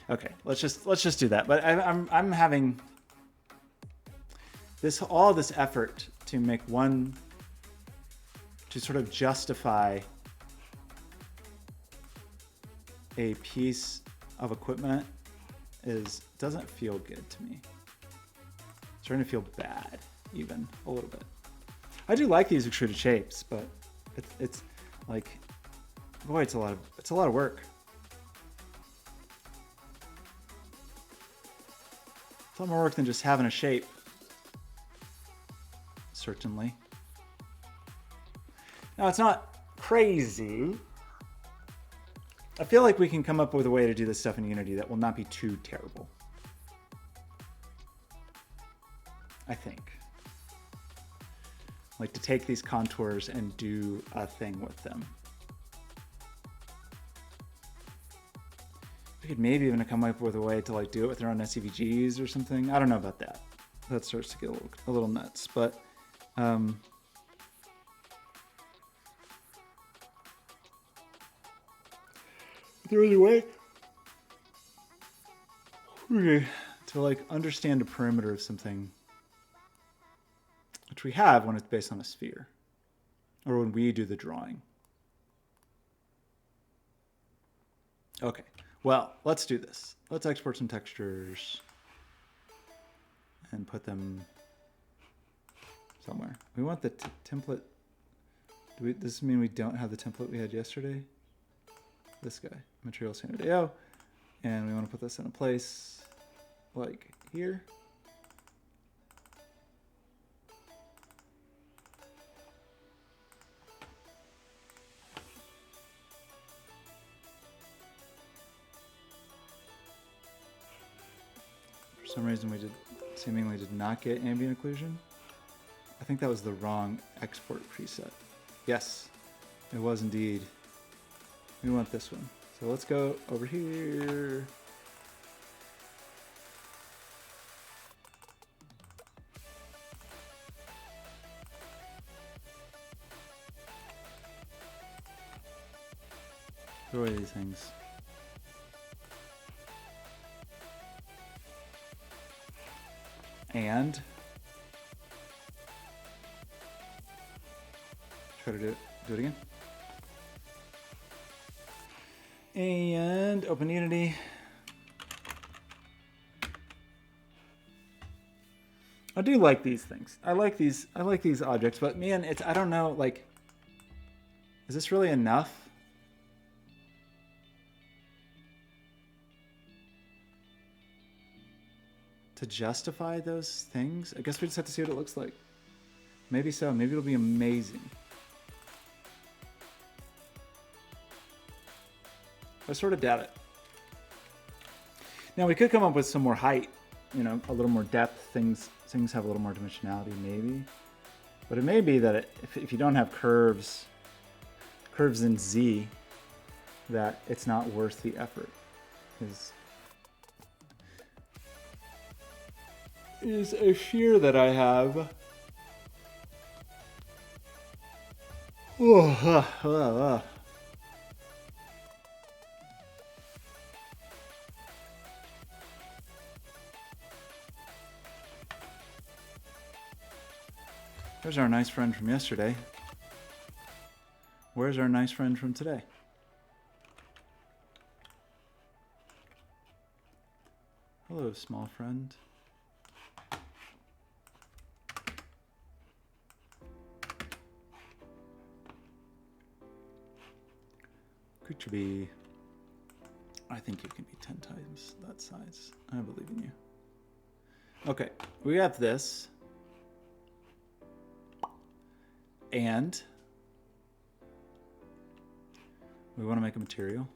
Okay, let's just do that. But I'm having all this effort to make one, to sort of justify a piece of equipment doesn't feel good to me. It's starting to feel bad, even a little bit. I do like these extruded shapes, but it's like, boy, it's a lot of work. It's a lot more work than just having a shape. Certainly. Now, it's not crazy. I feel like we can come up with a way to do this stuff in Unity that will not be too terrible. I think. Like to take these contours and do a thing with them. We could maybe even come up with a way to like do it with our own SCVGs or something. I don't know about that. That starts to get a little nuts, but there is a way to like understand a perimeter of something, which we have when it's based on a sphere, or when we do the drawing. Okay, well, let's do this. Let's export some textures and put them somewhere. We want the template. Does this mean we don't have the template we had yesterday? This guy, material standard AO, and we want to put this in a place like here. For some reason we seemingly did not get ambient occlusion. I think that was the wrong export preset. Yes, it was indeed. We want this one. So let's go over here. Throw away these things. And try to do it again. And open Unity. I do like these things. I like these objects, but man, I don't know, like, is this really enough? To justify those things? I guess we just have to see what it looks like. Maybe so. Maybe it'll be amazing. I sort of doubt it. Now we could come up with some more height, you know, a little more depth. Things have a little more dimensionality, maybe. But it may be that if you don't have curves in Z, that it's not worth the effort. Is a fear that I have. There's our nice friend from yesterday. Where's our nice friend from today? Hello, small friend. Could you be... I think you can be 10 times that size. I believe in you. Okay, we got this. And we want to make a material.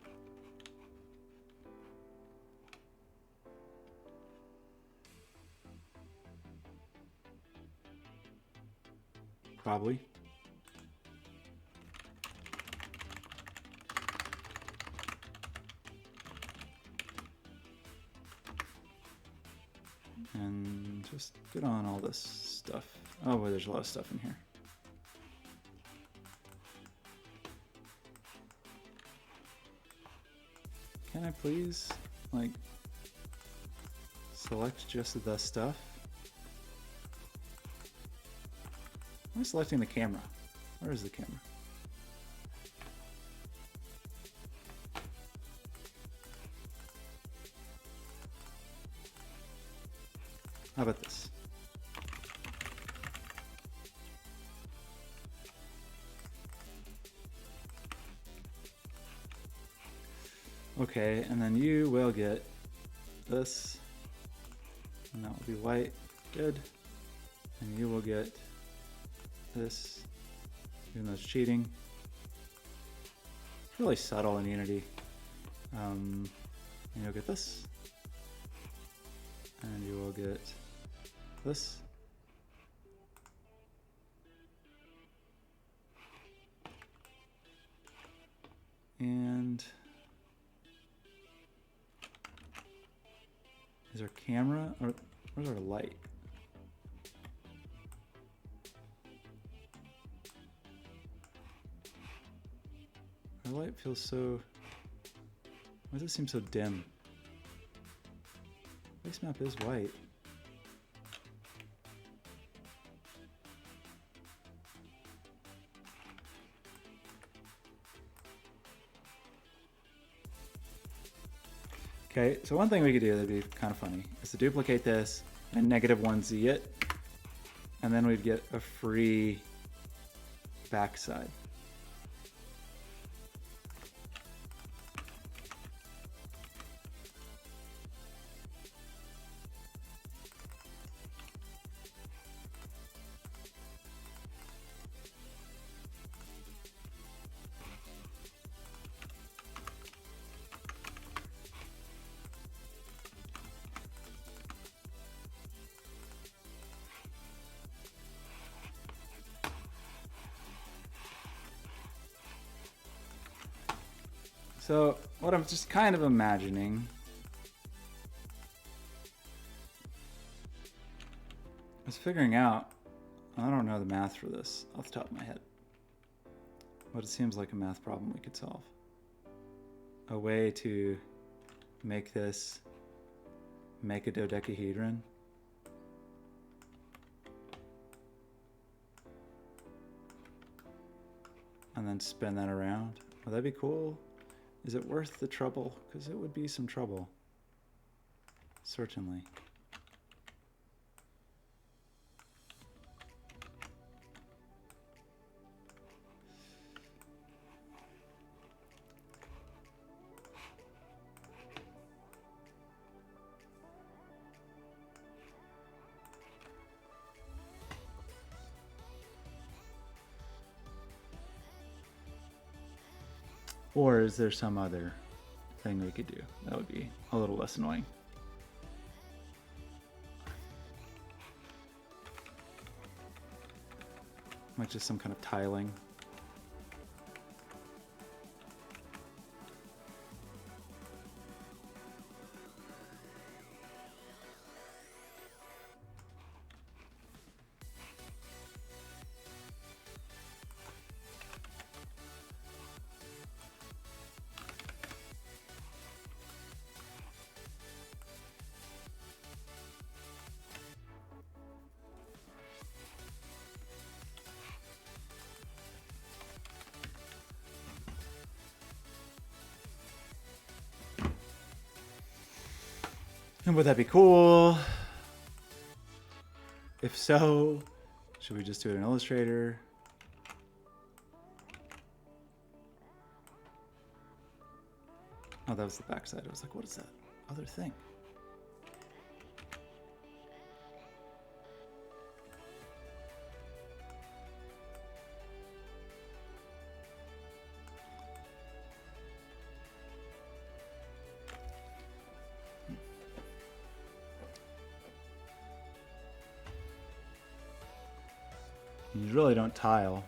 Probably. And just get on all this stuff. Oh, boy, there's a lot of stuff in here. Can I please, like, select just the stuff? Am I selecting the camera? Where is the camera? How about this? Okay, and then you will get this, and that will be white. Good. And you will get this, even though it's cheating. It's really subtle in Unity. And you'll get this, and you will get this. And is our camera, or where's our light? Our light feels so, why does it seem so dim? Base map is white. Okay, so one thing we could do that'd be kind of funny is to duplicate this and -1z it, and then we'd get a free backside. So what I'm just kind of imagining is figuring out, I don't know the math for this off the top of my head, but it seems like a math problem we could solve. A way to make this make a dodecahedron. And then spin that around. Would that be cool? Is it worth the trouble? Because it would be some trouble. Certainly. Or is there some other thing we could do that would be a little less annoying? Like just some kind of tiling. And would that be cool? If so, should we just do it in Illustrator? Oh, that was the backside. I was like, what is that other thing? You really don't tile.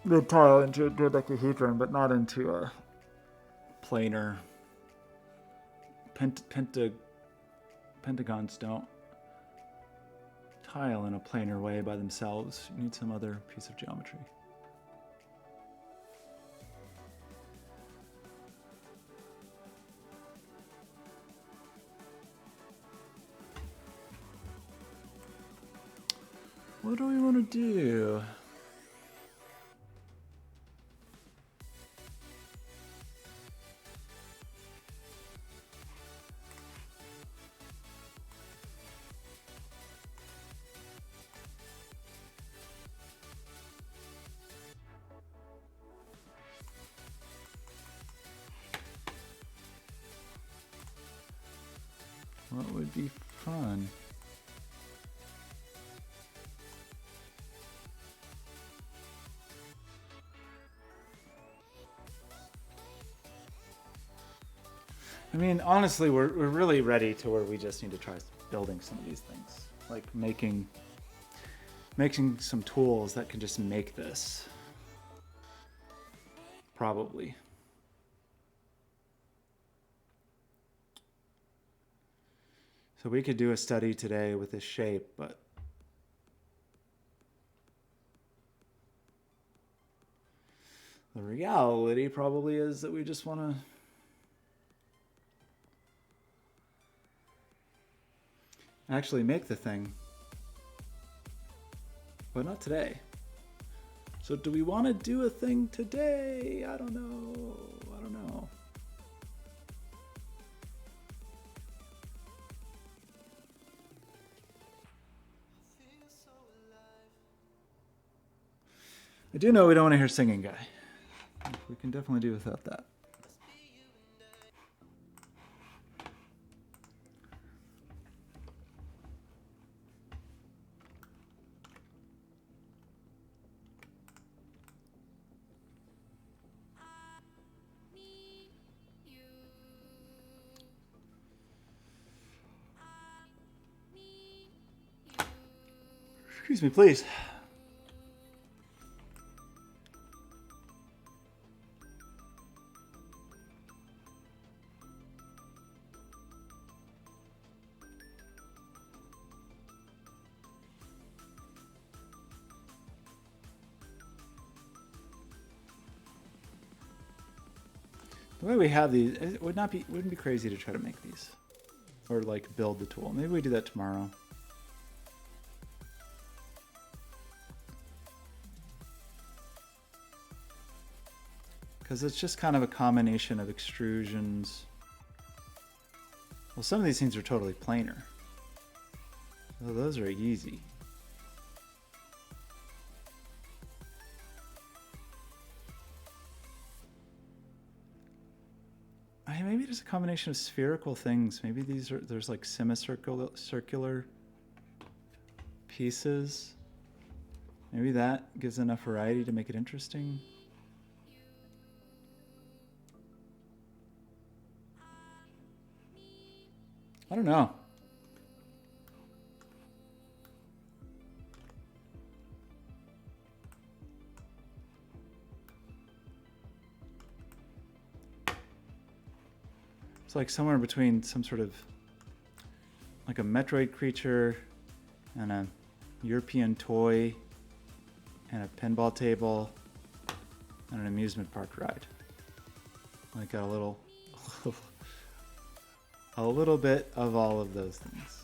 The tile into a dodecahedron, but not into a planar. Pentagons don't tile in a planar way by themselves. You need some other piece of geometry. What do we want to do? What would be fun? I mean, honestly, we're really ready to where we just need to try building some of these things. Like making some tools that can just make this. Probably. So we could do a study today with this shape, but the reality probably is that we just want to actually make the thing, but not today. So do we want to do a thing today? I don't know. I don't know. I do know we don't want to hear singing guy. We can definitely do without that. Excuse me, please. The way we have these, it wouldn't be crazy to try to make these. Or like build the tool. Maybe we do that tomorrow. Because it's just kind of a combination of extrusions. Well, some of these things are totally planar. So those are easy. Maybe just a combination of spherical things. Maybe there's like semicircular pieces. Maybe that gives enough variety to make it interesting. I don't know. It's like somewhere between some sort of like a Metroid creature and a European toy and a pinball table and an amusement park ride. Like got a little bit of all of those things.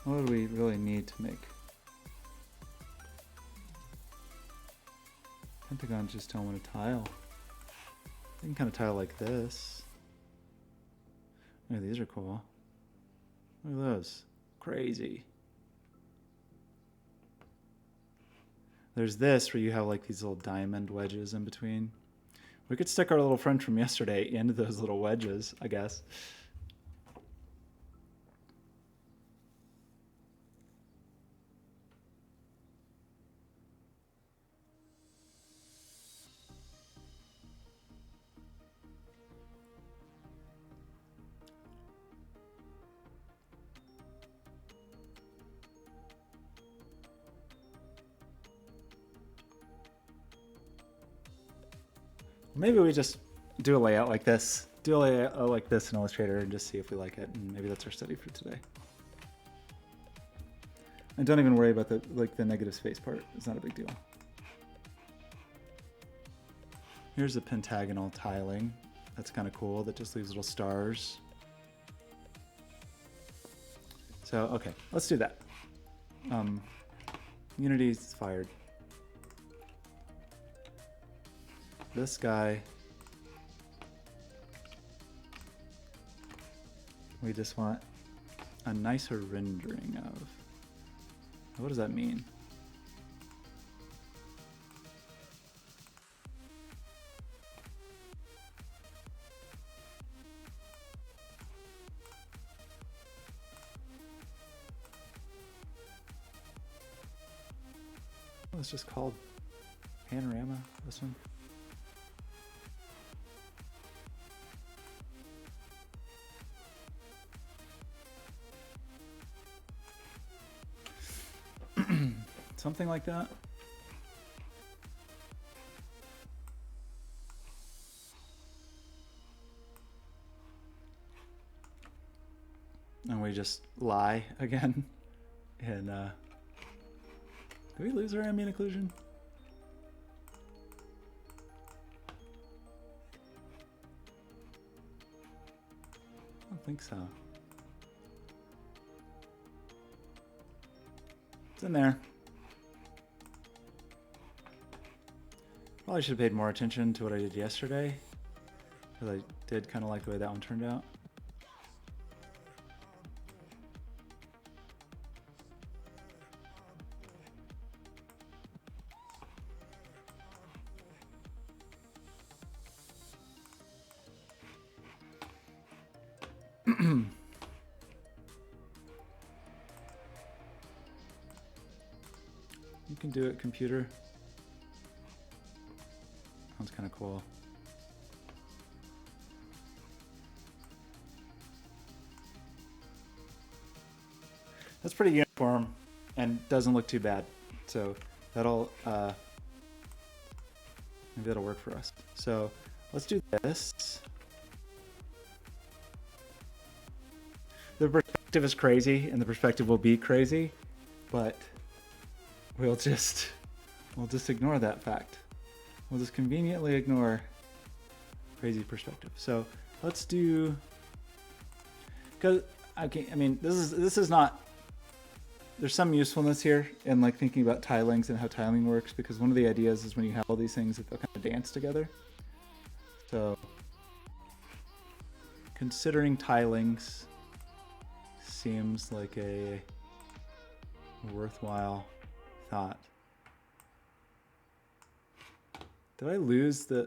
What do we really need to make? Pentagon just don't want to tile. They can kind of tile like this. Oh, these are cool. Look at those. Crazy. There's this where you have like these little diamond wedges in between. We could stick our little friend from yesterday into those little wedges, I guess. Maybe we just do a layout like this. Do a layout like this in Illustrator and just see if we like it, and maybe that's our study for today. And don't even worry about the negative space part. It's not a big deal. Here's the pentagonal tiling. That's kind of cool. That just leaves little stars. So, okay, let's do that. Unity's fired. This guy, we just want a nicer rendering of. What does that mean? Oh, it's just called Panorama, this one. Something like that. And we just lie again. And do we lose our ambient occlusion? I don't think so. It's in there. Probably should have paid more attention to what I did yesterday, because I did kind of like the way that one turned out. You can do it, computer. Sounds kind of cool. That's pretty uniform and doesn't look too bad. So that'll maybe that'll work for us. So let's do this. The perspective is crazy and the perspective will be crazy, but we'll just ignore that fact. We'll just conveniently ignore crazy perspective. So let's do, because okay, I mean this is not. There's some usefulness here in like thinking about tilings and how tiling works, because one of the ideas is when you have all these things that they'll kind of dance together. So considering tilings seems like a worthwhile thought. Did I lose this?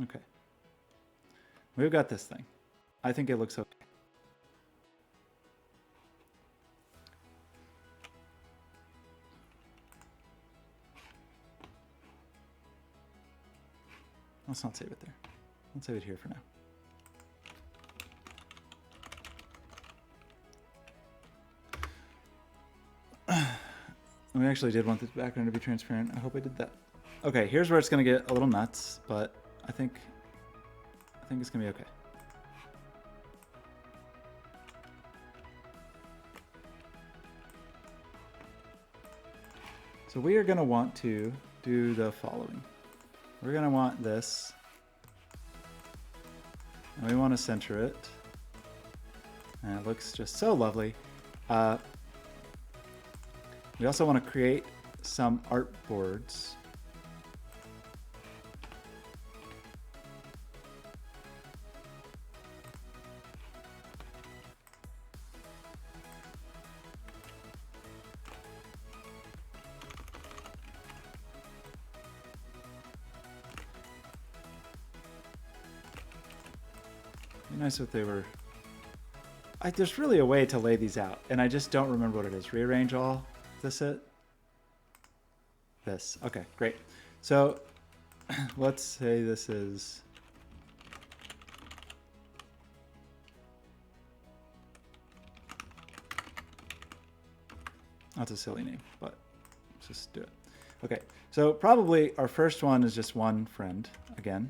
Okay. We've got this thing. I think it looks okay. Let's not save it there. Let's save it here for now. We actually did want the background to be transparent. I hope I did that. Okay, here's where it's going to get a little nuts, but I think it's going to be okay. So we are going to want to do the following. We're going to want this, and we want to center it, and it looks just so lovely. We also want to create some artboards. Nice if they were. There's really a way to lay these out, and I just don't remember what it is. Rearrange all. Is this it? This. Okay, great. So let's say this is. That's a silly name, but let's just do it. Okay, so probably our first one is just one friend again.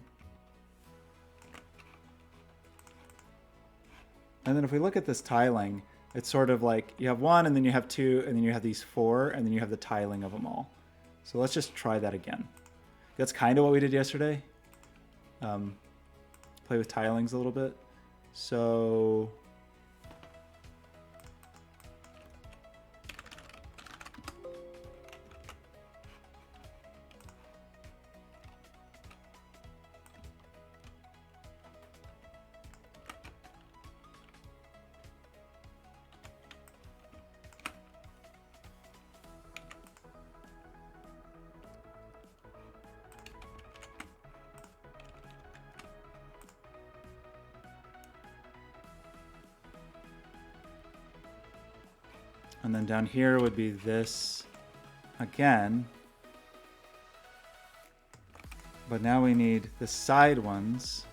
And then if we look at this tiling, it's sort of like you have one, and then you have two, and then you have these four, and then you have the tiling of them all. So let's just try that again. That's kind of what we did yesterday. Play with tilings a little bit. So and then down here would be this again. But now we need the side ones.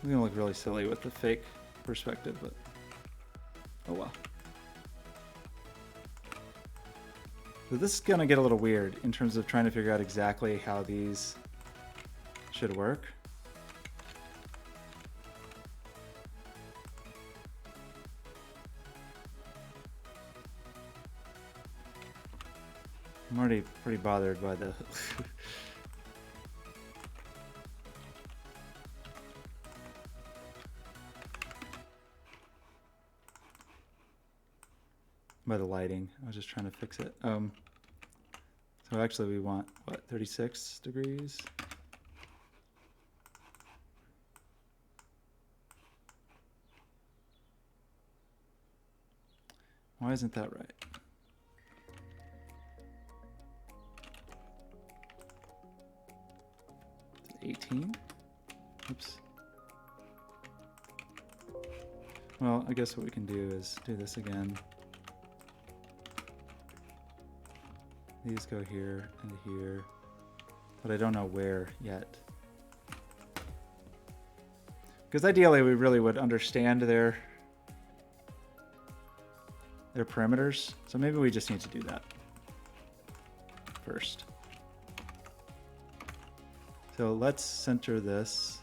We're gonna look really silly with the fake perspective, but oh well. So this is gonna get a little weird in terms of trying to figure out exactly how these should work. I'm already pretty bothered by the by the lighting. I was just trying to fix it. So actually we want, what, 36 degrees? Why isn't that right? 18? Oops. Well, I guess what we can do is do this again. These go here and here, but I don't know where yet. Because ideally we really would understand their parameters, so maybe we just need to do that first. So let's center this.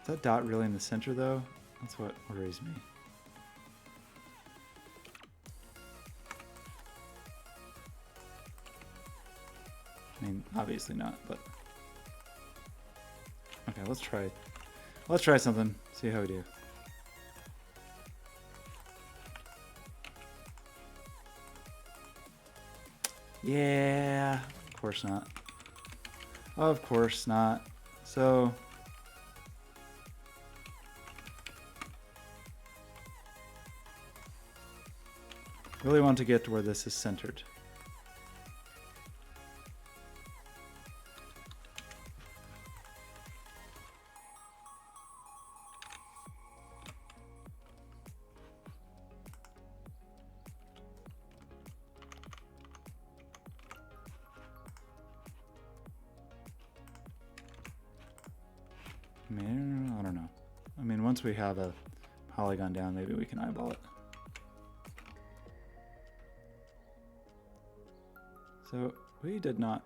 Is that dot really in the center though? That's what worries me. mean, obviously not, but okay, let's try something, see how we do. Yeah, of course not. Of course not. So really want to get to where this is centered. I don't know. I mean, once we have a polygon down, maybe we can eyeball it. So we did not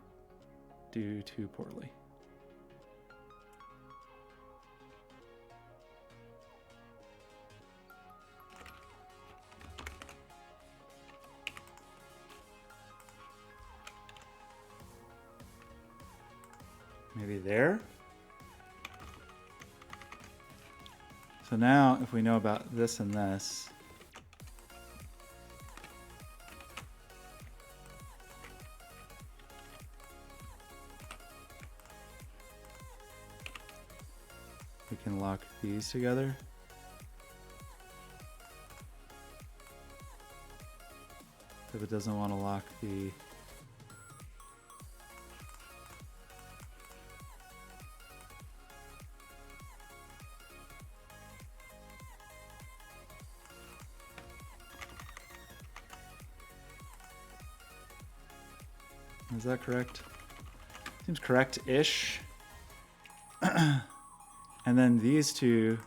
do too poorly. Maybe there? So now if we know about this and this, we can lock these together. If it doesn't want to lock the Is that correct? Seems correct-ish. And then these two.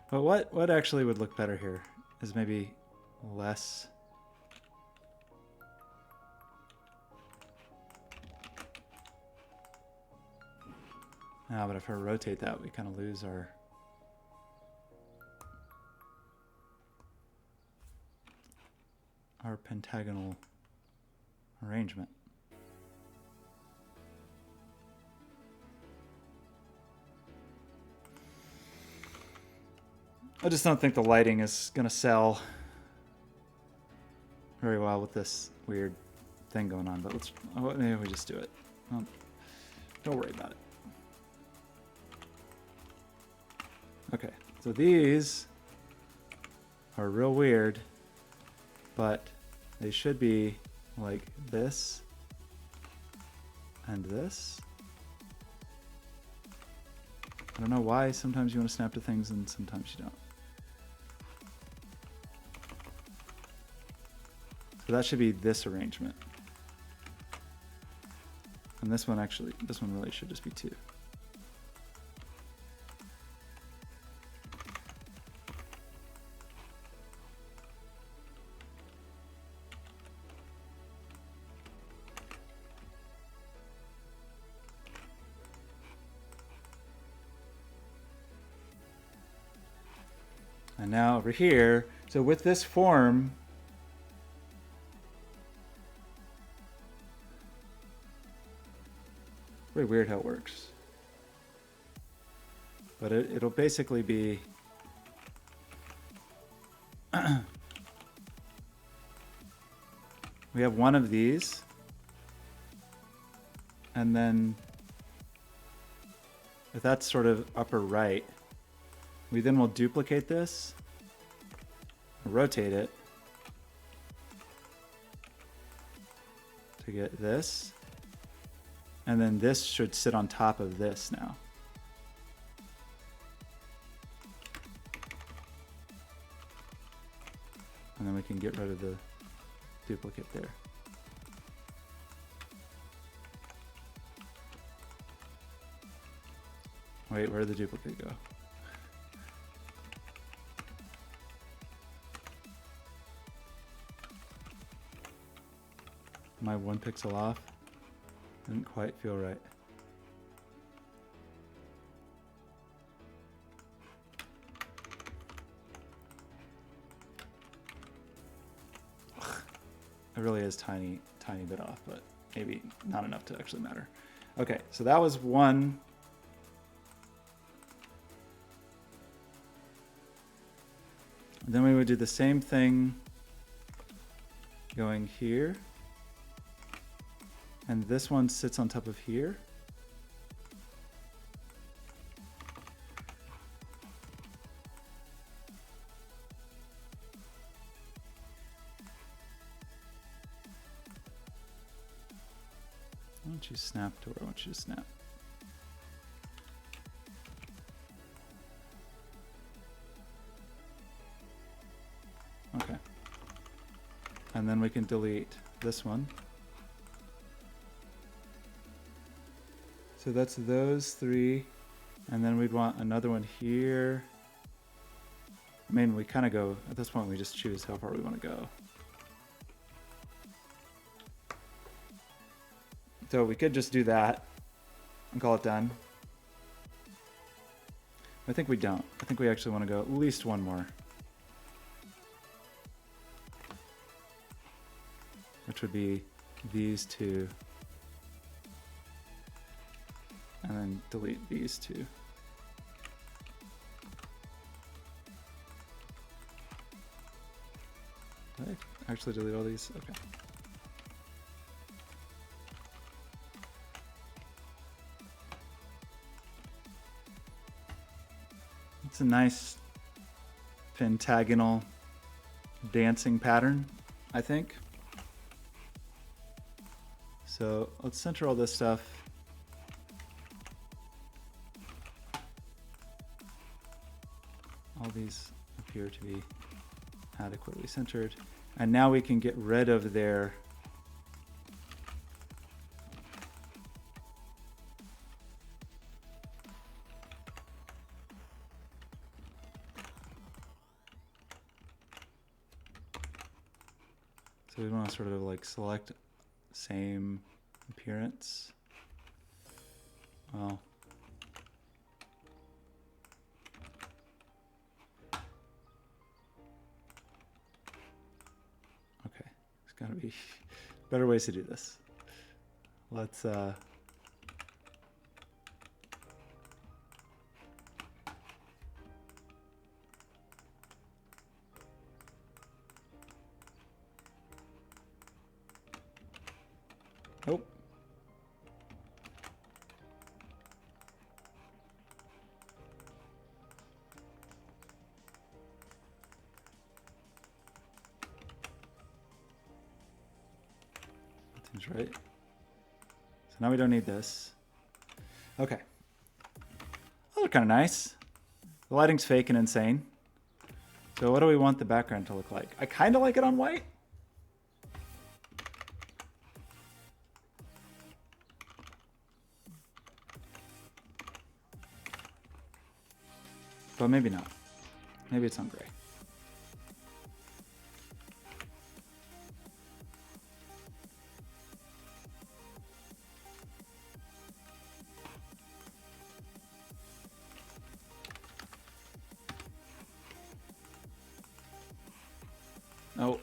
But what actually would look better here is maybe less. Ah, but if I rotate that, we kind of lose our pentagonal arrangement. I just don't think the lighting is going to sell very well with this weird thing going on, but maybe we just do it. Don't worry about it. Okay, so these are real weird, but they should be like this and this. I don't know why sometimes you want to snap to things and sometimes you don't. So that should be this arrangement. And this one really should just be 2. And now over here, so with this form, very weird how it works. But it'll basically be we have one of these, and then if that's sort of upper right, we then will duplicate this, rotate it to get this, and then this should sit on top of this now. And then we can get rid of the duplicate there. Wait, where did the duplicate go? Am I 1 pixel off? Didn't quite feel right. It really is tiny bit off, but maybe not enough to actually matter. Okay, so that was one. And then we would do the same thing going here. And this one sits on top of here. Why don't you snap to where I want you to snap? Okay. And then we can delete this one. So that's those three. And then we'd want another one here. I mean, we kind of go, at this point, we just choose how far we want to go. So we could just do that and call it done. I think we don't. I think we actually want to go at least one more. Which would be these two. And then delete these two. Did I actually delete all these? Okay. It's a nice pentagonal dancing pattern, I think. So let's center all this stuff. All these appear to be adequately centered. And now we can get rid of their so we want to sort of like select same appearance. Well, okay, there's got to be better ways to do this. Let's oh. That seems right. So now we don't need this. Okay. Those are kind of nice. The lighting's fake and insane. So what do we want the background to look like? I kind of like it on white. But maybe not. Maybe it's on gray. Oh.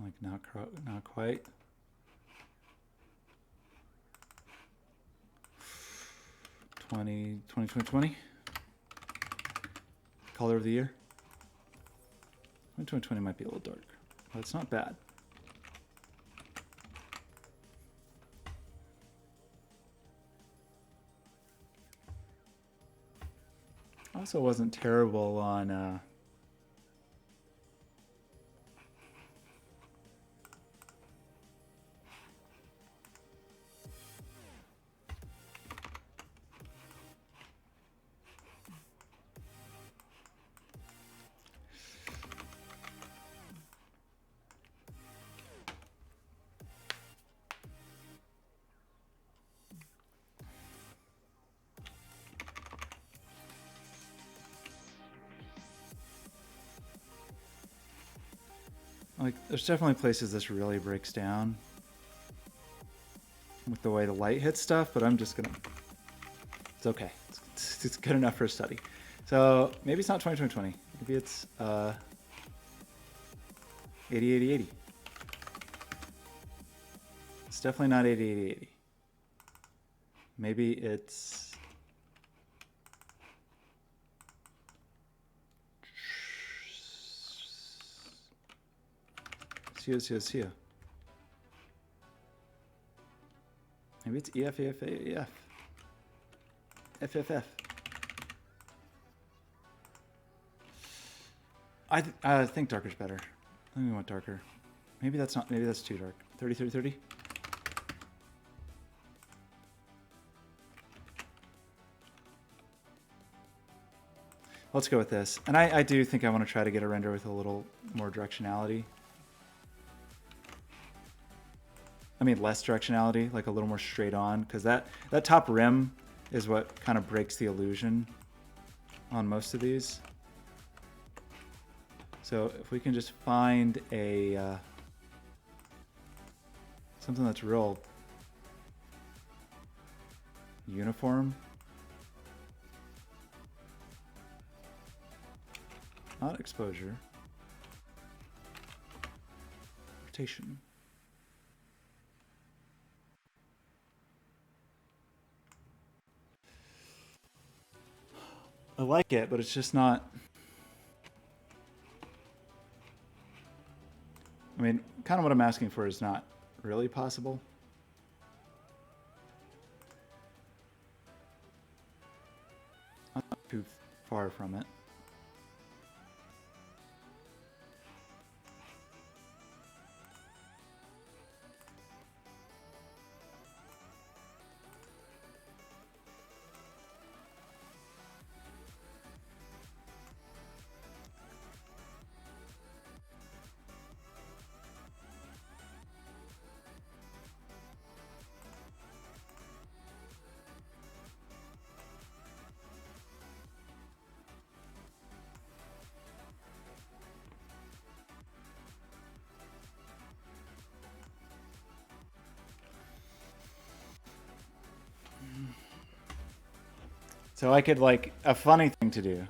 Like not quite. Twenty 2020. Color of the year. 2020 might be a little dark, but it's not bad. Also wasn't terrible on like, there's definitely places this really breaks down. with the way the light hits stuff, but I'm just gonna, it's okay. It's good enough for a study. So maybe it's not 20-20-20. Maybe it's 80-80-80. It's definitely not 80-80-80. Maybe it's see. Maybe it's EF. FFF. I think darker's better. I think we want darker. Maybe that's not. Maybe that's too dark. 30-30-30. Let's go with this. And I do think I want to try to get a render with a little more directionality. I mean, less directionality, like a little more straight on, because that top rim is what kind of breaks the illusion on most of these. So if we can just find a something that's real uniform. Not exposure. Rotation. I like it, but it's just not. I mean, kind of what I'm asking for is not really possible. Not too far from it. So I could, like, a funny thing to do.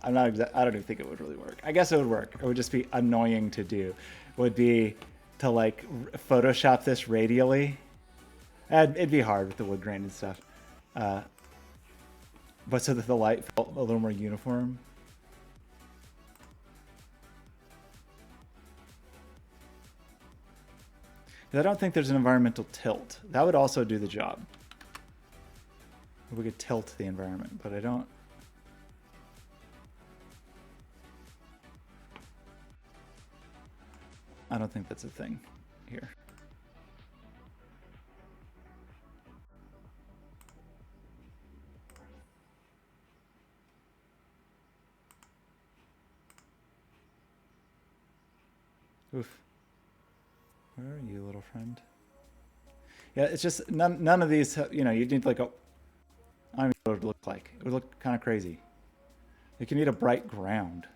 I don't even think it would really work. I guess it would work. It would just be annoying to do. Would be to, like, Photoshop this radially. And it'd be hard with the wood grain and stuff. But so that the light felt a little more uniform. I don't think there's an environmental tilt. That would also do the job. We could tilt the environment, but I don't. I don't think that's a thing here. Oof. Where are you, little friend? Yeah, it's just none of these, you know, you need like a, I don't even know what it would look like. It would look kind of crazy. Like you need a bright ground.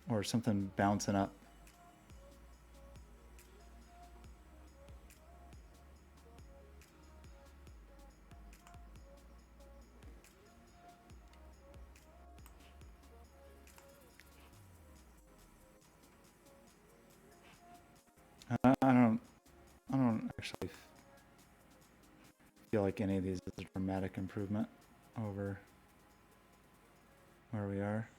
Or something bouncing up. I don't actually feel like any of these is a dramatic improvement over where we are.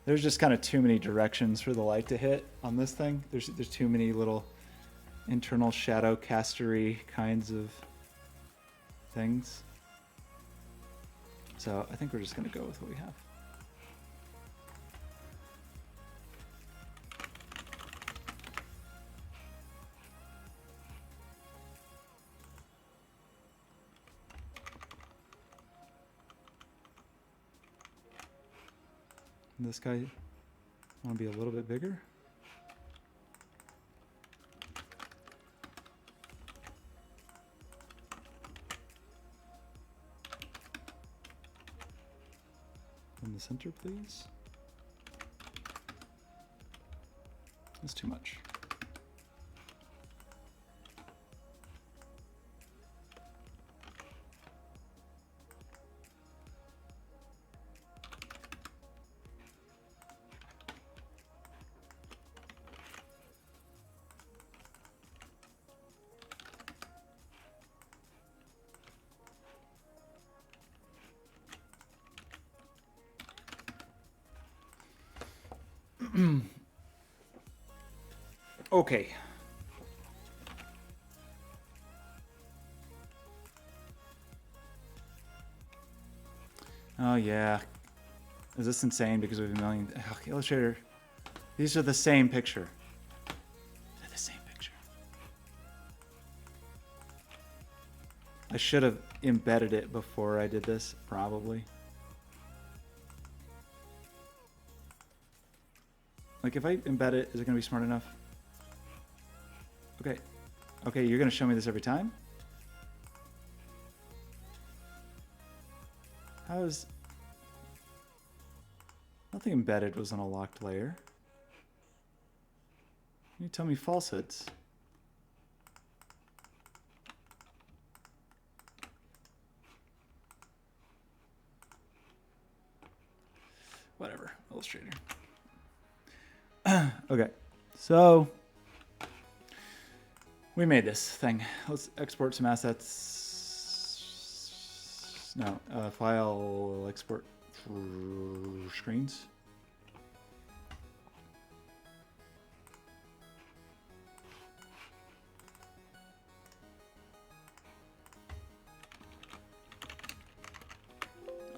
There's just kind of too many directions for the light to hit on this thing. There's too many little internal shadow castery kinds of things. So I think we're just going to go with what we have. This guy, I want to be a little bit bigger. In the center, please. That's too much. Okay. Oh yeah. Is this insane because we have a million? Oh, Illustrator. These are the same picture. They're the same picture. I should have embedded it before I did this, probably. Like if I embed it, is it going to be smart enough? Okay. Okay, you're going to show me this every time? How is... Nothing embedded was on a locked layer. You tell me falsehoods. Whatever, Illustrator. Okay, so we made this thing. Let's export some assets. No, file export for screens.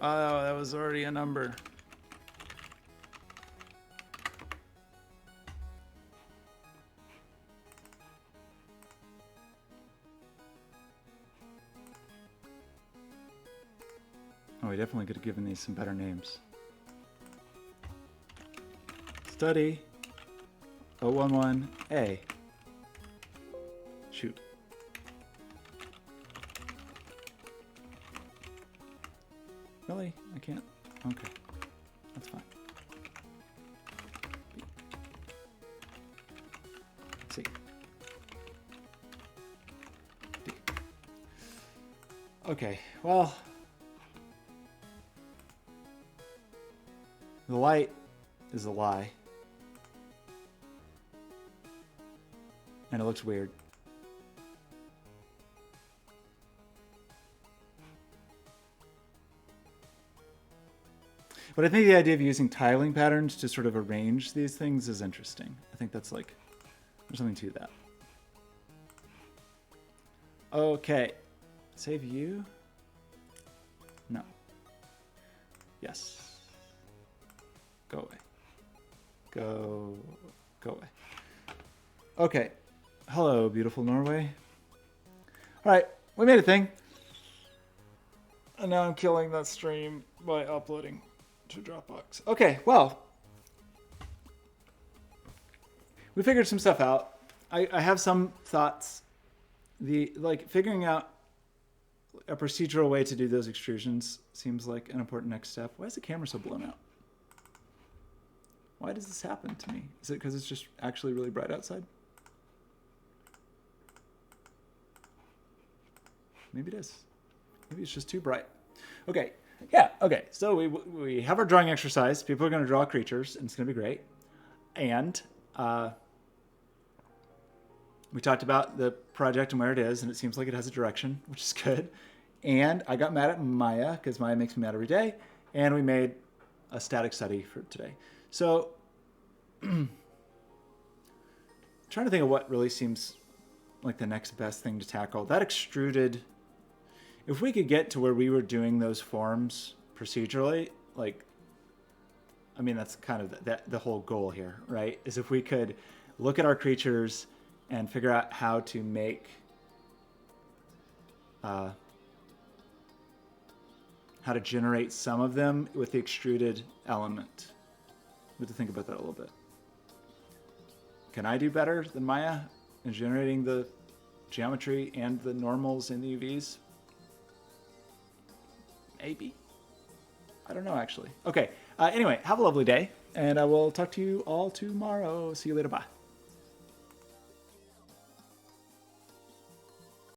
Oh, that was already a number. Oh, we definitely could have given these some better names. Study 011A. Shoot. Really? I can't? Okay. That's fine. C. D. Okay, well... The light is a lie. And it looks weird. But I think the idea of using tiling patterns to sort of arrange these things is interesting. I think that's like, there's something to that. Okay. Save you? No. Yes. Go away. Go away. Okay. Hello, beautiful Norway. All right, we made a thing. And now I'm killing that stream by uploading to Dropbox. Okay, well. We figured some stuff out. I have some thoughts. Figuring out a procedural way to do those extrusions seems like an important next step. Why is the camera so blown out? Why does this happen to me? Is it because it's just actually really bright outside? Maybe it is. Maybe it's just too bright. Okay. Yeah. Okay. So we have our drawing exercise. People are going to draw creatures, and it's going to be great. And we talked about the project and where it is, and it seems like it has a direction, which is good. And I got mad at Maya because Maya makes me mad every day. And we made a static study for today. So, trying to think of what really seems like the next best thing to tackle. That extruded, if we could get to where we were doing those forms procedurally, like, I mean, that's kind of the whole goal here, right? Is if we could look at our creatures and figure out how to make, how to generate some of them with the extruded element. We have to think about that a little bit. Can I do better than Maya in generating the geometry and the normals and the UVs? Maybe. I don't know, actually. Okay. Anyway, have a lovely day, and I will talk to you all tomorrow. See you later. Bye.